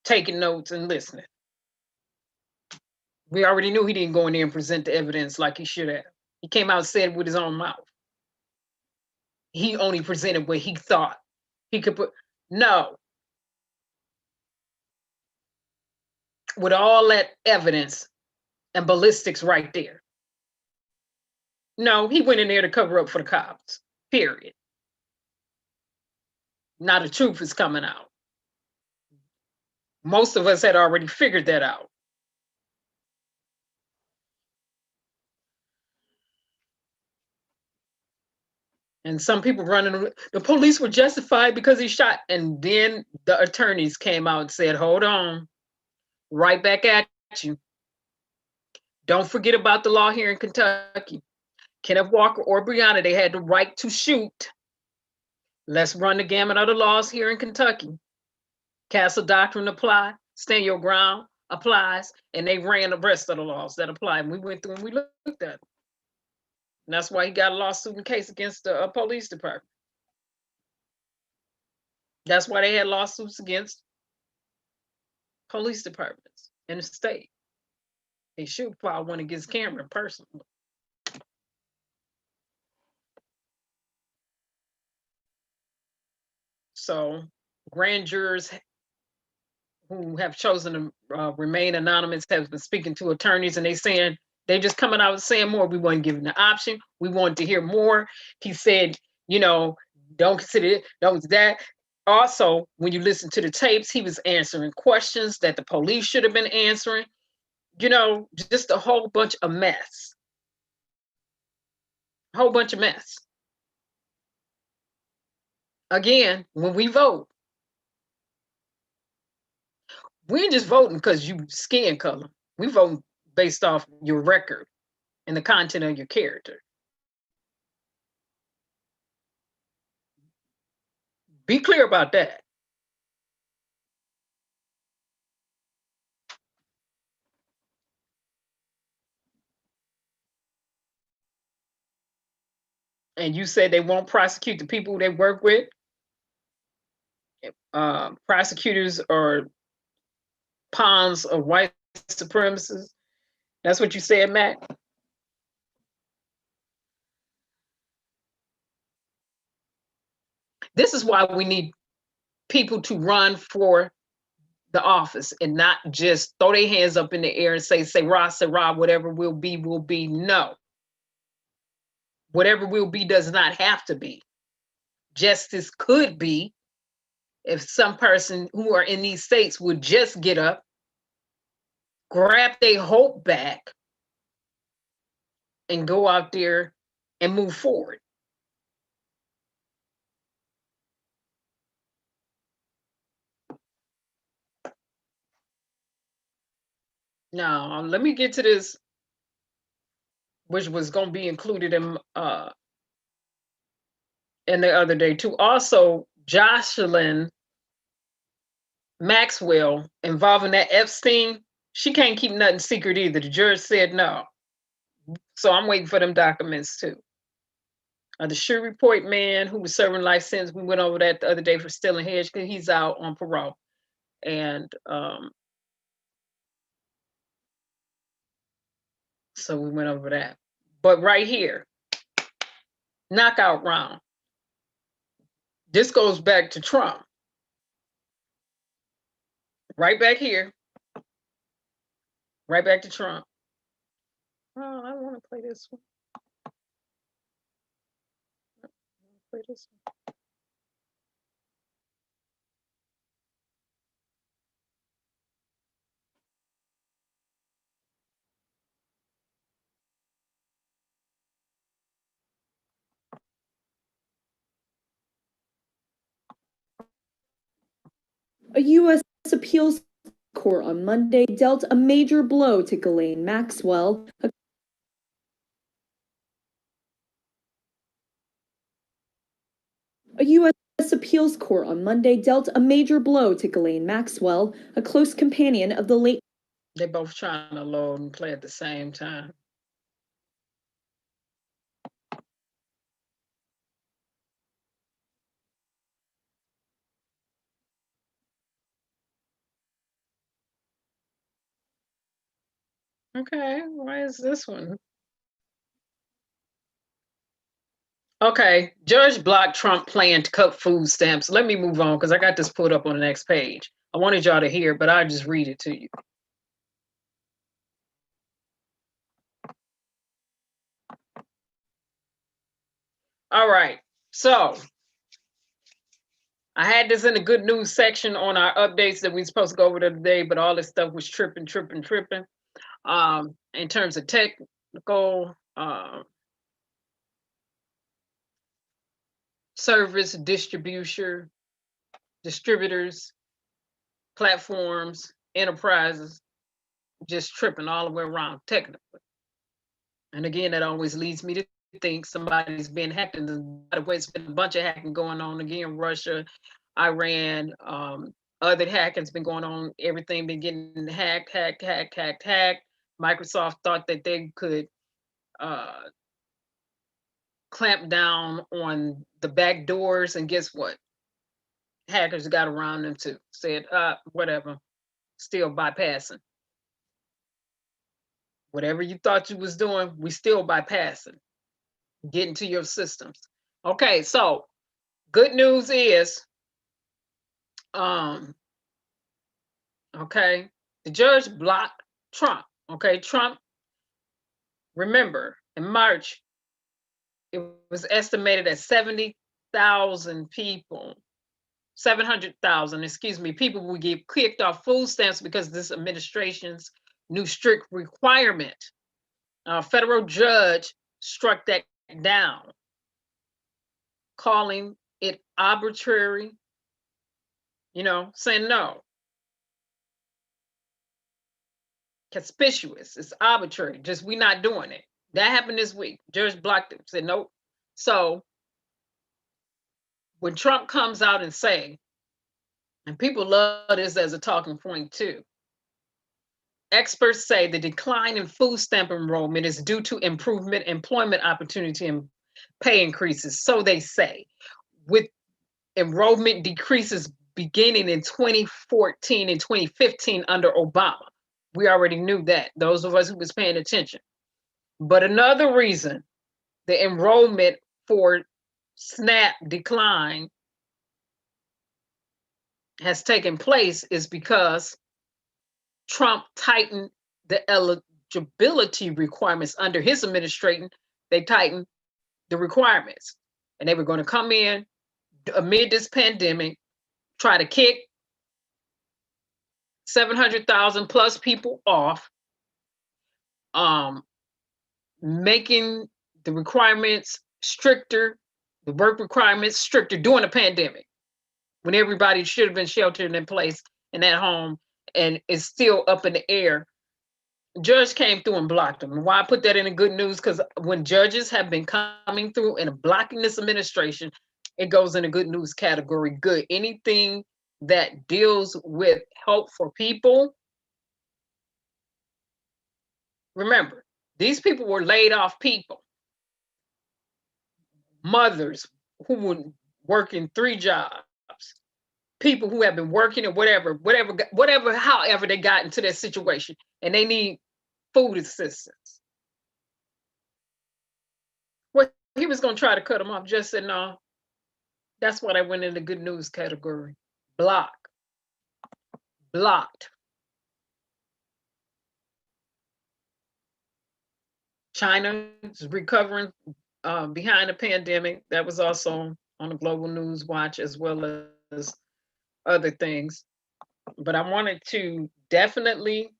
taking notes and listening. We already knew he didn't go in there and present the evidence like he should have. He came out and said it with his own mouth. He only presented what he thought he could put. No. With all that evidence and ballistics right there. No, he went in there to cover up for the cops, period. Now the truth is coming out. Most of us had already figured that out. And some people running, the police were justified because he shot. And then the attorneys came out and said, hold on, right back at you. Don't forget about the law here in Kentucky. Kenneth Walker or Breonna, they had the right to shoot. Let's run the gamut of the laws here in Kentucky. Castle Doctrine apply, stand your ground applies, and they ran the rest of the laws that apply. And we went through and we looked at it. And that's why he got a lawsuit and case against the police department. That's why they had lawsuits against police departments in the state. They should file one against Cameron personally. So grand jurors who have chosen to remain anonymous have been speaking to attorneys, and they just coming out and saying more. We weren't given the option. We wanted to hear more. He said, you know, don't consider it, don't that. Also, when you listen to the tapes, he was answering questions that the police should have been answering. You know, just a whole bunch of mess. A whole bunch of mess. Again, when we vote, we ain't just voting because you skin color. We voting based off your record and the content of your character. Be clear about that. And you said they won't prosecute the people they work with. Prosecutors are pawns of white supremacists. That's what you said, Matt? This is why we need people to run for the office and not just throw their hands up in the air and say rah, whatever will be, will be. No. Whatever will be does not have to be. Justice could be if some person who are in these states would just get up, grab their hope back, and go out there and move forward. Now, let me get to this, which was going to be included in the other day too. Also, Jocelyn Maxwell involving that Epstein, she can't keep nothing secret either. The judge said no. So I'm waiting for them documents too. The Sure Report man who was serving life sentence, we went over that the other day for stealing hedge because he's out on parole. And so we went over that. But right here, knockout round. This goes back to Trump. Right back here. Right back to Trump. Oh, I want to play this one. Play this one. A U.S. appeals court on Monday dealt a major blow to Ghislaine Maxwell, a U.S. appeals court on Monday dealt a major blow to Ghislaine Maxwell, a close companion of the late. They're both trying to load and play at the same time. Okay, why is this one? Okay, judge blocked Trump plan to cut food stamps. Let me move on because I got this put up on the next page. I wanted y'all to hear, but I'll just read it to you. All right, so I had this in the good news section on our updates that we were supposed to go over today, but all this stuff was tripping. In terms of technical service distributors, platforms, enterprises, just tripping all the way around technically. And again, that always leads me to think somebody's been hacked. And by the way, it's been a bunch of hacking going on again. Russia, Iran, other hacking's been going on. Everything been getting hacked. Microsoft thought that they could clamp down on the back doors, and guess what? Hackers got around them too. Said, whatever, still bypassing. Whatever you thought you was doing, we still bypassing. Getting to your systems. Okay, so good news is, okay, the judge blocked Trump. Okay, Trump, remember, in March, it was estimated at 70,000 people, 700,000, excuse me, people will get kicked off food stamps because of this administration's new strict requirement. A federal judge struck that down, calling it arbitrary, saying no. Conspicuous, it's arbitrary, just we not doing it. That happened this week. Judge blocked it, said nope. So when Trump comes out and say, and people love this as a talking point too, experts say the decline in food stamp enrollment is due to improvement employment opportunity and pay increases. So they say, with enrollment decreases beginning in 2014 and 2015 under Obama. We already knew that, those of us who was paying attention. But another reason the enrollment for SNAP decline has taken place is because Trump tightened the eligibility requirements under his administration. They tightened the requirements, and they were going to come in amid this pandemic, try to kick 700,000 plus people off, making the requirements stricter, the work requirements stricter during the pandemic, when everybody should have been sheltered in place and at home, and it's still up in the air. Judge came through and blocked them. And why I put that in the good news, because when judges have been coming through and blocking this administration, it goes in the good news category. Good. Anything that deals with help for people. Remember, these people were laid off people. Mothers who were working 3 jobs. People who have been working or whatever, however they got into that situation, and they need food assistance. Well, he was going to try to cut them off. Just said no. That's what I went in the good news category. Blocked. China is recovering behind the pandemic. That was also on the global news watch, as well as other things. But I wanted to definitely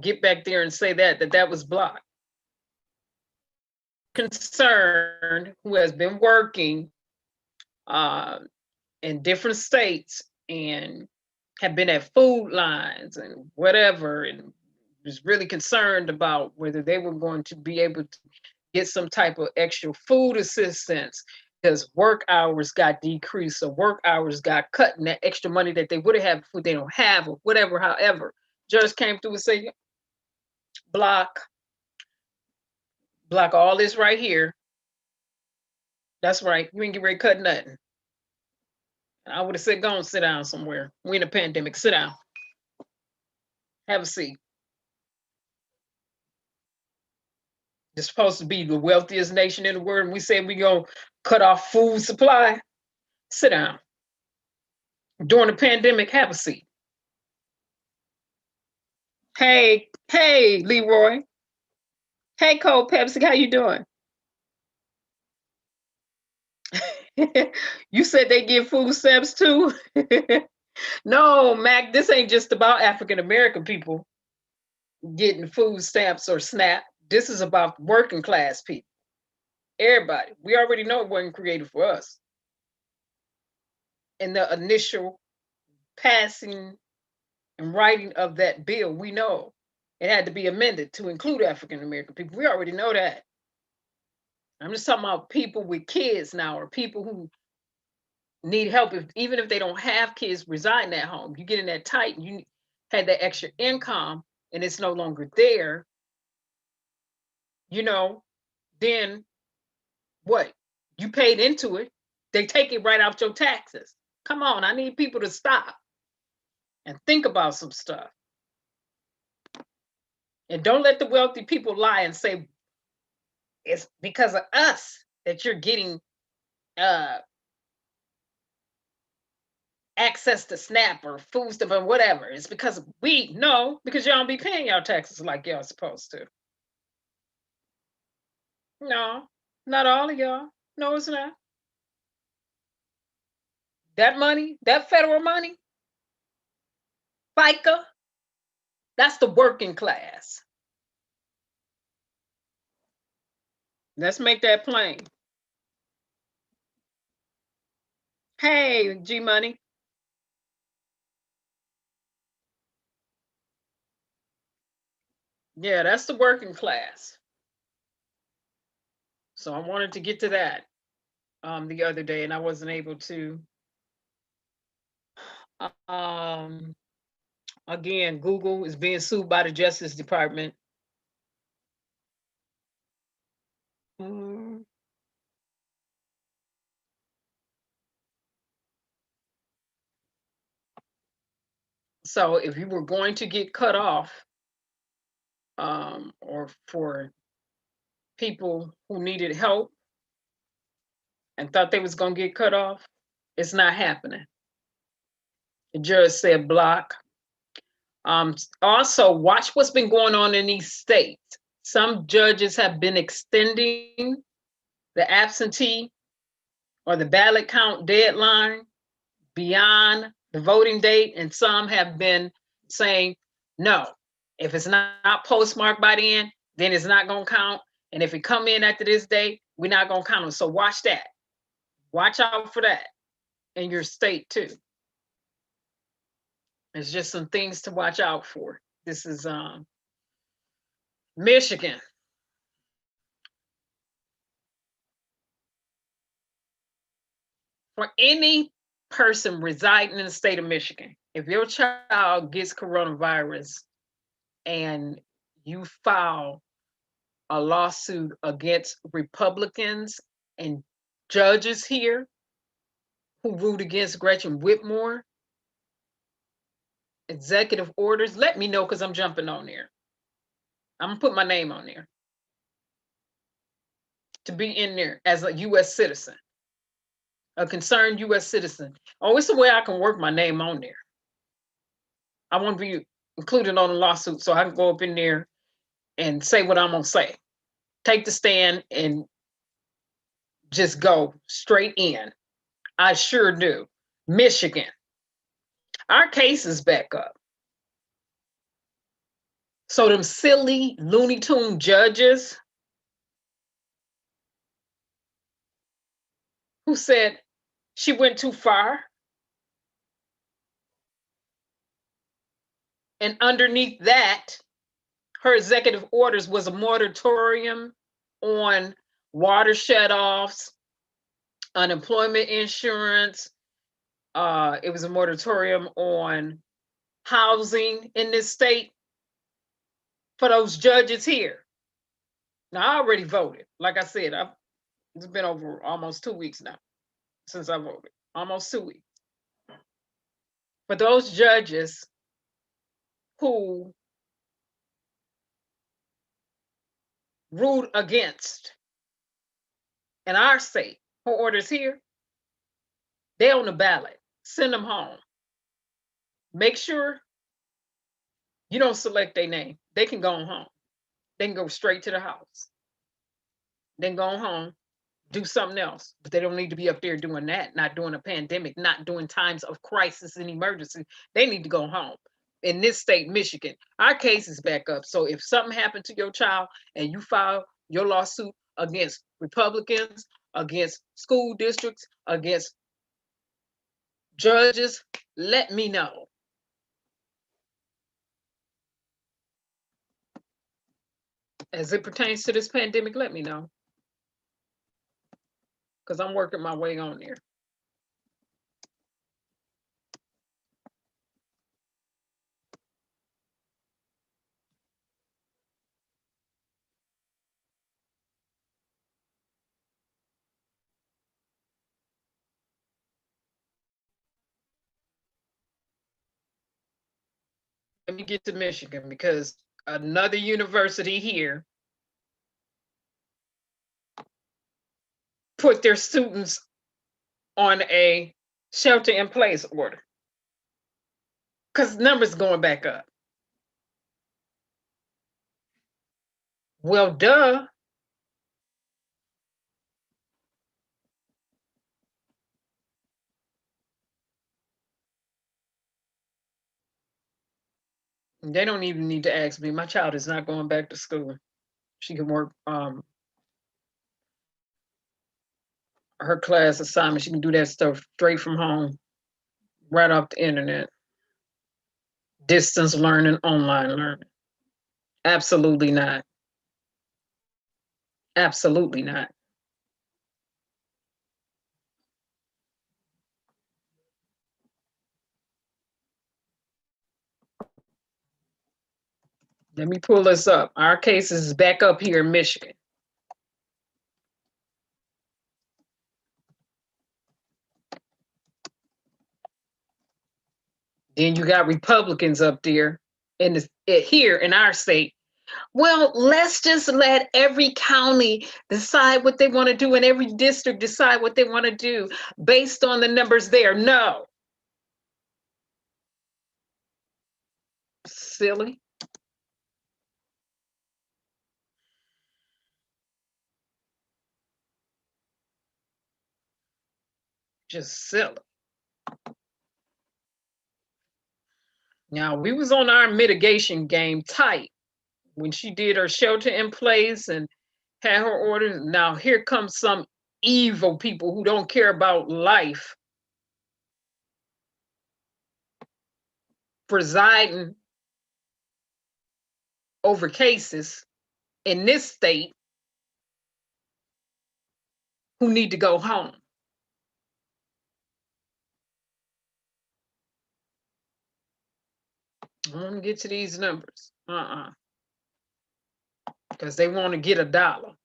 get back there and say that was blocked. Concerned, who has been working in different states and have been at food lines and whatever, and was really concerned about whether they were going to be able to get some type of extra food assistance because work hours got decreased, or work hours got cut, and that extra money that they would have had before they don't have, or whatever. However, judge came through and said, block all this right here. That's right. You ain't get ready to cut nothing. I would have said, go and sit down somewhere. We're in a pandemic. Sit down. Have a seat. It's supposed to be the wealthiest nation in the world, and we say we're going to cut off food supply. Sit down. During the pandemic, have a seat. Hey, Leroy. Hey, Cold Pepsi, how you doing? You said they give food stamps too? No, Mac, this ain't just about African-American people getting food stamps or SNAP. This is about working class people. Everybody. We already know it wasn't created for us. In the initial passing and writing of that bill, we know it had to be amended to include African-American people. We already know that. I'm just talking about people with kids now, or people who need help, even if they don't have kids residing at home. You get in that tight, and you had that extra income, and it's no longer there, then what? You paid into it. They take it right out your taxes. Come on, I need people to stop and think about some stuff. And don't let the wealthy people lie and say, it's because of us that you're getting access to SNAP or food stuff or whatever. It's because because y'all don't be paying y'all taxes like y'all supposed to. No, not all of y'all. No, it's not. That money, that federal money, FICA, that's the working class. Let's make that plain. Hey, G Money. Yeah, that's the working class. So I wanted to get to that the other day, and I wasn't able to. Again, Google is being sued by the Justice Department. So if you were going to get cut off, or for people who needed help and thought they was going to get cut off, it's not happening. The judge said block. Also, watch what's been going on in these states. Some judges have been extending the absentee or the ballot count deadline beyond the voting date, and some have been saying, no, if it's not postmarked by then it's not going to count. And if it come in after this date, we're not going to count them. So watch that. Watch out for that in your state too. There's just some things to watch out for. This is Michigan. For any person residing in the state of Michigan, if your child gets coronavirus and you file a lawsuit against Republicans and judges here who ruled against Gretchen Whitmer, executive orders, let me know, because I'm jumping on there. I'm gonna put my name on there to be in there as a U.S. citizen, a concerned U.S. citizen. Oh, it's a way I can work my name on there. I want to be included on the lawsuit so I can go up in there and say what I'm gonna say. Take the stand and just go straight in. I sure do. Michigan. Our case is back up. So them silly Looney Tune judges who said she went too far, and underneath that, her executive orders was a moratorium on water shutoffs, unemployment insurance. It was a moratorium on housing in this state for those judges here. Now, I already voted. Like I said, it's been over almost 2 weeks now since I voted. Almost 2 weeks. For those judges who ruled against in our state, her orders here, they're on the ballot. Send them home. Make sure you don't select their name. They can go home. They can go straight to the house. Then go home, do something else. But they don't need to be up there doing that, not doing a pandemic, not doing times of crisis and emergency. They need to go home. In this state, Michigan, our case is back up. So if something happened to your child and you file your lawsuit against Republicans, against school districts, against judges, let me know. As it pertains to this pandemic, let me know. Because I'm working my way on there. Let me get to Michigan because another university here put their students on a shelter-in-place order because numbers going back up. Well, duh. They don't even need to ask me. My child is not going back to school. She can work her class assignment. She can do that stuff straight from home, right off the internet. Distance learning, online learning. Absolutely not. Absolutely not. Let me pull this up. Our case is back up here in Michigan. Then you got Republicans up there here in our state. Well, let's just let every county decide what they want to do and every district decide what they want to do based on the numbers there. No. Silly. Just silly. Now, we was on our mitigation game tight when she did her shelter in place and had her orders. Now, here comes some evil people who don't care about life presiding over cases in this state who need to go home. I want to get to these numbers. Because they want to get $1.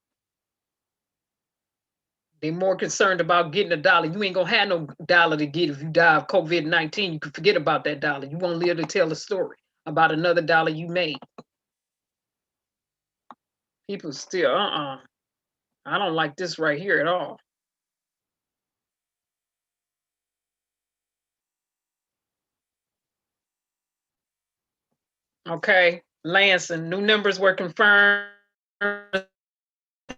They're more concerned about getting $1. You ain't gonna have no dollar to get if you die of COVID-19. You can forget about that dollar. You won't live to tell a story about another dollar you made. People still, I don't like this right here at all. Okay, Lansing, new numbers were confirmed.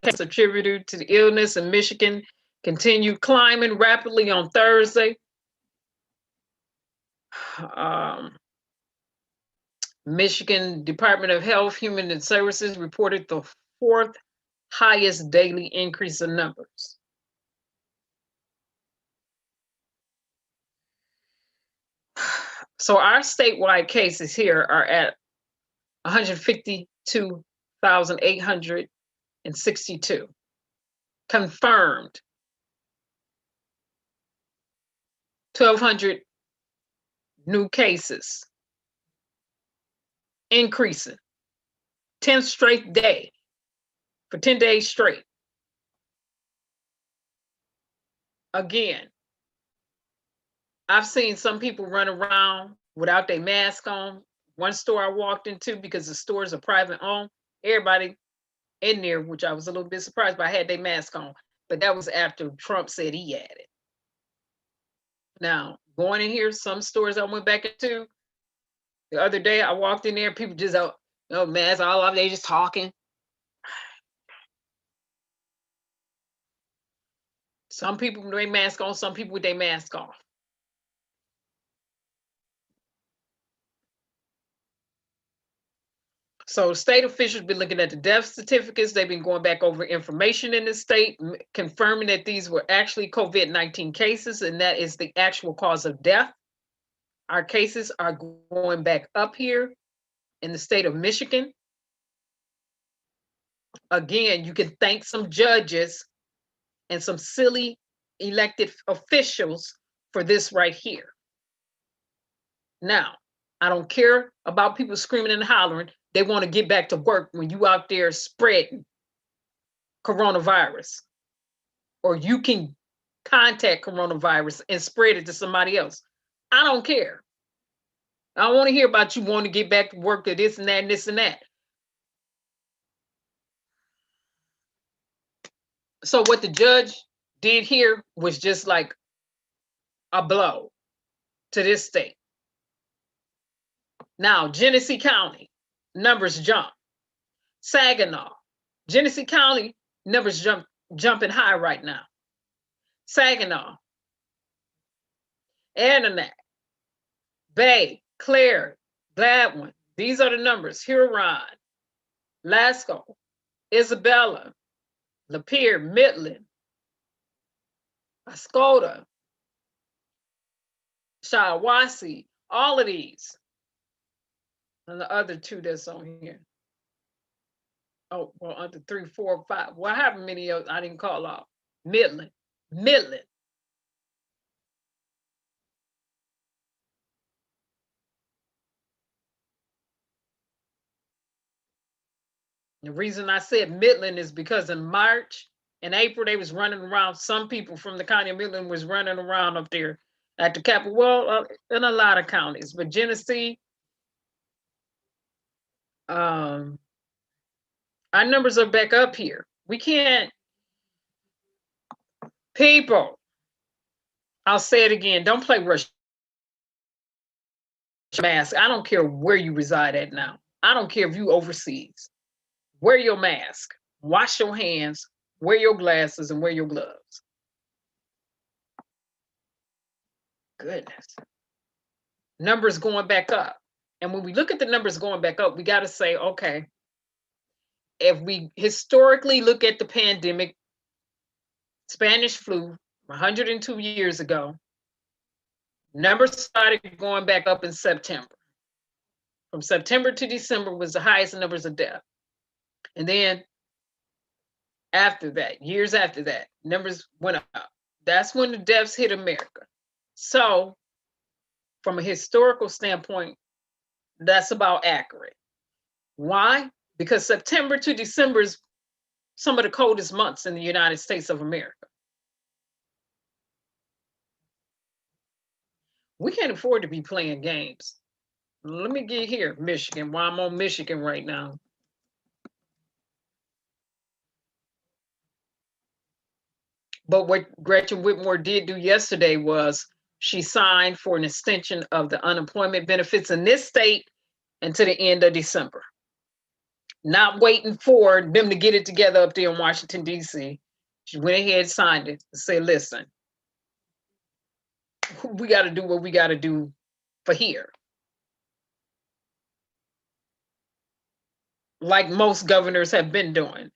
Attributed to the illness in Michigan continued climbing rapidly on Thursday. Michigan Department of Health, Human Services reported the 4th highest daily increase in numbers. So our statewide cases here are at 152,862 confirmed. 1,200 new cases, increasing 10 straight day for 10 days straight. Again, I've seen some people run around without their mask on. One store I walked into, because the stores are private owned, everybody in there, which I was a little bit surprised by, had their mask on. But that was after Trump said he had it. Now, going in here, some stores I went back into, the other day I walked in there, people just out, masks all off, they just talking. Some people with their mask on, some people with their mask off. So state officials been looking at the death certificates. They've been going back over information in the state, confirming that these were actually COVID-19 cases, and that is the actual cause of death. Our cases are going back up here in the state of Michigan. Again, you can thank some judges and some silly elected officials for this right here. Now, I don't care about people screaming and hollering. They want to get back to work when you out there spreading coronavirus, or you can contact coronavirus and spread it to somebody else. I don't care. I don't want to hear about you wanting to get back to work to this and that and this and that. So what the judge did here was just like a blow to this state. Now, Genesee County, numbers jump. Saginaw, Genesee County, numbers jumping high right now. Saginaw, Ananak, Bay, Clare, Gladwin, these are the numbers. Huron, Lasco, Isabella, Lapeer, Midland, Ascota, Shiawassee, all of these. And the other two that's on here. Oh, well, under 3, 4, 5. Well, however many of I didn't call off. Midland. The reason I said Midland is because in March and April, they was running around. Some people from the county of Midland was running around up there at the Capitol. Well, in a lot of counties, but Genesee, our numbers are back up here. We can't, people, I'll say it again, don't play rush mask. I don't care where you reside at now. I don't care if you overseas. Wear your mask, wash your hands, wear your glasses, and wear your gloves. Goodness. Numbers going back up. And when we look at the numbers going back up, we got to say, okay, if we historically look at the pandemic, Spanish flu, 102 years ago, numbers started going back up in September. From September to December was the highest numbers of death. And then after that, years after that, numbers went up. That's when the deaths hit America. So from a historical standpoint, that's about accurate. Why? Because September to December is some of the coldest months in the United States of America. We can't afford to be playing games. Let me get here, Michigan, while I'm on Michigan right now. But what Gretchen Whitmore did do yesterday was she signed for an extension of the unemployment benefits in this state until the end of December. not waiting for them to get it together up there in Washington, D.C. She went ahead, signed it, and said, listen, we got to do what we got to do for here. Like most governors have been doing.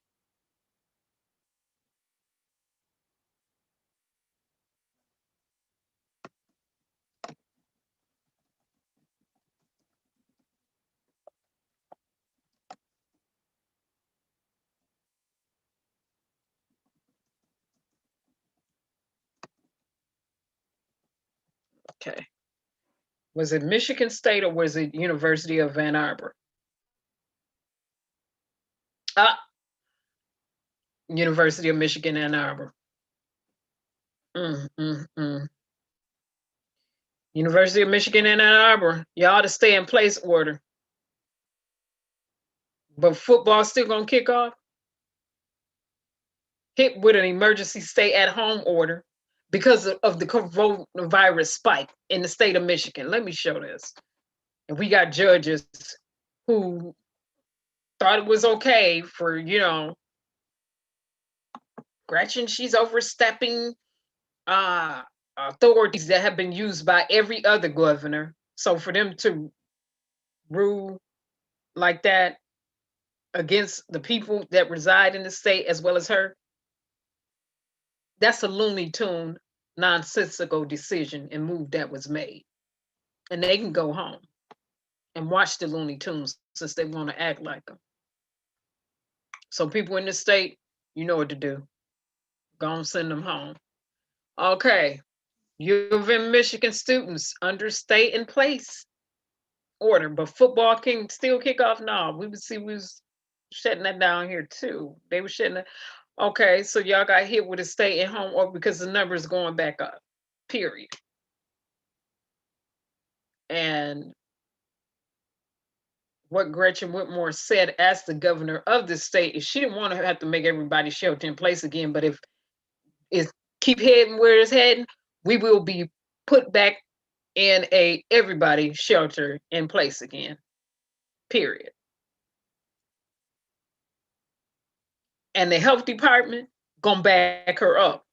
Okay. Was it Michigan State or was it University of Ann Arbor? University of Michigan, Ann Arbor. University of Michigan in Ann Arbor, y'all to stay in place order. But football still gonna kick off? Hit with an emergency stay at home order because of the coronavirus spike in the state of Michigan. Let me show this. And we got judges who thought it was okay for, you know, Gretchen, she's overstepping authorities that have been used by every other governor. So for them to rule like that against the people that reside in the state as well as her, that's a Looney Tune, nonsensical decision and move that was made. And they can go home and watch the Looney Tunes since they want to act like them. So people in the state, you know what to do. Go and send them home. Okay. UBEM Michigan students under state in place order, but football can still kick off. No, we was shutting that down here too. They were shutting it. Okay, so y'all got hit with a stay at home order because the numbers going back up, period. And what Gretchen Whitmer said as the governor of the state is she didn't want to have to make everybody shelter in place again, but if it keep heading where it's heading, we will be put back in a everybody shelter in place again, period. And the health department gonna back her up.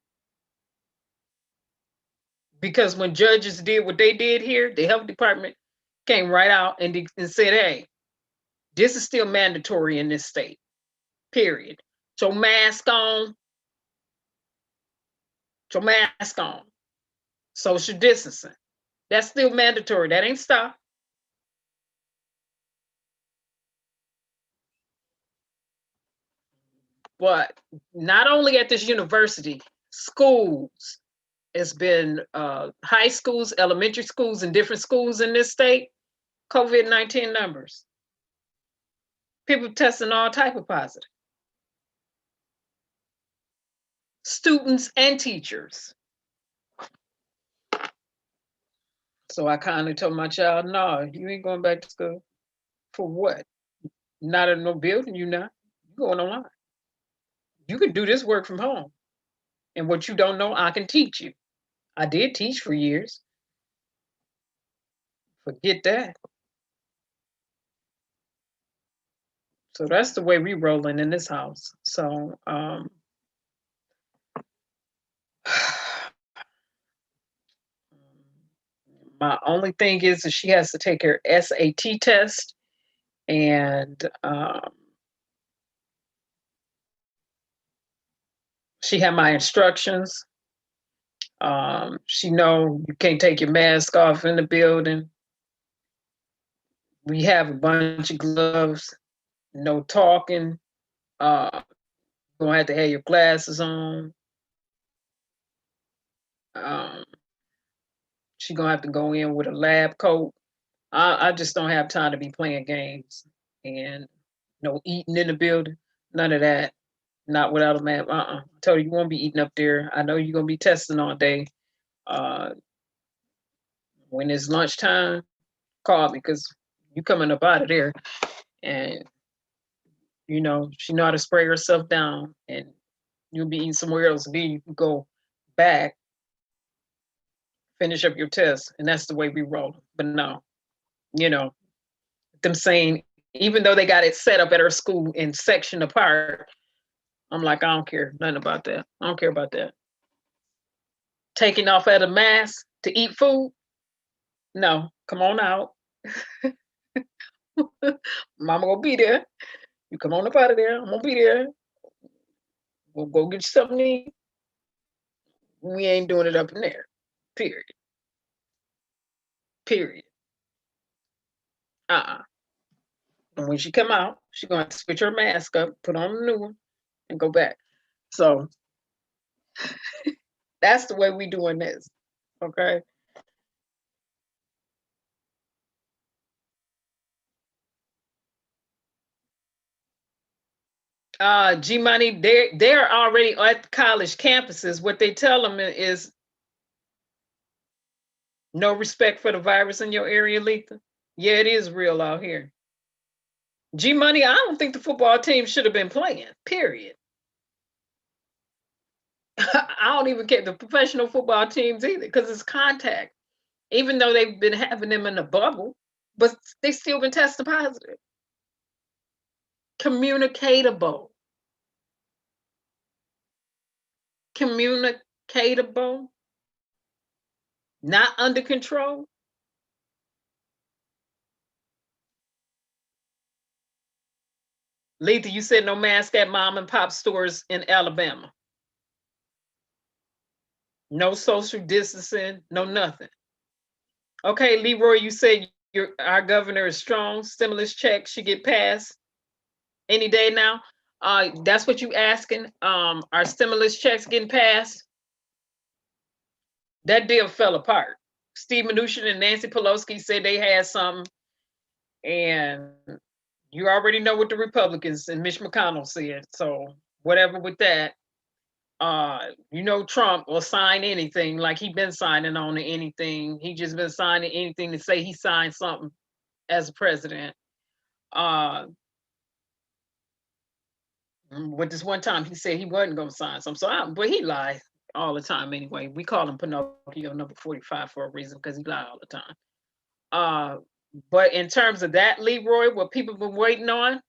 Because when judges did what they did here, the health department came right out and said, hey, this is still mandatory in this state, period. So mask on, social distancing. That's still mandatory, that ain't stopped. But not only at this university, schools, it's been high schools, elementary schools, and different schools in this state, COVID-19 numbers. People testing all type of positive. Students and teachers. So I kindly told my child, no, you ain't going back to school. For what? Not in no building, you not. You're going online. You can do this work from home. And what you don't know, I can teach you. I did teach for years. Forget that. So that's the way we rolling in this house. So my only thing is that she has to take her SAT test, and she had my instructions. She know you can't take your mask off in the building. We have a bunch of gloves, no talking. Gonna have to have your glasses on. She gonna have to go in with a lab coat. I just don't have time to be playing games and no eating in the building. None of that. Not without a map. I told you won't be eating up there. I know you're gonna be testing all day. When it's lunchtime, call me because you coming up out of there. And you know, she know how to spray herself down, and you'll be eating somewhere else. Then you can go back, finish up your test, and that's the way we roll. But no, you know, them saying Even though they got it set up at her school in section apart, I'm like, I don't care nothing about that. I don't care about that. Taking off at a mask to eat food? No, come on out. Mama gonna be there. You come on up out of there. I'm gonna be there. We'll go get you something to eat. We ain't doing it up in there. Period. Period. And when she come out, she's gonna have to switch her mask up, put on a new one, and go back. So that's the way we doing this. Okay. G Money, they're already at college campuses. What they tell them is no respect for the virus in your area, Letha. Yeah, it is real out here. G Money, I don't think the football team should have been playing, period. I don't even care the professional football teams either, because it's contact. Even though they've been having them in a bubble, but they still been testing positive. Communicatable. Communicatable. Not under control. Letha, you said no mask at mom and pop stores in Alabama. No social distancing, no nothing. Okay, Leroy, you said our governor is strong. Stimulus check should get passed any day now. That's what you asking. Our stimulus checks getting passed? That deal fell apart. Steve Mnuchin and Nancy Pelosi said they had something, and you already know what the Republicans and Mitch McConnell said. So whatever with that. You know, Trump will sign anything, like he been signing on to anything. He just been signing anything to say he signed something as president. But this one time he said he wasn't gonna sign something, but he lied all the time anyway. We call him Pinocchio number 45 for a reason, because he lied all the time. But in terms of that, Leroy, what people been waiting on,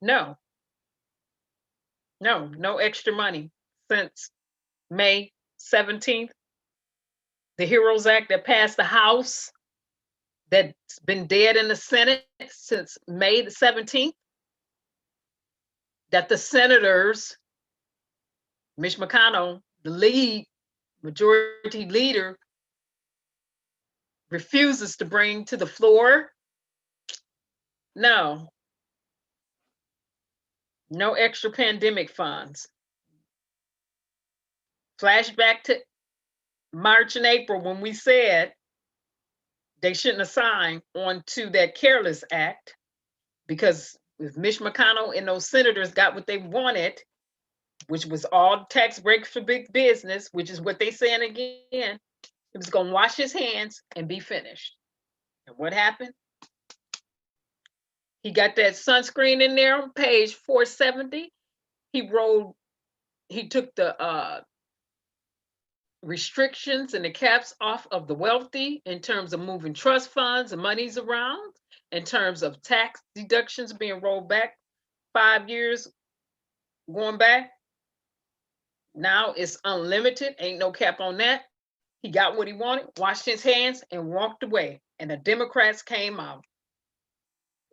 no extra money since May 17th. The HEROES Act that passed the House, that's been dead in the Senate since May the 17th, that the senators, Mitch McConnell, the majority leader, refuses to bring to the floor. No extra pandemic funds. Flashback to March and April when we said they shouldn't have signed on to that Careless Act, because if Mitch McConnell and those senators got what they wanted, which was all tax breaks for big business, which is what they saying again, he was going to wash his hands and be finished. And what happened? He got that sunscreen in there on page 470. He took the restrictions and the caps off of the wealthy in terms of moving trust funds and monies around, in terms of tax deductions being rolled back 5 years going back. Now it's unlimited, ain't no cap on that. He got what he wanted, washed his hands, and walked away. And the Democrats came out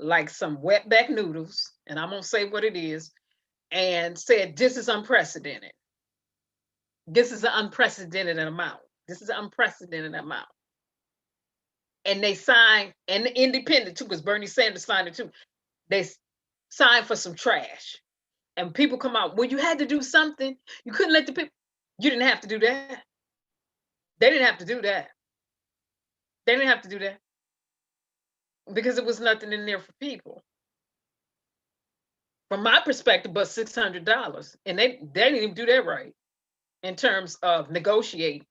like some wetback noodles, and I'm gonna say what it is, and said, this is unprecedented. This is an unprecedented amount. This is an unprecedented amount. And they signed, and the independent too, because Bernie Sanders signed it too. They signed for some trash. And people come out, well, you had to do something. You couldn't let the people, you didn't have to do that. They didn't have to do that. They didn't have to do that. Because it was nothing in there for people. From my perspective, but $600. And they didn't even do that right in terms of negotiating.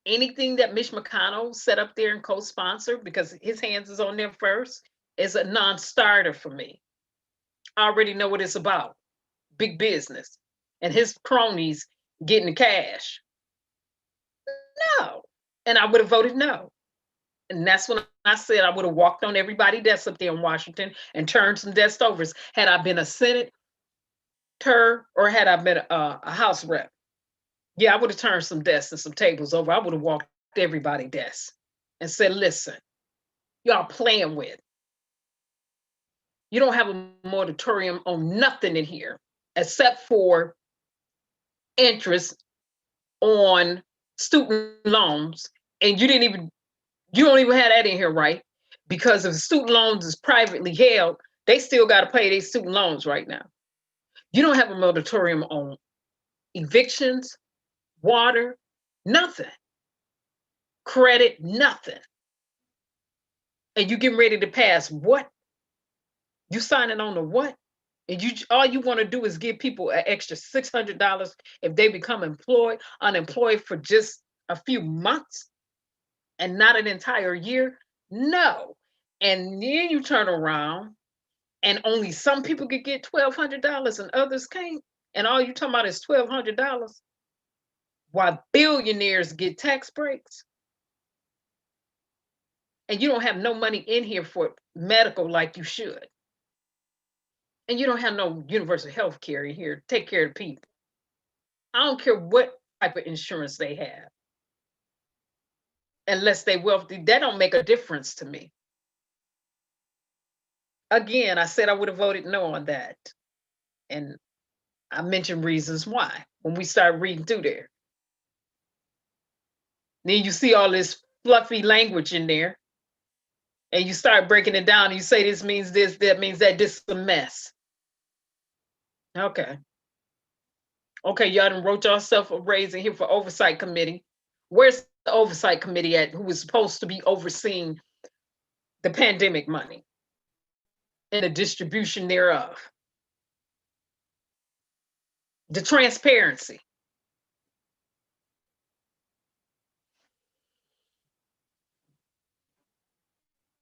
Anything that Mitch McConnell set up there and co-sponsored, because his hands is on there first, is a non-starter for me. I already know what it's about. Big business. And his cronies getting the cash. No. And I would have voted no. And that's when I said I would have walked on everybody's desk up there in Washington and turned some desks over. Had I been a senator or had I been a House rep, yeah, I would have turned some desks and some tables over. I would have walked everybody's desk and said, listen, y'all playing with. You don't have a moratorium on nothing in here except for interest on student loans. And you don't even have that in here, right? Because if the student loans is privately held, they still got to pay their student loans right now. You don't have a moratorium on evictions, water, nothing. Credit, nothing. And you getting ready to pass what? You signing on to what? And all you want to do is give people an extra $600 if they become unemployed for just a few months and not an entire year? No. And then you turn around and only some people could get $1,200 and others can't. And all you talking about is $1,200 while billionaires get tax breaks. And you don't have no money in here for medical like you should. And you don't have no universal health care in here to take care of people. I don't care what type of insurance they have. Unless they wealthy, that don't make a difference to me. Again, I said I would have voted no on that. And I mentioned reasons why when we start reading through there. Then you see all this fluffy language in there. And you start breaking it down and you say this means this, that means that, this is a mess. Okay. Okay, y'all done wrote yourself a raise in here for oversight committee. Where's the oversight committee at, who was supposed to be overseeing the pandemic money and the distribution thereof? The transparency.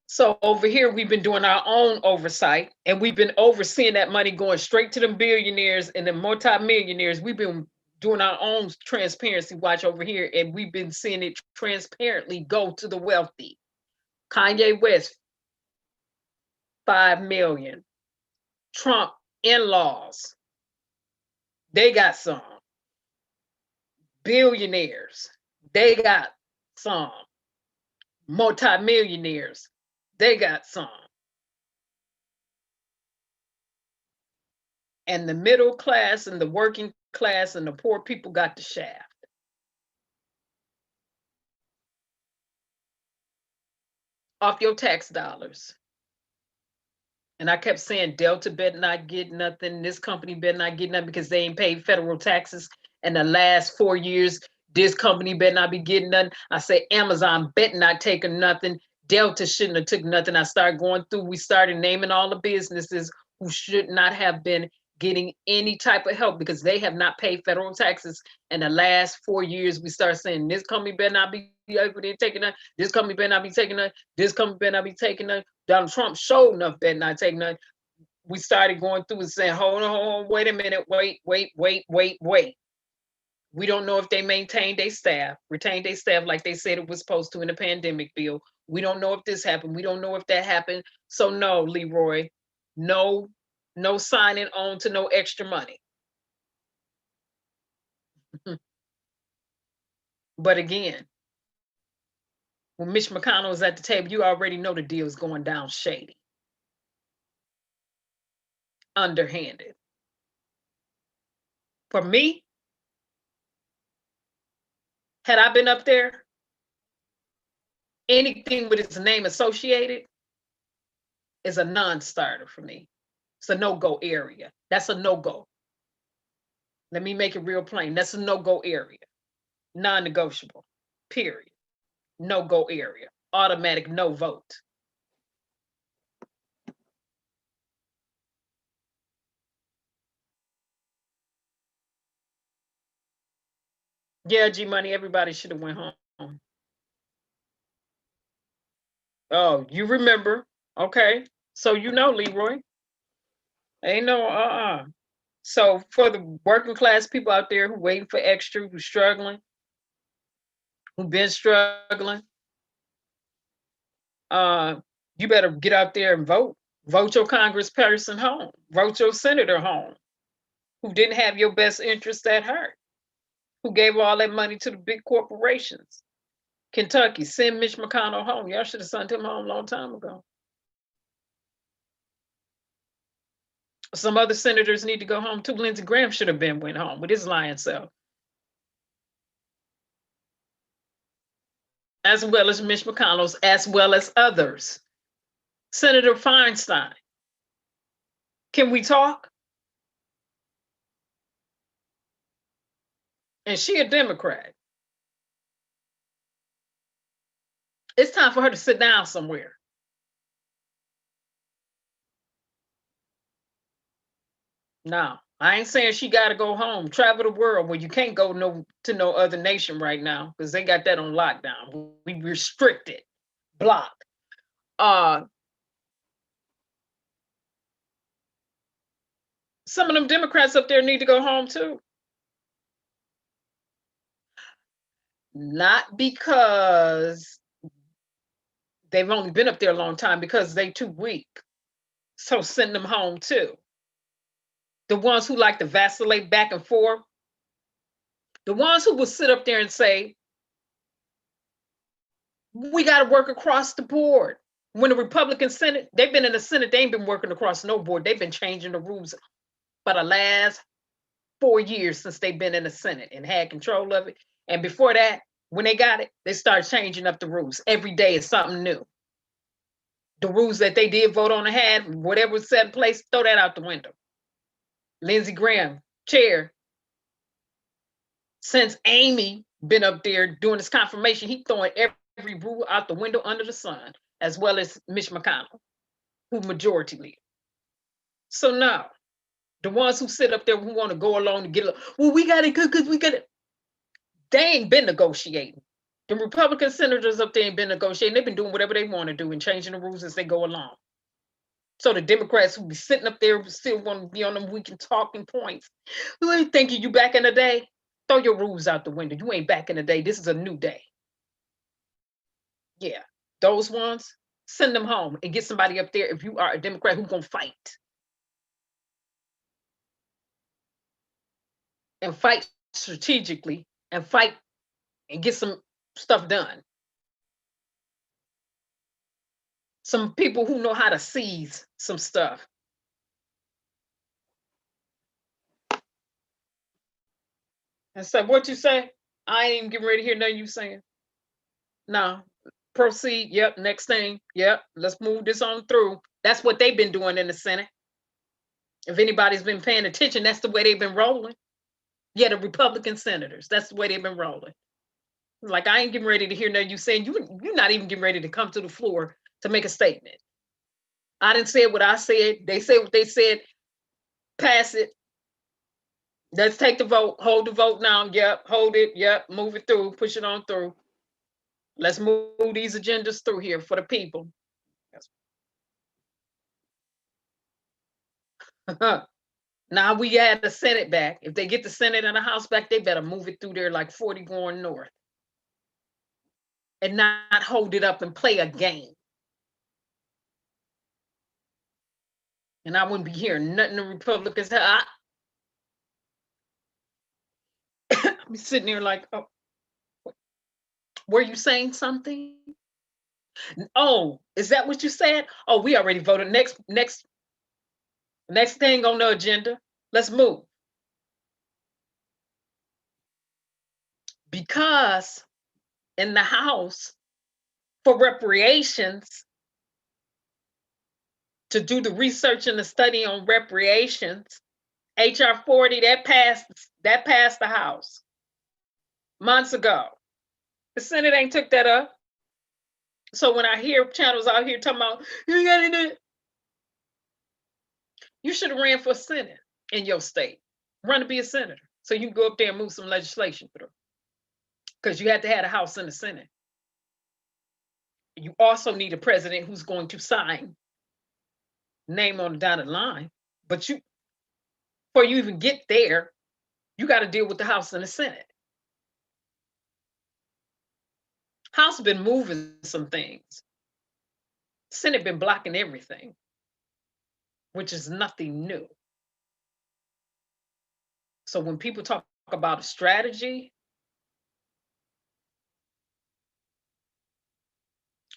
So over here, we've been doing our own oversight, and we've been overseeing that money going straight to the billionaires and the multimillionaires. We've been doing our own transparency watch over here, and we've been seeing it transparently go to the wealthy. Kanye West, 5 million. Trump in-laws, they got some. Billionaires, they got some. Multimillionaires, they got some. And the middle class and the working class and the poor people got the shaft. Off your tax dollars. And I kept saying Delta better not get nothing. This company better not get nothing because they ain't paid federal taxes in the last 4 years. This company better not be getting nothing. I say Amazon better not taking nothing. Delta shouldn't have took nothing. I started going through, we started naming all the businesses who should not have been getting any type of help because they have not paid federal taxes in the last 4 years. We start saying this company better not be able to take nothing. This company better not be taking nothing. This company better not be taking nothing. Donald Trump showed enough better not taking nothing. We started going through and saying, hold on, wait a minute, wait. We don't know if they maintained their staff, retained their staff like they said it was supposed to in the pandemic bill. We don't know if this happened. We don't know if that happened. So no, Leroy, no signing on to no extra money. But again, when Mitch McConnell is at the table, you already know the deal's going down shady. Underhanded. For me, had I been up there, anything with its name associated is a non-starter for me. It's a no-go area. That's a no-go. Let me make it real plain. That's a no-go area. Non-negotiable, period. No-go area. Automatic no vote. Yeah, G-Money, everybody should have went home. Oh, you remember. Okay. So you know, Leroy. Ain't no So for the working class people out there who waiting for extra, who's struggling, who've been struggling, You better get out there and vote. Vote your congressperson home. Vote your senator home, who didn't have your best interest at heart, who gave all that money to the big corporations. Kentucky, send Mitch McConnell home. Y'all should have sent him home a long time ago. Some other senators need to go home too. Lindsey Graham should have went home with his lying self. As well as Mitch McConnell's, as well as others. Senator Feinstein, can we talk? And she a Democrat. It's time for her to sit down somewhere. No, I ain't saying she got to go home, travel the world, where you can't go to no other nation right now because they got that on lockdown. We restricted, blocked. Some of them Democrats up there need to go home too. Not because they've only been up there a long time, because they too weak. So send them home too. The ones who like to vacillate back and forth, the ones who will sit up there and say, we got to work across the board. When the Republican Senate, they've been in the Senate, they ain't been working across no board. They've been changing the rules for the last 4 years since they've been in the Senate and had control of it. And before that, when they got it, they started changing up the rules. Every day is something new. The rules that they did vote on and had, whatever was set in place, throw that out the window. Lindsey Graham, chair. Since Amy been up there doing this confirmation, he throwing every rule out the window under the sun, as well as Mitch McConnell, who majority leader. So now, the ones who sit up there who want to go along to get, well, we got it good because we got it. They ain't been negotiating. The Republican senators up there ain't been negotiating. They've been doing whatever they want to do and changing the rules as they go along. So the Democrats who be sitting up there still want to be on them weekend talking points. Who ain't thinking you back in the day? Throw your rules out the window. You ain't back in the day. This is a new day. Yeah, those ones, send them home and get somebody up there if you are a Democrat who's gonna fight. And fight strategically and fight and get some stuff done. Some people who know how to seize some stuff. And so what you say? I ain't even getting ready to hear nothing you saying. No, proceed. Yep, next thing. Yep, let's move this on through. That's what they've been doing in the Senate. If anybody's been paying attention, that's the way they've been rolling. Yeah, the Republican senators, that's the way they've been rolling. Like, I ain't getting ready to hear nothing you saying. You're not even getting ready to come to the floor to make a statement. I didn't say what I said. They said what they said. Pass it. Let's take the vote. Hold the vote now. Yep, hold it. Yep, move it through. Push it on through. Let's move these agendas through here for the people. Now we add the Senate back. If they get the Senate and the House back, they better move it through there like 40 going north. And not hold it up and play a game. And I wouldn't be hearing nothing the Republicans have. I'm sitting there like, oh, were you saying something? Oh, is that what you said? Oh, we already voted. Next thing on the agenda. Let's move. Because in the House, for reparations, to do the research and the study on reparations, HR 40, that passed the House months ago. The Senate ain't took that up. So when I hear channels out here talking about, you got to do it, you should have ran for Senate in your state. Run to be a senator so you can go up there and move some legislation through. Because you had to have a House and a Senate. You also need a president who's going to sign name on the dotted line. But before you even get there, you got to deal with the House and the Senate. House been moving some things. Senate been blocking everything, which is nothing new. So when people talk about a strategy,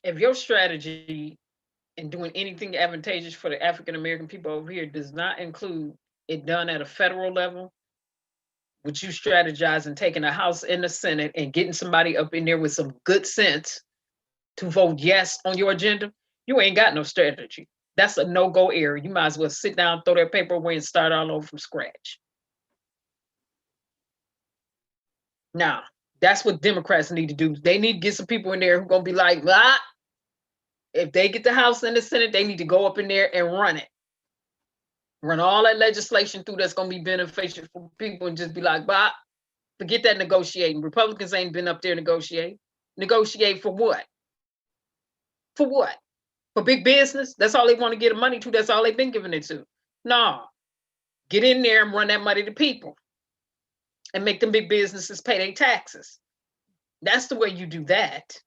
if your strategy in doing anything advantageous for the African American people over here does not include it done at a federal level, which you strategize and taking a House and the Senate and getting somebody up in there with some good sense to vote yes on your agenda, you ain't got no strategy. That's a no-go area. You might as well sit down, throw that paper away, and start all over from scratch. Now, that's what Democrats need to do. They need to get some people in there who are going to be like, ah, if they get the House and the Senate, they need to go up in there and run it. Run all that legislation through that's going to be beneficial for people and just be like, bah, forget that negotiating. Republicans ain't been up there negotiating. Negotiate for what? For what? For big business? That's all they want to get money to. That's all they've been giving it to. No. Get in there and run that money to people and make them big businesses pay their taxes. That's the way you do that.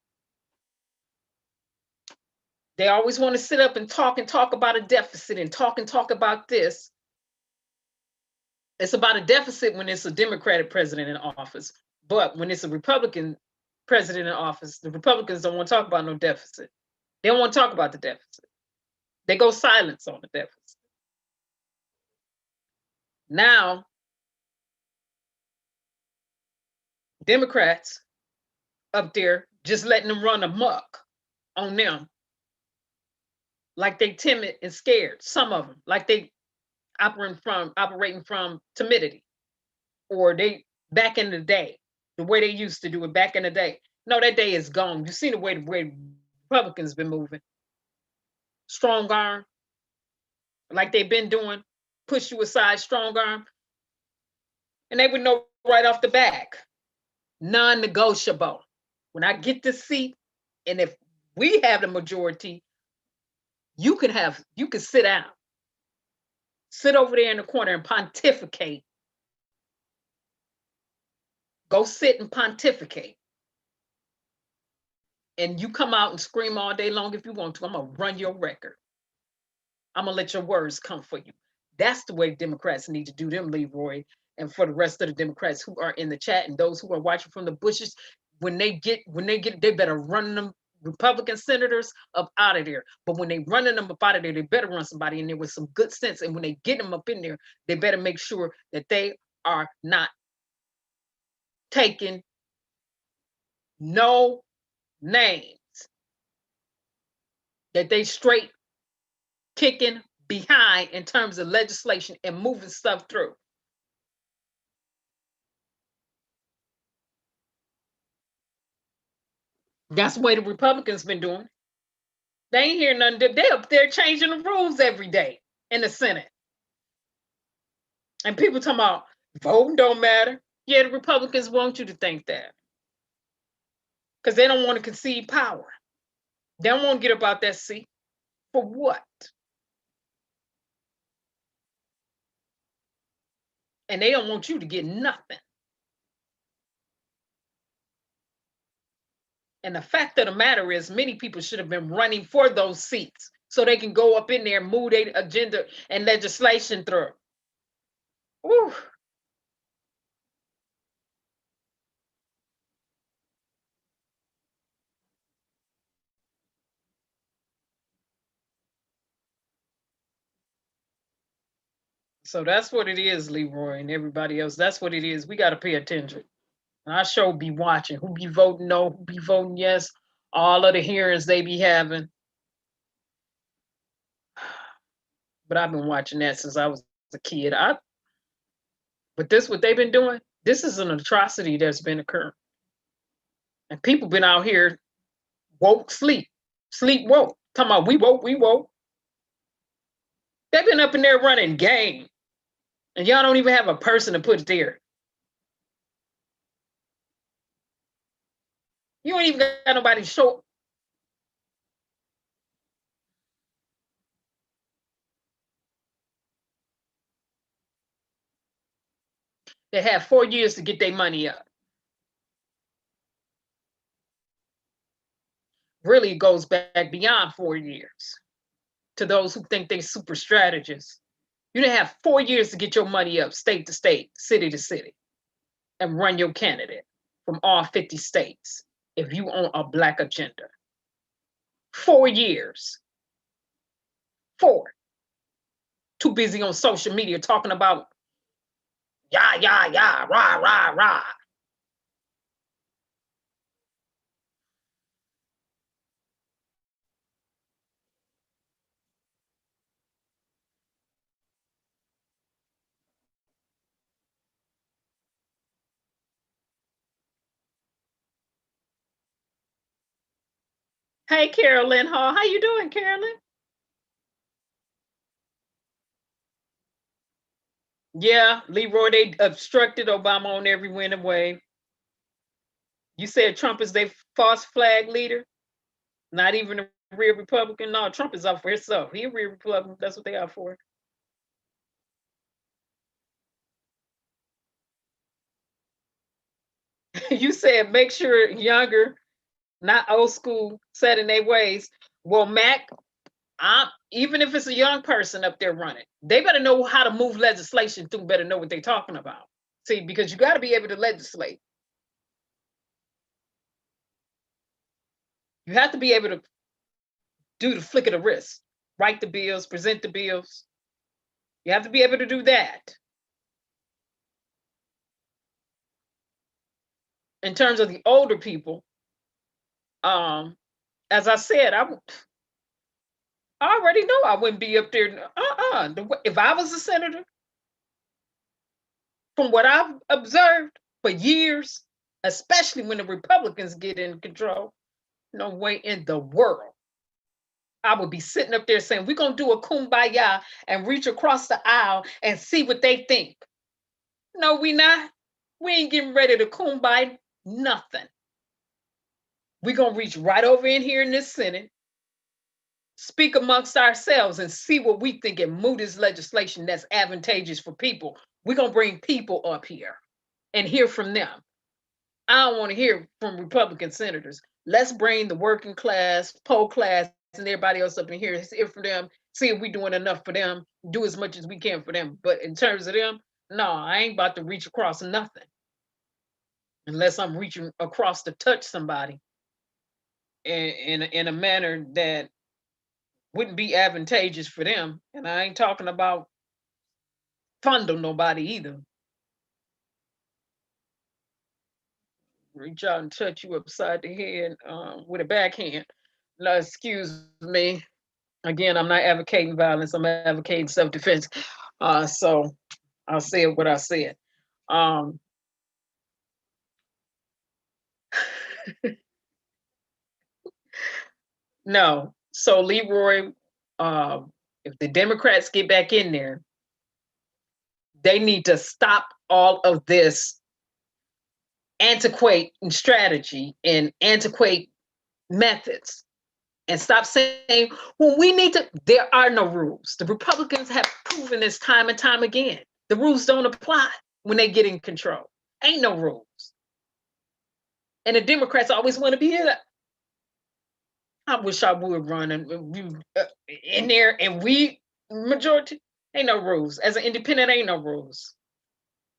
They always want to sit up and talk about a deficit and talk about this. It's about a deficit when it's a Democratic president in office. But when it's a Republican president in office, the Republicans don't want to talk about no deficit. They don't want to talk about the deficit. They go silence on the deficit. Now, Democrats up there just letting them run amok on them. Like they timid and scared, some of them, like they operating from timidity, or they back in the day, the way they used to do it back in the day. No, that day is gone. You see the way Republicans been moving. Strong arm, like they've been doing, push you aside, strong arm. And they would know right off the back, non-negotiable. When I get the seat, and if we have the majority, you can sit down. Sit over there in the corner and pontificate. Go sit and pontificate. And you come out and scream all day long if you want to. I'm going to run your record. I'm going to let your words come for you. That's the way Democrats need to do them, Leroy. And for the rest of the Democrats who are in the chat and those who are watching from the bushes, when they get, they better run them Republican senators up out of there. But when they running them up out of there, they better run somebody in there with some good sense. And when they get them up in there, they better make sure that they are not taking no names, that they straight kicking behind in terms of legislation and moving stuff through. That's the way the Republicans been doing. They ain't hear nothing. They up there changing the rules every day in the Senate. And people talking about voting don't matter. Yeah, the Republicans want you to think that. Because they don't want to concede power. They don't want to get up out that seat. For what? And they don't want you to get nothing. And the fact of the matter is, many people should have been running for those seats so they can go up in there and move their agenda and legislation through. Woo. So that's what it is, Leroy, and everybody else. That's what it is. We got to pay attention. And I sure be watching who be voting no, who be voting yes, all of the hearings they be having. But I've been watching that since I was a kid. But this, what they've been doing, this is an atrocity that's been occurring. And people been out here woke, sleep woke. Talking about we woke. They've been up in there running game. And y'all don't even have a person to put there. You ain't even got nobody to show. They have 4 years to get their money up. really goes back beyond 4 years. To those who think they're super strategists, you didn't have 4 years to get your money up state to state, city to city, and run your candidate from all 50 states if you own a Black agenda. 4 years. 4. Too busy on social media talking about yah, yah, yah, rah, rah, rah. Hey, Carolyn Hall. How you doing, Carolyn? Yeah, Leroy, they obstructed Obama on every wind and wave. You said Trump is their false flag leader? Not even a real Republican? No, Trump is out for himself. He a real Republican. That's what they are for. You said make sure younger, not old school, set in their ways. Well, Mac, even if it's a young person up there running, they better know how to move legislation through, better know what they're talking about. See, because you got to be able to legislate. You have to be able to do the flick of the wrist, write the bills, present the bills. You have to be able to do that. In terms of the older people, as I said, I already know I wouldn't be up there. If I was a senator, from what I've observed for years, especially when the Republicans get in control, no way in the world I would be sitting up there saying, we're going to do a kumbaya and reach across the aisle and see what they think. No, we not. We ain't getting ready to kumbaya nothing. We're going to reach right over in here in this Senate, speak amongst ourselves and see what we think and move this legislation that's advantageous for people. We're going to bring people up here and hear from them. I don't want to hear from Republican senators. Let's bring the working class, poor class, and everybody else up in here, hear from them, see if we're doing enough for them, do as much as we can for them. But in terms of them, no, I ain't about to reach across nothing unless I'm reaching across to touch somebody in a manner that wouldn't be advantageous for them. And I ain't talking about fondle nobody either. Reach out and touch you upside the head with a backhand. No, excuse me. Again, I'm not advocating violence. I'm advocating self-defense. So I'll say what I said. No. So Leroy, if the Democrats get back in there, they need to stop all of this antiquate strategy and antiquate methods and stop saying, well, we need to, there are no rules. The Republicans have proven this time and time again. The rules don't apply when they get in control. Ain't no rules. And the Democrats always want to be in. I wish I would run in there and we, majority, ain't no rules. As an independent, ain't no rules.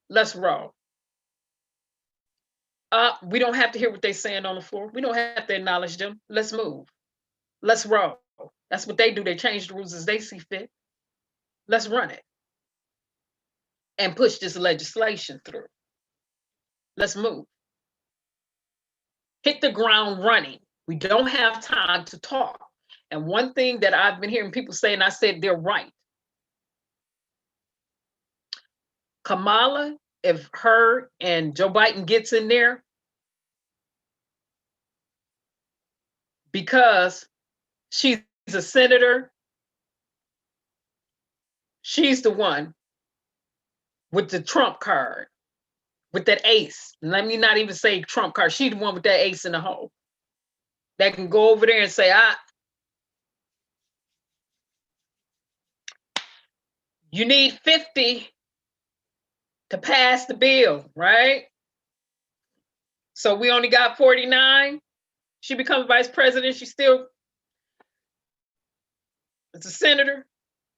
Let's roll. We don't have to hear what they're saying on the floor. We don't have to acknowledge them. Let's move. Let's roll. That's what they do. They change the rules as they see fit. Let's run it and push this legislation through. Let's move. Hit the ground running. We don't have time to talk. And one thing that I've been hearing people say, and I said they're right. Kamala, if her and Joe Biden gets in there, because she's a senator, she's the one with the Trump card, with that ace. Let me not even say Trump card. She's the one with that ace in the hole that can go over there and say, you need 50 to pass the bill, right? So we only got 49. She becomes vice president. She still is a senator.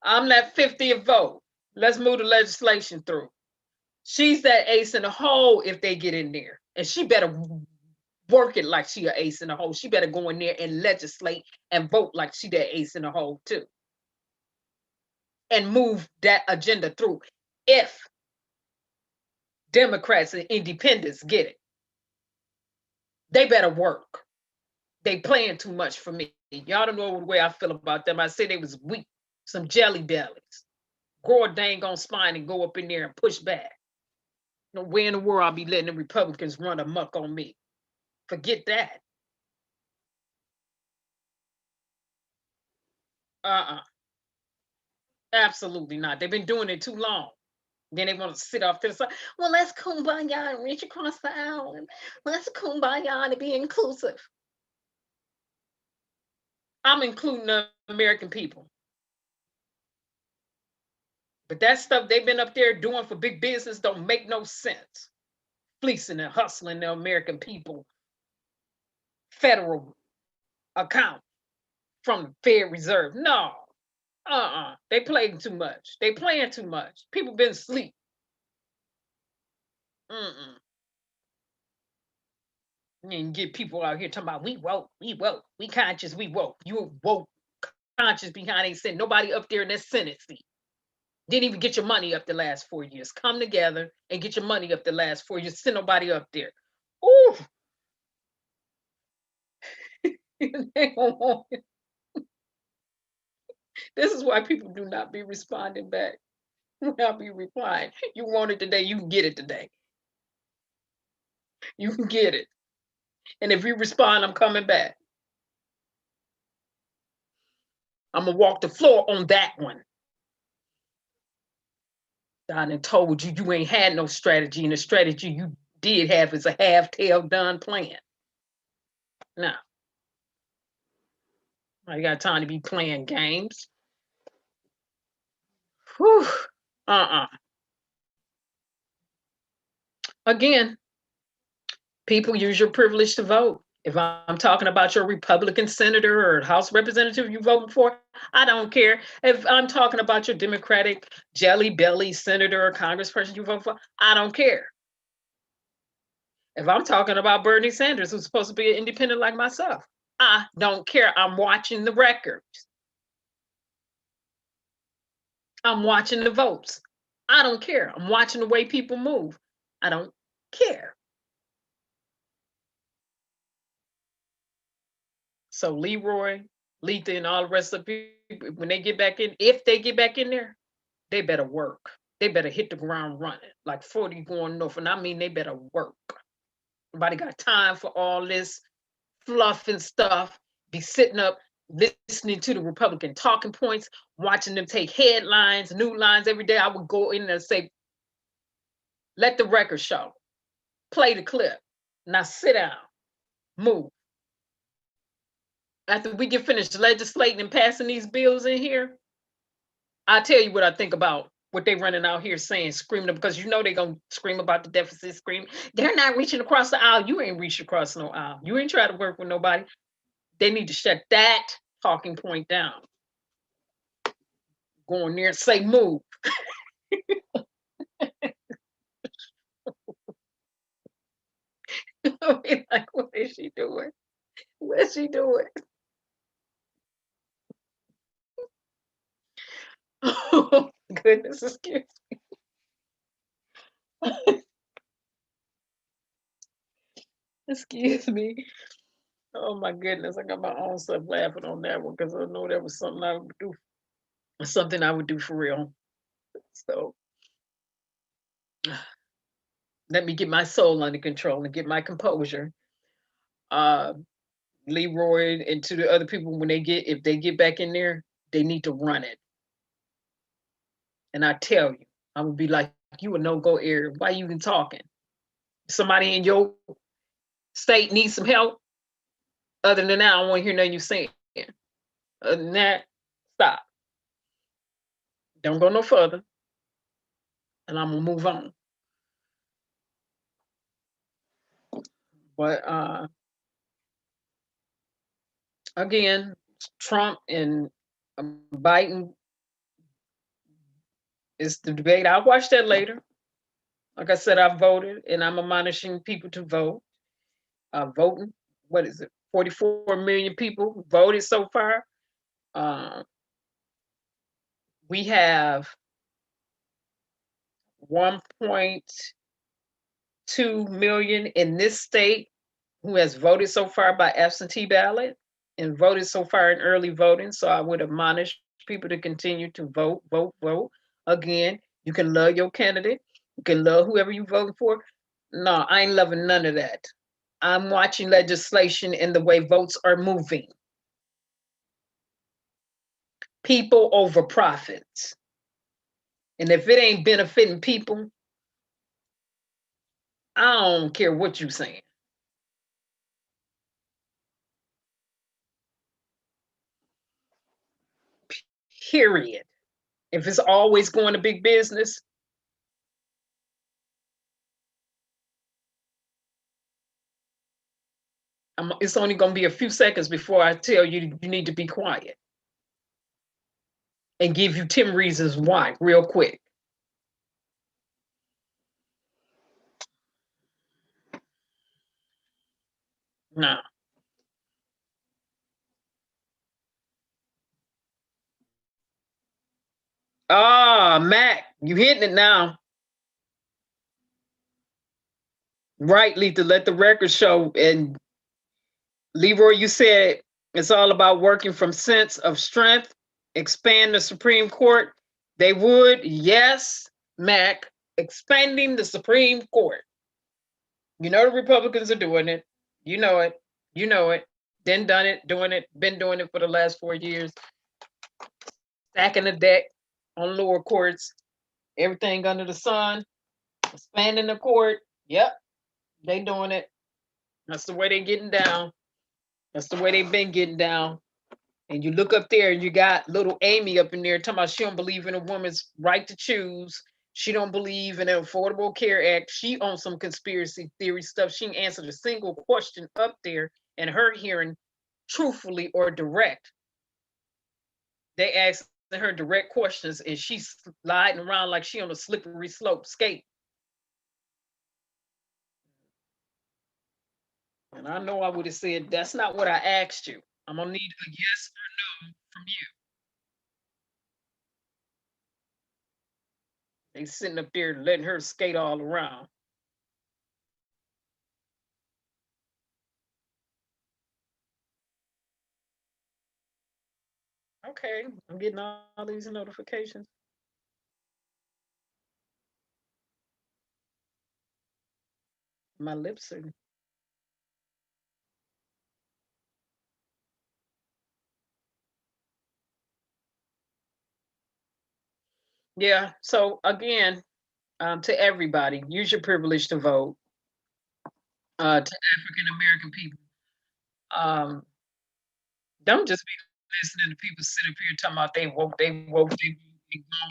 I'm that 50th vote. Let's move the legislation through. She's that ace in the hole if they get in there. And she better work it like she an ace in the hole. She better go in there and legislate and vote like she that ace in the hole too. And move that agenda through. If Democrats and independents get it, they better work. They playing too much for me. Y'all don't know the way I feel about them. I said they was weak, some jelly bellies. Grow a dang on spine and go up in there and push back. No way in the world I'll be letting the Republicans run amok on me. Forget that. Absolutely not. They've been doing it too long. Then they want to sit off to the side. Well, let's kumbaya and reach across the aisle. And let's kumbaya and be inclusive. I'm including the American people. But that stuff they've been up there doing for big business don't make no sense. Fleecing and hustling the American people. Federal account from the Fed Reserve. No. They playing too much. They playing too much. People been asleep. You can get people out here talking about we woke, we conscious, we woke. You woke conscious behind ain't sitting nobody up there in that Senate seat. Didn't even get your money up the last 4 years. Come together and get your money up the last 4 years. Send nobody up there. Ooh. This is why people do not be responding back. Do not be replying. You want it today, you can get it today. You can get it. And if you respond, I'm coming back. I'm gonna walk the floor on that one. I done told you you ain't had no strategy, and the strategy you did have is a half-tail done plan. Now, I got time to be playing games. Whew. Again, people use your privilege to vote. If I'm talking about your Republican senator or House representative you voting for, I don't care. If I'm talking about your Democratic jelly belly senator or congressperson you vote for, I don't care. If I'm talking about Bernie Sanders, who's supposed to be an independent like myself, I don't care. I'm watching the records. I'm watching the votes. I don't care. I'm watching the way people move. I don't care. So Leroy, Letha, and all the rest of the people, when they get back in, if they get back in there, they better work. They better hit the ground running, like 40 going north. And I mean, they better work. Nobody got time for all this fluff and stuff. Be sitting up, listening to the Republican talking points, watching them take headlines, new lines every day. I would go in there and say, let the record show. Play the clip. Now sit down. Move. After we get finished legislating and passing these bills in here, I'll tell you what I think about what they running out here saying, screaming, because you know they're going to scream about the deficit, scream. They're not reaching across the aisle. You ain't reaching across no aisle. You ain't trying to work with nobody. They need to shut that talking point down. Go in there and say move. Like, what is she doing? What's she doing? Oh, goodness, excuse me. Excuse me. Oh my goodness, I got my own self laughing on that one because I know that was something I would do. Something I would do for real. So let me get my soul under control and get my composure. Leroy and to the other people, when if they get back in there, they need to run it. And I tell you, I would be like, you a no-go area. Why you even talking? Somebody in your state needs some help. Other than that, I don't want to hear nothing you saying. Other than that, stop. Don't go no further. And I'm gonna move on. But again, Trump and Biden is the debate. I'll watch that later. Like I said, I voted, and I'm admonishing people to vote. Voting, what is it? 44 million people voted so far. We have 1.2 million in this state who has voted so far by absentee ballot and voted so far in early voting. So I would admonish people to continue to vote, vote, vote. Again, you can love your candidate. You can love whoever you voting for. No, I ain't loving none of that. I'm watching legislation and the way votes are moving. People over profits. And if it ain't benefiting people, I don't care what you're saying. Period. If it's always going to big business, it's only going to be a few seconds before I tell you you need to be quiet and give you 10 reasons why real quick. No. Ah, Mac, you hitting it now. Right, Letha, let the record show. And Leroy, you said it's all about working from sense of strength, expand the Supreme Court. They would, yes, Mac, expanding the Supreme Court. You know the Republicans are doing it. You know it. You know it. Then done it, doing it, been doing it for the last 4 years. Stacking the deck on lower courts, everything under the sun, expanding the court. Yep, they doing it. That's the way they getting down. That's the way they've been getting down. And you look up there and you got little Amy up in there talking about she don't believe in a woman's right to choose. She don't believe in the Affordable Care Act. She owns some conspiracy theory stuff. She ain't answered a single question up there in her hearing truthfully or direct. They asked her direct questions and she's sliding around like she on a slippery slope skate. And I know I would have said, that's not what I asked you. I'm gonna need a yes or no from you. They sitting up there letting her skate all around. Okay, I'm getting all these notifications. My lips are. Yeah, so again, to everybody, use your privilege to vote. To African American people, don't just be listening to people sit up here talking about they woke, they going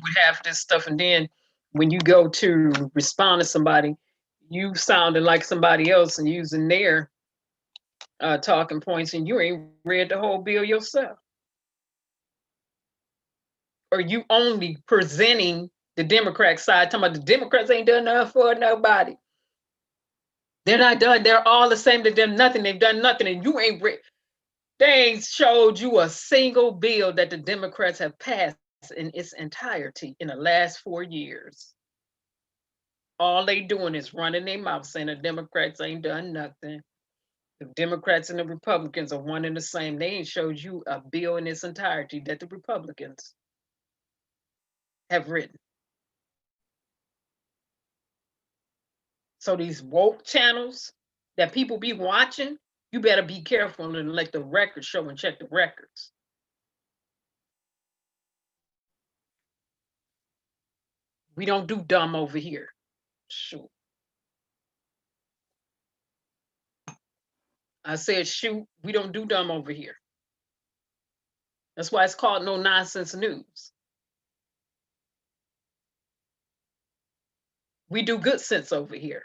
with half this stuff, and then when you go to respond to somebody, you sounding like somebody else and using their talking points, and you ain't read the whole bill yourself. Or you only presenting the Democrat side, talking about the Democrats ain't done nothing for nobody. They're not done. They're all the same. They've done nothing. They've done nothing, and you ain't read. They ain't showed you a single bill that the Democrats have passed in its entirety in the last 4 years. All they doing is running their mouth saying the Democrats ain't done nothing. The Democrats and the Republicans are one and the same. They ain't showed you a bill in its entirety that the Republicans have written. So these woke channels that people be watching, you better be careful and let the records show and check the records. We don't do dumb over here. Shoot. I said, shoot, we don't do dumb over here. That's why it's called no nonsense news. We do good sense over here.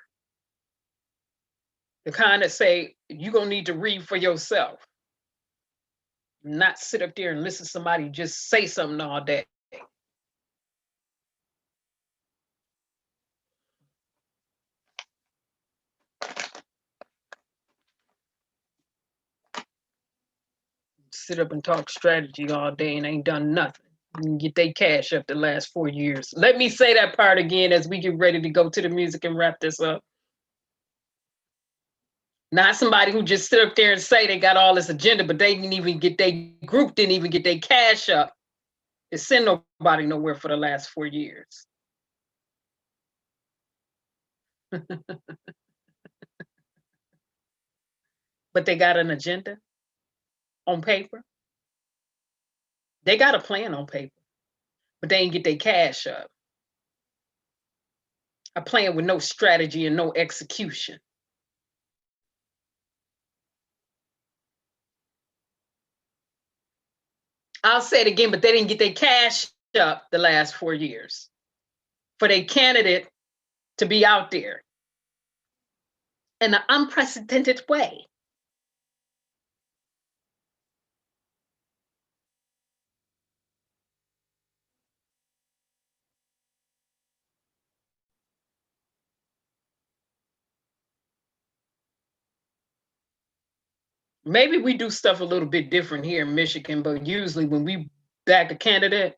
The kind that say, you're gonna need to read for yourself. Not sit up there and listen to somebody just say something all day. Sit up and talk strategy all day and ain't done nothing. And get their cash up the last 4 years. Let me say that part again as we get ready to go to the music and wrap this up. Not somebody who just sit up there and say they got all this agenda, but they didn't even get their group, didn't even get their cash up to send nobody nowhere for the last 4 years. But they got an agenda on paper. They got a plan on paper, but they ain't get their cash up. A plan with no strategy and no execution. I'll say it again, but they didn't get their cash up the last 4 years for their candidate to be out there in an unprecedented way. Maybe we do stuff a little bit different here in Michigan, but usually when we back a candidate,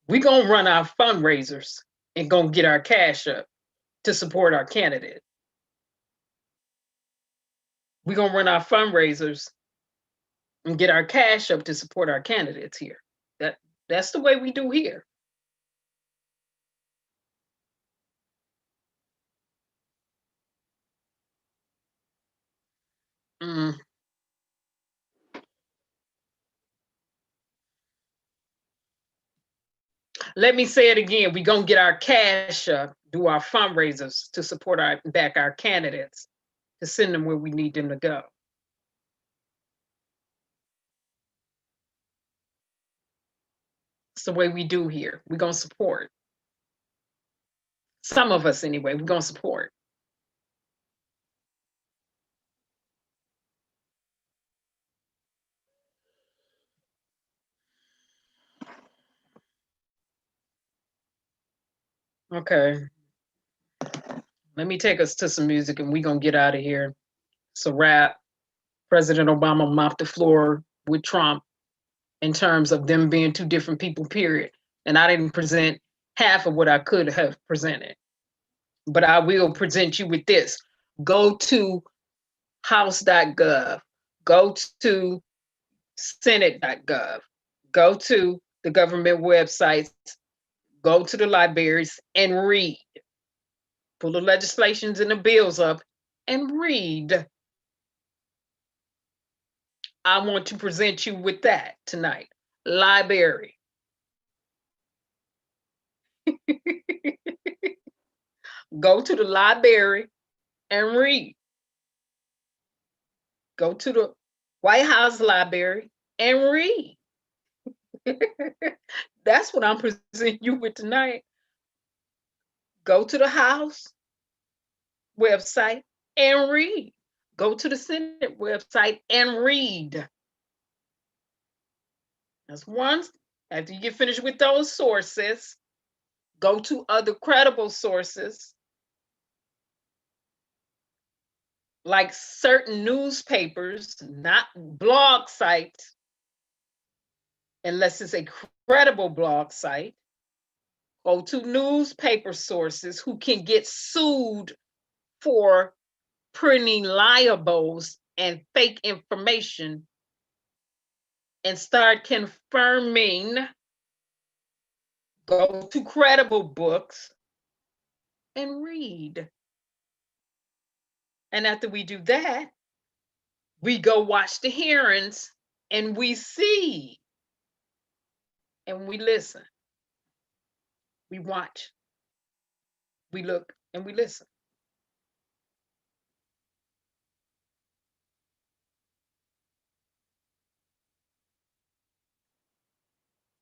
we gonna run our fundraisers and gonna get our cash up to support our candidate. We gonna run our fundraisers and get our cash up to support our candidates here. That's the way we do here. Let me say it again. We're going to get our cash up, do our fundraisers to support back our candidates, to send them where we need them to go. It's the way we do here. We're going to support. Some of us anyway, we're going to support. Okay. Let me take us to some music and we're going to get out of here. It's a wrap. President Obama mopped the floor with Trump in terms of them being two different people, period. And I didn't present half of what I could have presented. But I will present you with this. Go to house.gov. Go to senate.gov. Go to the government websites. Go to the libraries and read. Pull the legislations and the bills up and read. I want to present you with that tonight. Library. Go to the library and read. Go to the White House library and read. That's what I'm presenting you with tonight. Go to the House website and read. Go to the Senate website and read. That's one. After you get finished with those sources, go to other credible sources, like certain newspapers, not blog sites, unless it's a credible blog site. Go to newspaper sources who can get sued for printing libels and fake information and start confirming. Go to credible books and read. And after we do that, we go watch the hearings and we see and we listen. We watch, we look, and we listen.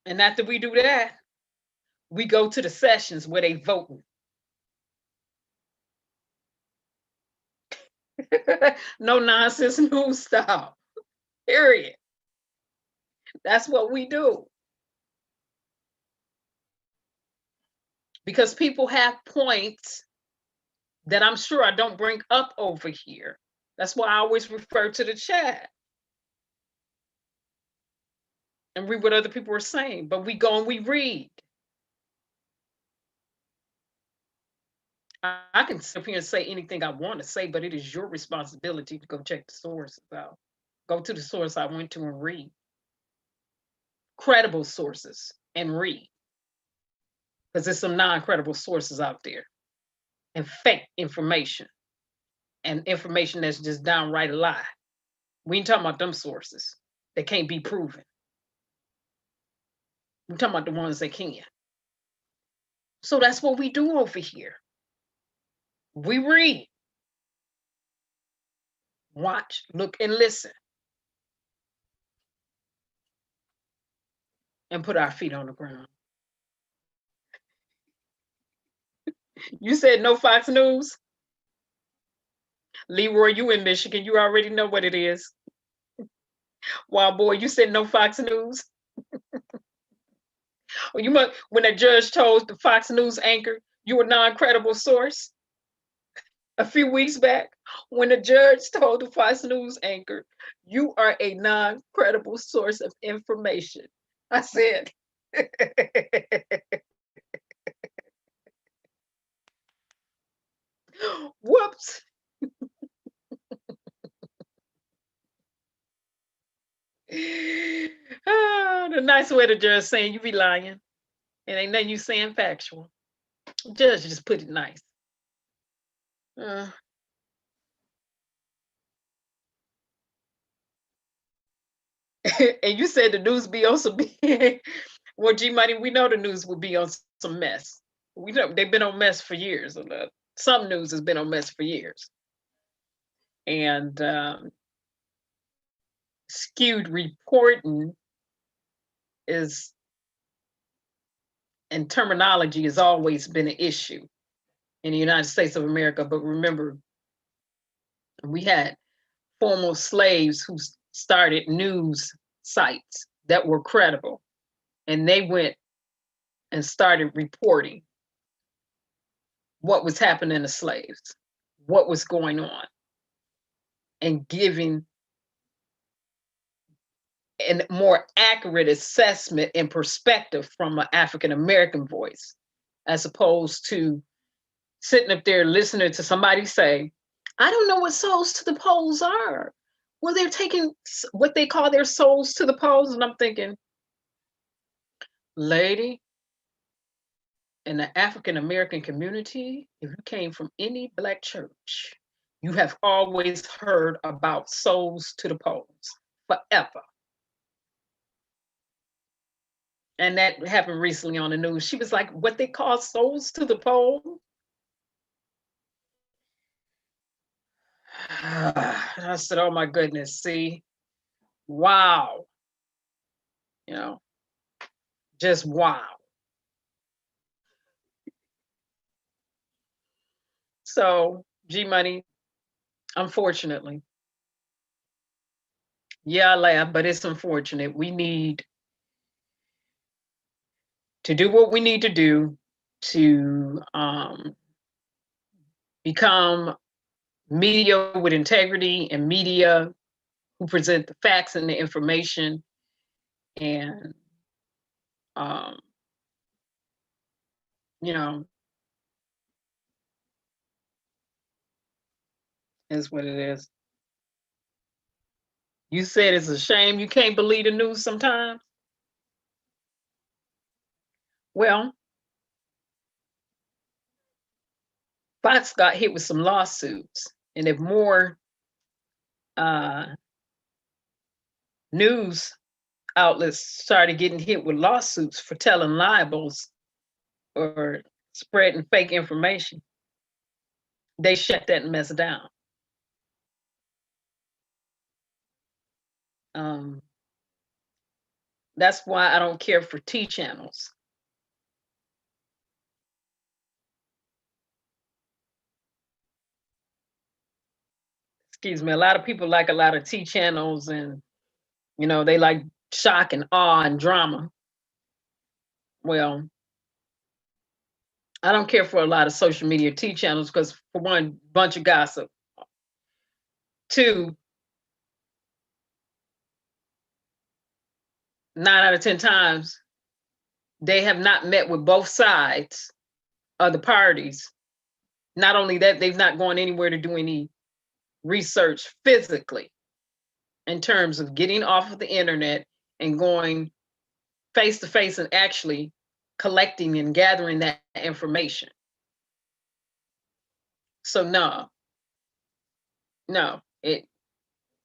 And after we do that, we go to the sessions where they voting. No nonsense news style, period. That's what we do. Because people have points that I'm sure I don't bring up over here. That's why I always refer to the chat and read what other people are saying. But we go and we read. I can sit here and say anything I want to say, but it is your responsibility to go check the sources out. Go to the source I went to and read. Credible sources and read. Because there's some non-credible sources out there. And fake information. And information that's just downright a lie. We ain't talking about them sources that can't be proven. We're talking about the ones that can. So that's what we do over here. We read, watch, look, and listen. And put our feet on the ground. You said no Fox News? Leroy, you in Michigan. You already know what it is. Wild boy, you said no Fox News? Well, you must, when a judge told the Fox News anchor you were a non-credible source a few weeks back, when the judge told the Fox News anchor you are a non-credible source of information, I said, whoops. The nice way the judge saying you be lying. It ain't nothing you saying factual. Judge just put it nice. And you said the news be on some well, G Money, we know the news will be on some mess. We know they've been on mess for years. Some news has been on mess for years. And skewed reporting is, and terminology has always been an issue in the United States of America. But remember, we had former slaves who started news sites that were credible, and they went and started reporting what was happening to slaves, what was going on, and giving a more accurate assessment and perspective from an African American voice, as opposed to sitting up there listening to somebody say, I don't know what souls to the polls are. Well, they're taking what they call their souls to the polls. And I'm thinking, lady, in the African American community, if you came from any Black church, you have always heard about souls to the polls forever. And that happened recently on the news. She was like, what they call souls to the poll? I said, oh my goodness, see, wow. You know, just wow. So, G Money, unfortunately, yeah, I laugh, but it's unfortunate. We need to do what we need to do to become media with integrity and media who present the facts and the information, and you know, is what it is. You said it's a shame you can't believe the news sometimes. Well, Fox got hit with some lawsuits, and if more news outlets started getting hit with lawsuits for telling libels or spreading fake information, they shut that mess down. That's why I don't care for T channels. Excuse me, a lot of people like a lot of T channels, and you know, they like shock and awe and drama. Well, I don't care for a lot of social media T channels because, for one, bunch of gossip. Two, 9 out of 10 times, they have not met with both sides of the parties. Not only that, they've not gone anywhere to do any research physically in terms of getting off of the internet and going face to face and actually collecting and gathering that information. So no.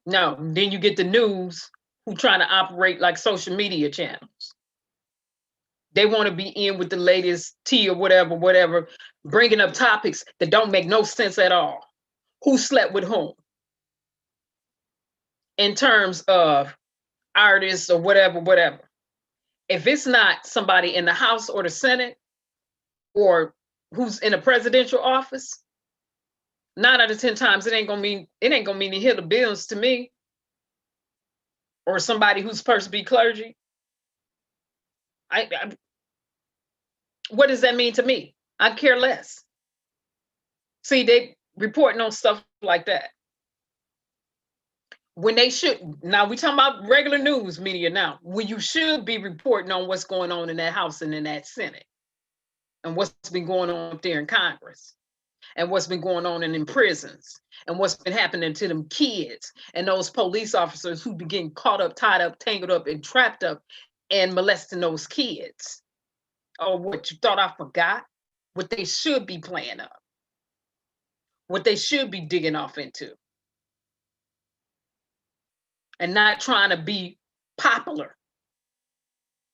Then you get the news who trying to operate like social media channels. They want to be in with the latest tea or whatever, bringing up topics that don't make no sense at all. Who slept with whom? In terms of artists or whatever. If it's not somebody in the House or the Senate or who's in a presidential office, 9 out of 10 times it ain't gonna mean to hit the bills to me, or somebody who's supposed to be clergy. What does that mean to me? I care less. See, they reporting on stuff like that when they should. Now we talking about regular news media now, when you should be reporting on what's going on in that House and in that Senate, and what's been going on up there in Congress, and what's been going on in prisons, and what's been happening to them kids and those police officers who be getting caught up, tied up, tangled up, and trapped up and molesting those kids. Oh, what, you thought I forgot? What they should be playing up. What they should be digging off into. And not trying to be popular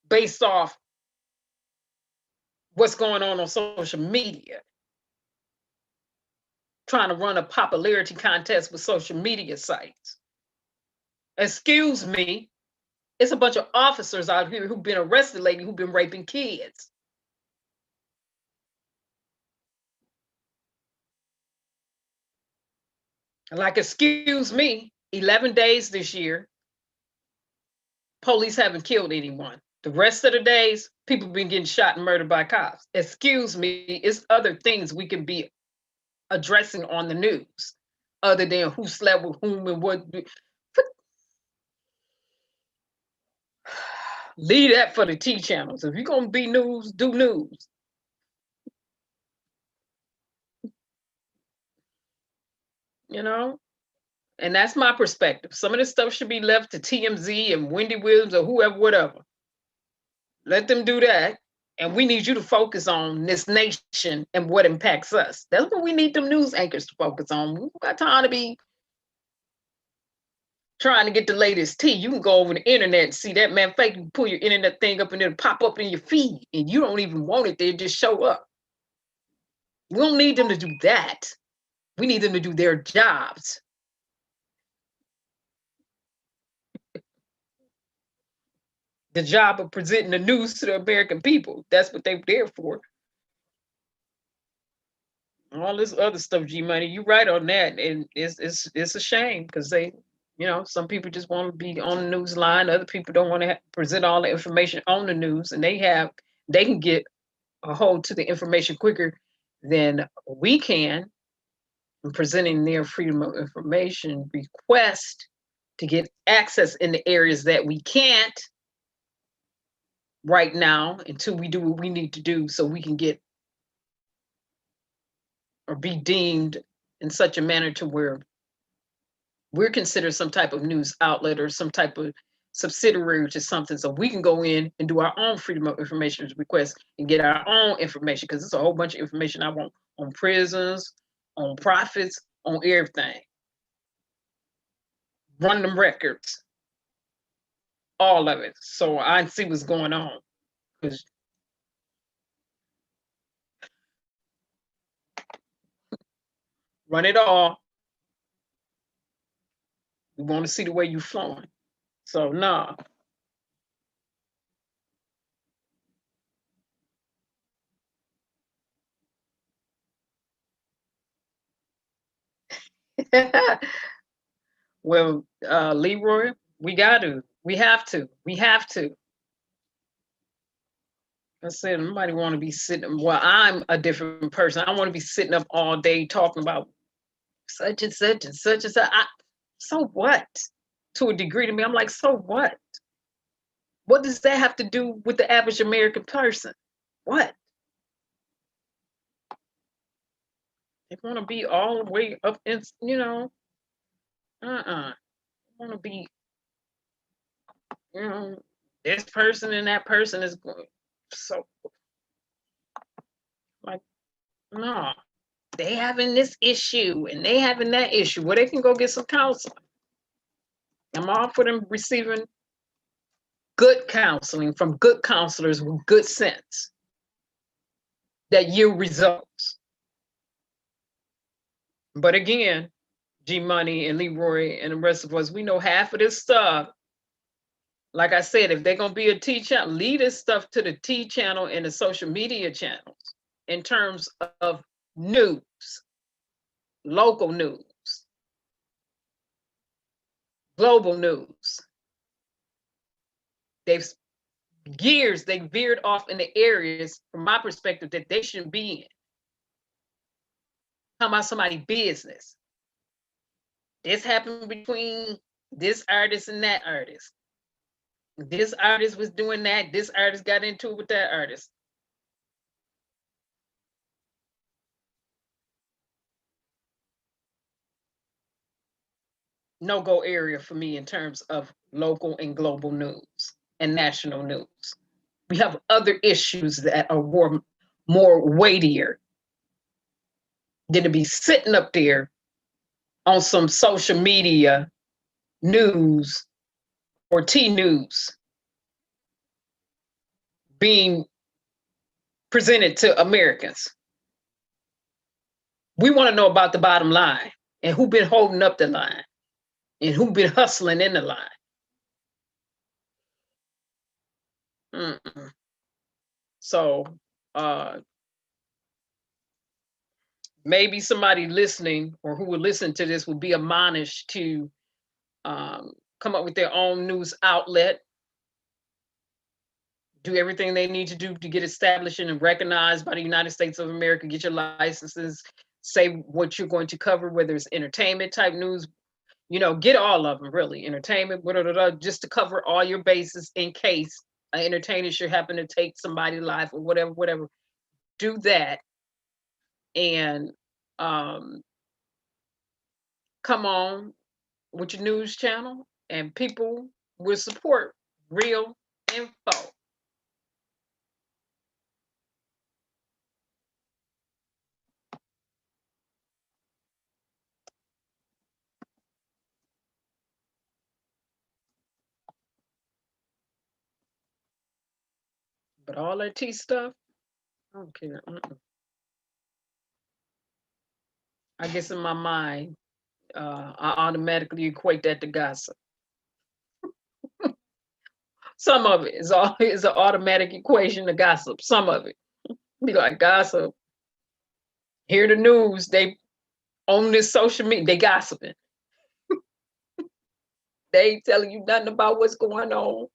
based off what's going on social media. Trying to run a popularity contest with social media sites. Excuse me, it's a bunch of officers out here who've been arrested lately who've been raping kids. Like, excuse me, 11 days this year, police haven't killed anyone. The rest of the days, people have been getting shot and murdered by cops. Excuse me, it's other things we can be addressing on the news other than who slept with whom and what. Leave that for the T channels. If you're going to be news, do news. You know? And that's my perspective. Some of this stuff should be left to TMZ and Wendy Williams or whoever, whatever. Let them do that. And we need you to focus on this nation and what impacts us. That's what we need them news anchors to focus on. We've got time to be trying to get the latest tea. You can go over the internet and see that, man. Fake, you pull your internet thing up and it'll pop up in your feed. And you don't even want it there, just show up. We don't need them to do that. We need them to do their jobs. The job of presenting the news to the American people. That's what they're there for. All this other stuff, G Money, you're right on that. And it's a shame because they, you know, some people just want to be on the news line. Other people don't want to present all the information on the news, and they can get a hold to the information quicker than we can in presenting their freedom of information request to get access in the areas that we can't right now until we do what we need to do so we can get or be deemed in such a manner to where we're considered some type of news outlet or some type of subsidiary to something, so we can go in and do our own freedom of information request and get our own information, because it's a whole bunch of information I want on prisons, on profits, on everything. Run them records. All of it. So I see what's going on. Run it all. We want to see the way you're flowing. So nah. Well, Leroy, we got to We have to. We have to. I said, nobody want to be sitting. Well, I'm a different person. I want to be sitting up all day talking about such and such and such and such. So what? To a degree to me, I'm like, so what? What does that have to do with the average American person? What? They want to be all the way up in, you know, want to be, you know, this person and that person is going. So, like, no, they having this issue and they having that issue. Well, they can go get some counseling. I'm all for them receiving good counseling from good counselors with good sense that yield results. But again, G Money and Leroy and the rest of us, we know half of this stuff. Like I said, if they're going to be a T channel, lead this stuff to the T channel and the social media channels in terms of news, local news, global news. They've veered off in the areas, from my perspective, that they shouldn't be in. Talking about somebody's business. This happened between this artist and that artist. This artist was doing that. This artist got into it with that artist. No-go area for me in terms of local and global news and national news. We have other issues that are more weightier than to be sitting up there on some social media news or T news being presented to Americans. We want to know about the bottom line and who been holding up the line and who been hustling in the line. So maybe somebody listening or who will listen to this will be admonished to come up with their own news outlet, do everything they need to do to get established and recognized by the United States of America, get your licenses, say what you're going to cover, whether it's entertainment type news, you know, get all of them really, entertainment, just to cover all your bases in case an entertainer should happen to take somebody's life or whatever. Do that and come on with your news channel and people will support real info. But all that T stuff, I don't care. I guess in my mind, I automatically equate that to gossip. Some of it is an automatic equation to gossip. Some of it be like gossip. Hear the news, they on this social media, they gossiping. They ain't telling you nothing about what's going on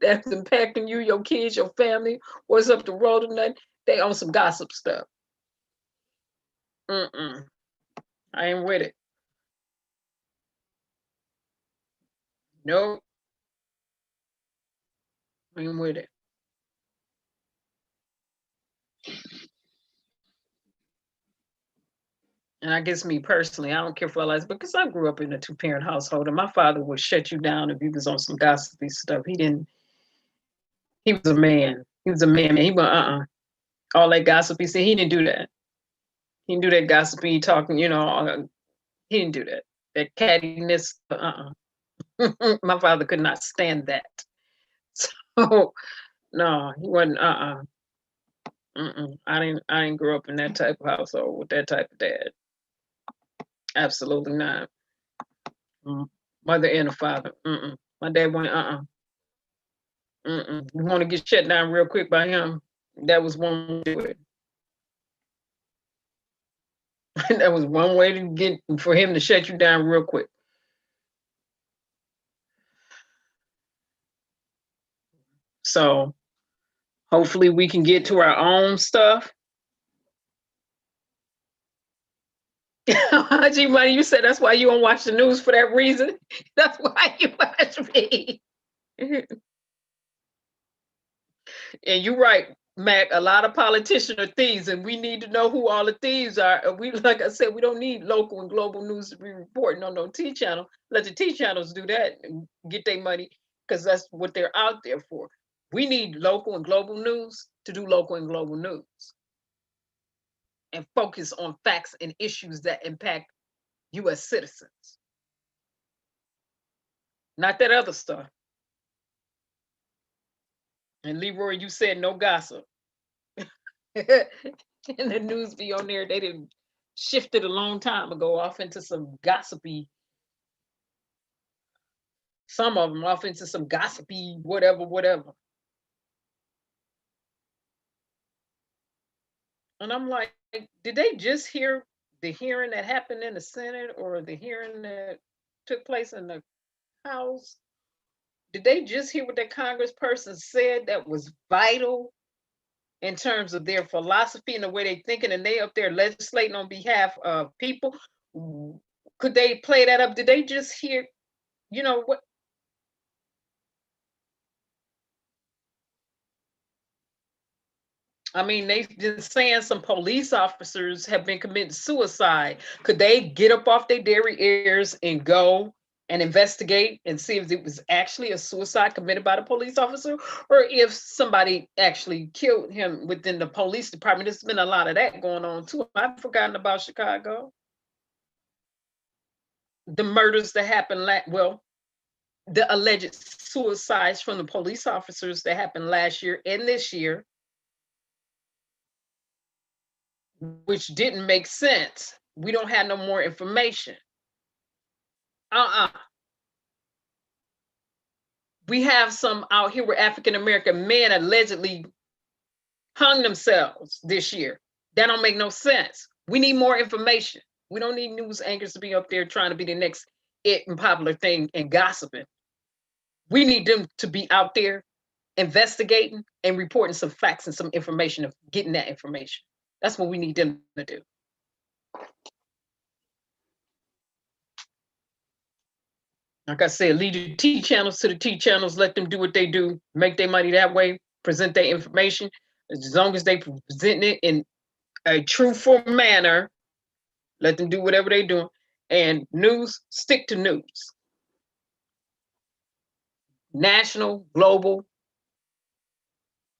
that's impacting you, your kids, your family, what's up the road and nothing. They on some gossip stuff. I ain't with it. Nope. I ain't with it. And I guess me personally, I don't care for lives because I grew up in a 2-parent household and my father would shut you down if you was on some gossipy stuff. He was a man. He was a man. He went, all that gossipy, see, he didn't do that. He didn't do that gossipy talking, you know, he didn't do that. That cattiness, My father could not stand that. So, no, he wasn't, I didn't grow up in that type of household with that type of dad. Absolutely not. Mother and a father. My dad went, You want to get shut down real quick by him? That was one way to do it. That was one way to get for him to shut you down real quick. So hopefully we can get to our own stuff. G-Money, you said that's why you don't watch the news for that reason. That's why you watch me. And you're right, Mac, a lot of politicians are thieves, and we need to know who all the thieves are. We, like I said, we don't need local and global news to be reporting on no T channel. Let the T channels do that and get their money, because that's what they're out there for. We need local and global news to do local and global news and focus on facts and issues that impact U.S. citizens. Not that other stuff. And Leroy, you said no gossip. And the news be on there, they didn't shift it a long time ago off into some gossipy, some of them off into some gossipy whatever. And I'm like, did they just hear the hearing that happened in the Senate or the hearing that took place in the House? Did they just hear what that congressperson said that was vital in terms of their philosophy and the way they thinking, and they up there legislating on behalf of people? Could they play that up? Did they just hear, you know what? I mean, they've been saying some police officers have been committing suicide. Could they get up off their dairy ears and go and investigate and see if it was actually a suicide committed by the police officer, or if somebody actually killed him within the police department? There's been a lot of that going on too. I've forgotten about Chicago. The murders that happened, the alleged suicides from the police officers that happened last year and this year, which didn't make sense. We don't have no more information. We have some out here where African-American men allegedly hung themselves this year. That don't make no sense. We need more information. We don't need news anchors to be up there trying to be the next it and popular thing and gossiping. We need them to be out there investigating and reporting some facts and some information, of getting that information. That's what we need them to do. Like I said, lead the T channels to the T channels, let them do what they do, make their money that way, present their information. As long as they present it in a truthful manner, let them do whatever they're doing. And news, stick to news. National, global,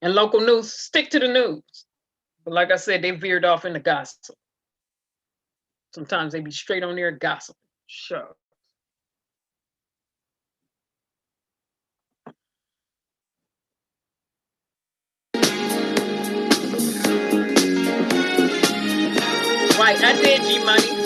and local news, stick to the news. But like I said, they veered off into gossip. Sometimes they be straight on there gossiping. Sure. Right, I did, G-Money.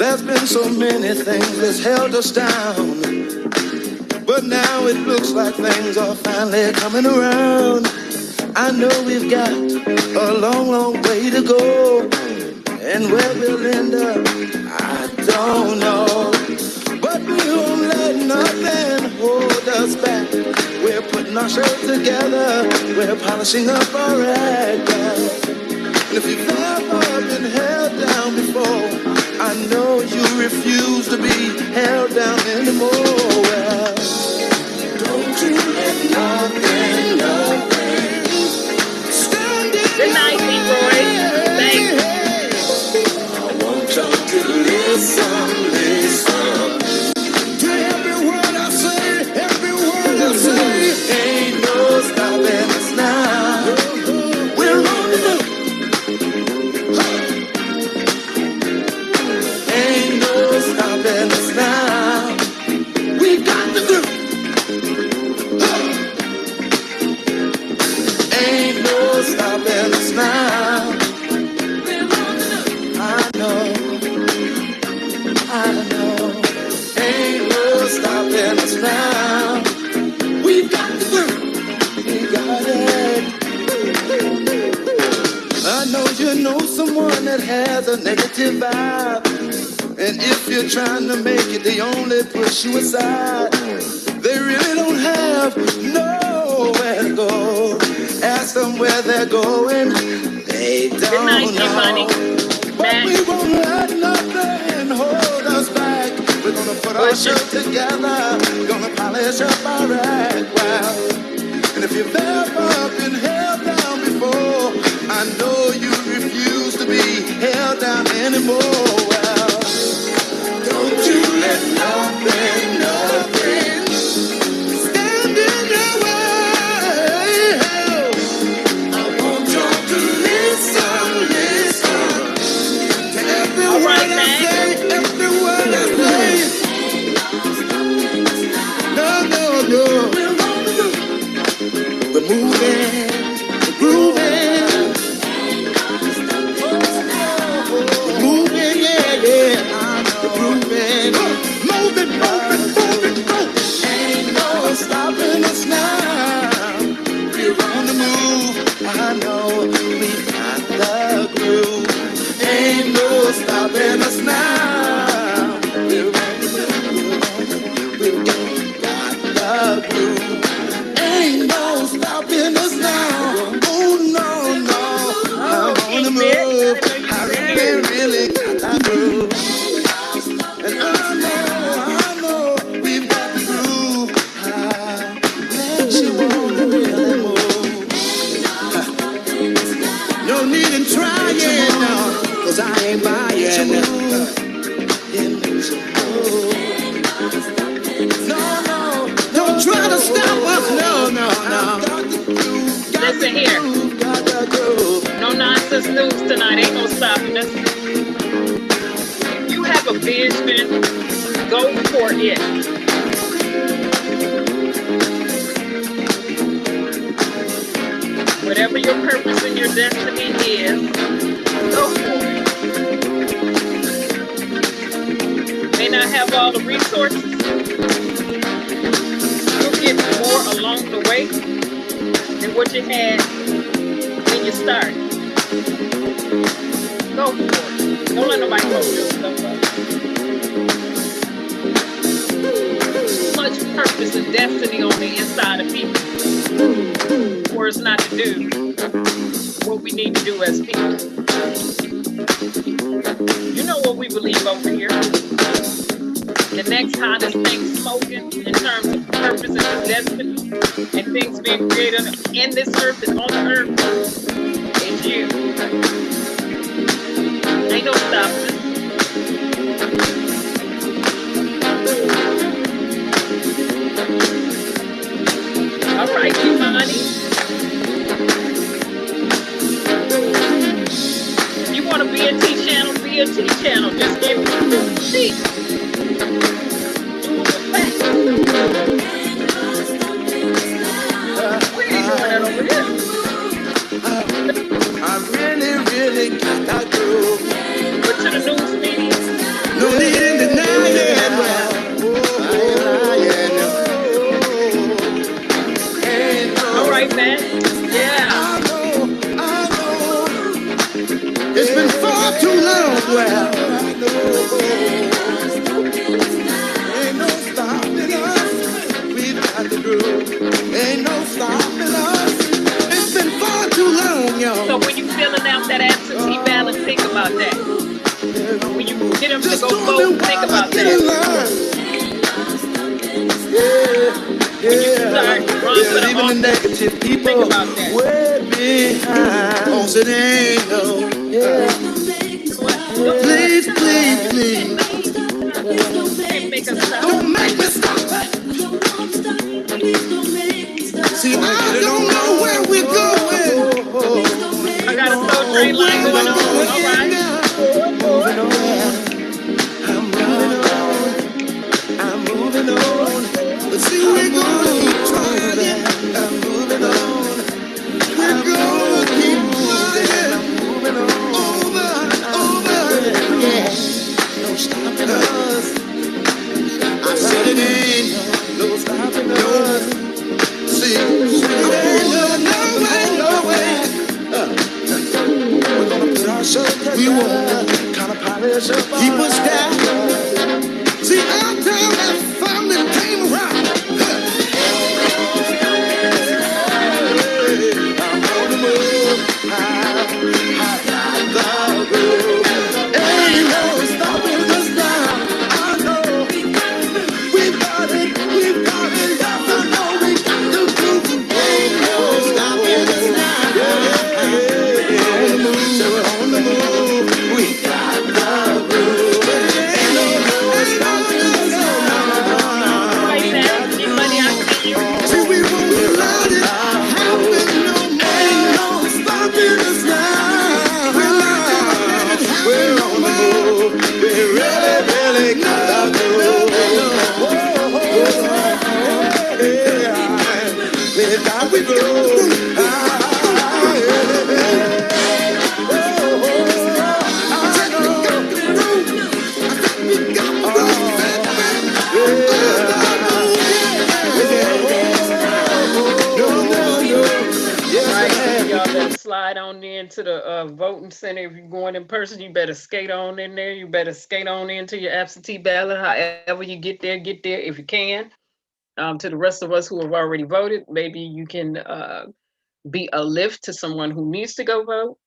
There's been so many things that's held us down, but now it looks like things are finally coming around. I know we've got a long, long way to go, and where we'll end up, I don't know. But we won't let nothing hold us back. We're putting our show together, we're polishing up our act. And if you've ever been held down before, I know you refuse to be held down anymore. Well, don't you let nothing stand in. Good night, Leroy. Thanks. I want y'all to listen to every word I say, every word I say. Ain't no stopping us now. know you know someone that has a negative vibe. And if you're trying to make it, they only push you aside. They really don't have nowhere to go. Ask them where they're going, they don't know. But we won't let nothing hold us back. We're gonna put our show together, gonna polish up our act. Wow. And if you've ever been held down before, I know you refuse to be held down anymore. Well, don't you let nothing stand in your way. I want you to listen to every word I say, every word I say. No. We're moving, grooving, moving, yeah. We're grooving, moving. Ain't no stopping us now. We're on the move. I know we got the groove. Ain't no stopping us now. We've got the groove. Ain't no stopping us now. Oh no. I'm on the move. I really got that groove. And I know we've got the groove. I bet you wanna really move. No need in trying now, 'cause I ain't buying. No, don't try to stop us. No. Listen here. No nonsense news tonight. Ain't no stopping us. If you have a vision, go for it. Whatever your purpose and your destiny is, go for it. May not have all the resources. You'll get more along the way than what you had when you started. Go for it. Don't let nobody hold your stuff up. Too much purpose and destiny on the inside of people for us not to do what we need to do as people. You know what we believe over here. The next hottest thing smoking in terms of purpose and destiny and things being created in this earth and on the earth is you. Ain't no stopping. All right, you money. You want to be a T channel? Be a T channel. Just give me the T. I really got that groove. Go to the news media. No need in denying it. All right, man. Yeah. I know. It's been far too long. Well, ain't no stopping us. We've got the groove. Ain't no stopping us. It's been far too long, y'all. So when you filling out that absentee ballot, think about that. When you get them to go vote, think about that. When you start running for the even the negative people, think about that. way behind. Cause it ain't no. Please. Don't make me stop. See, I don't know where we're going. I got a soul train line going on. All right. I'm moving on. But see, we're gonna keep trying. I'm moving on. We're gonna keep trying. I'm moving on. Over. Yeah. No stopping us. I said it ain't no stopping us. See, ain't no way. you wanna kind of polish up, keep us down. See, our time that finally came around. I'm on the move, high the road. Ain't no stopping us now. I know we've got it, yes, I know we got the groove. Ain't no stopping us now. On the move, so we're on the move. We got the groove. Ain't no stopping us now. Right now, G Money, I see you. See, we won't let it happen no more. Ain't no stopping us now. We're not gonna let it happen. We're on the move. We really got the groove. We got the groove. Right, y'all better slide on into the voting center. If you're going in person, you better skate on in there. You better skate on into your absentee ballot. However you get there if you can. To the rest of us who have already voted, maybe you can be a lift to someone who needs to go vote,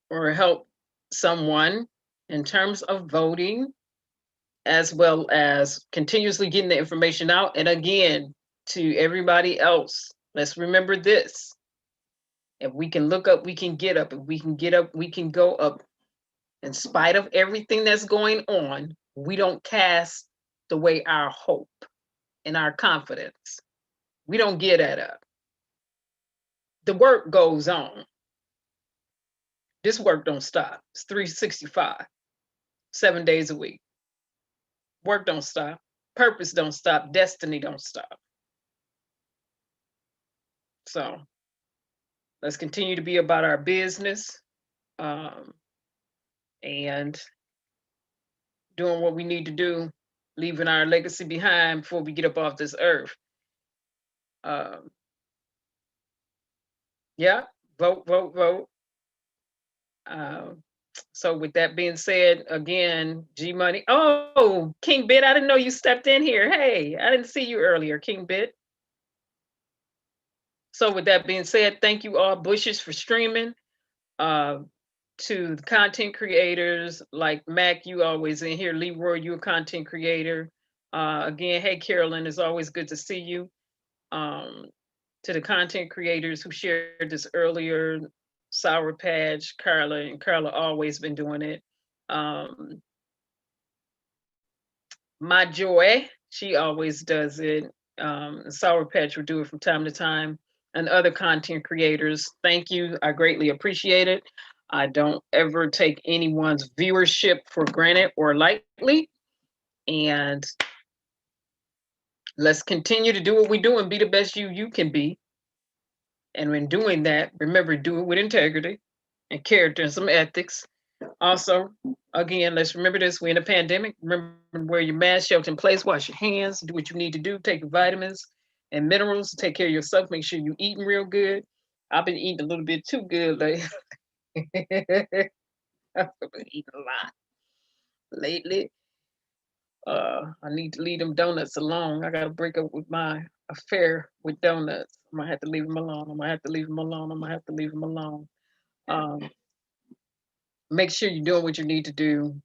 or help someone in terms of voting, as well as continuously getting the information out. And again, to everybody else, let's remember this. If we can look up, we can get up. If we can get up, we can go up. In spite of everything that's going on, we don't cast away our hope and our confidence. We don't get that up. The work goes on. This work don't stop. It's 365, 7 days a week. Work don't stop. Purpose don't stop. Destiny don't stop. So let's continue to be about our business, and doing what we need to do, leaving our legacy behind before we get up off this earth. Yeah, vote, vote, vote. So with that being said, again, G Money. Oh, King Bit, I didn't know you stepped in here. Hey, I didn't see you earlier, King Bit. So with that being said, thank you all Bushes for streaming. To the content creators like Mac, you always in here. Leroy, you a content creator. Again, hey Carolyn, it's always good to see you. To the content creators who shared this earlier, Sour Patch, Carla, and Carla always been doing it. My Joy, she always does it. Sour Patch will do it from time to time. And other content creators, thank you. I greatly appreciate it. I don't ever take anyone's viewership for granted or lightly. And let's continue to do what we do and be the best you can be. And when doing that, remember, do it with integrity and character and some ethics. Also, again, let's remember this, we're in a pandemic. Remember, wear your mask, shelter in place, wash your hands, do what you need to do, take your vitamins and minerals, take care of yourself, make sure you're eating real good. I've been eating a little bit too good lately. I've been eating a lot lately. I need to leave them donuts alone. I gotta break up with my affair with donuts. I'm gonna have to leave them alone. I'm gonna have to leave them alone. I'm gonna have to leave them alone. Make sure you're doing what you need to do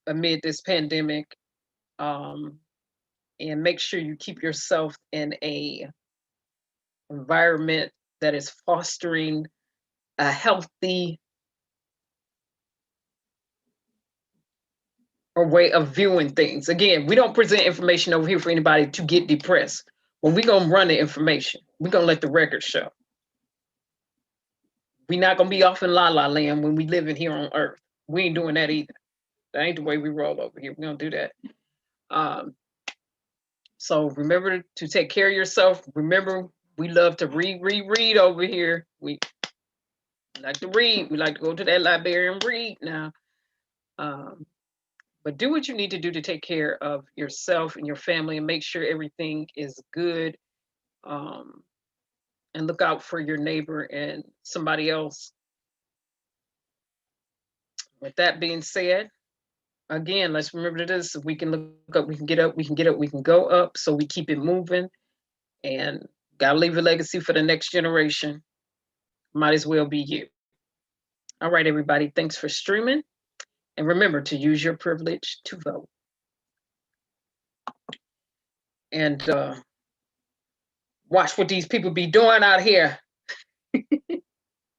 amid this pandemic. And make sure you keep yourself in a environment that is fostering a healthy way of viewing things. Again, we don't present information over here for anybody to get depressed. When we're gonna run the information, we're gonna let the record show. We're not gonna be off in la la land when we live in here on earth. We ain't doing that either. That ain't the way we roll over here. We don't do that. So remember to take care of yourself. Remember, we love to read over here. We like to read. We like to go to that library and read now. But do what you need to do to take care of yourself and your family and make sure everything is good. And look out for your neighbor and somebody else With that being said, again, let's remember this. If we can look up, we can get up, we can get up, we can go up. So we keep it moving and gotta leave a legacy for the next generation. Might as well be you. All right, everybody. Thanks for streaming. And remember to use your privilege to vote. And watch what these people be doing out here.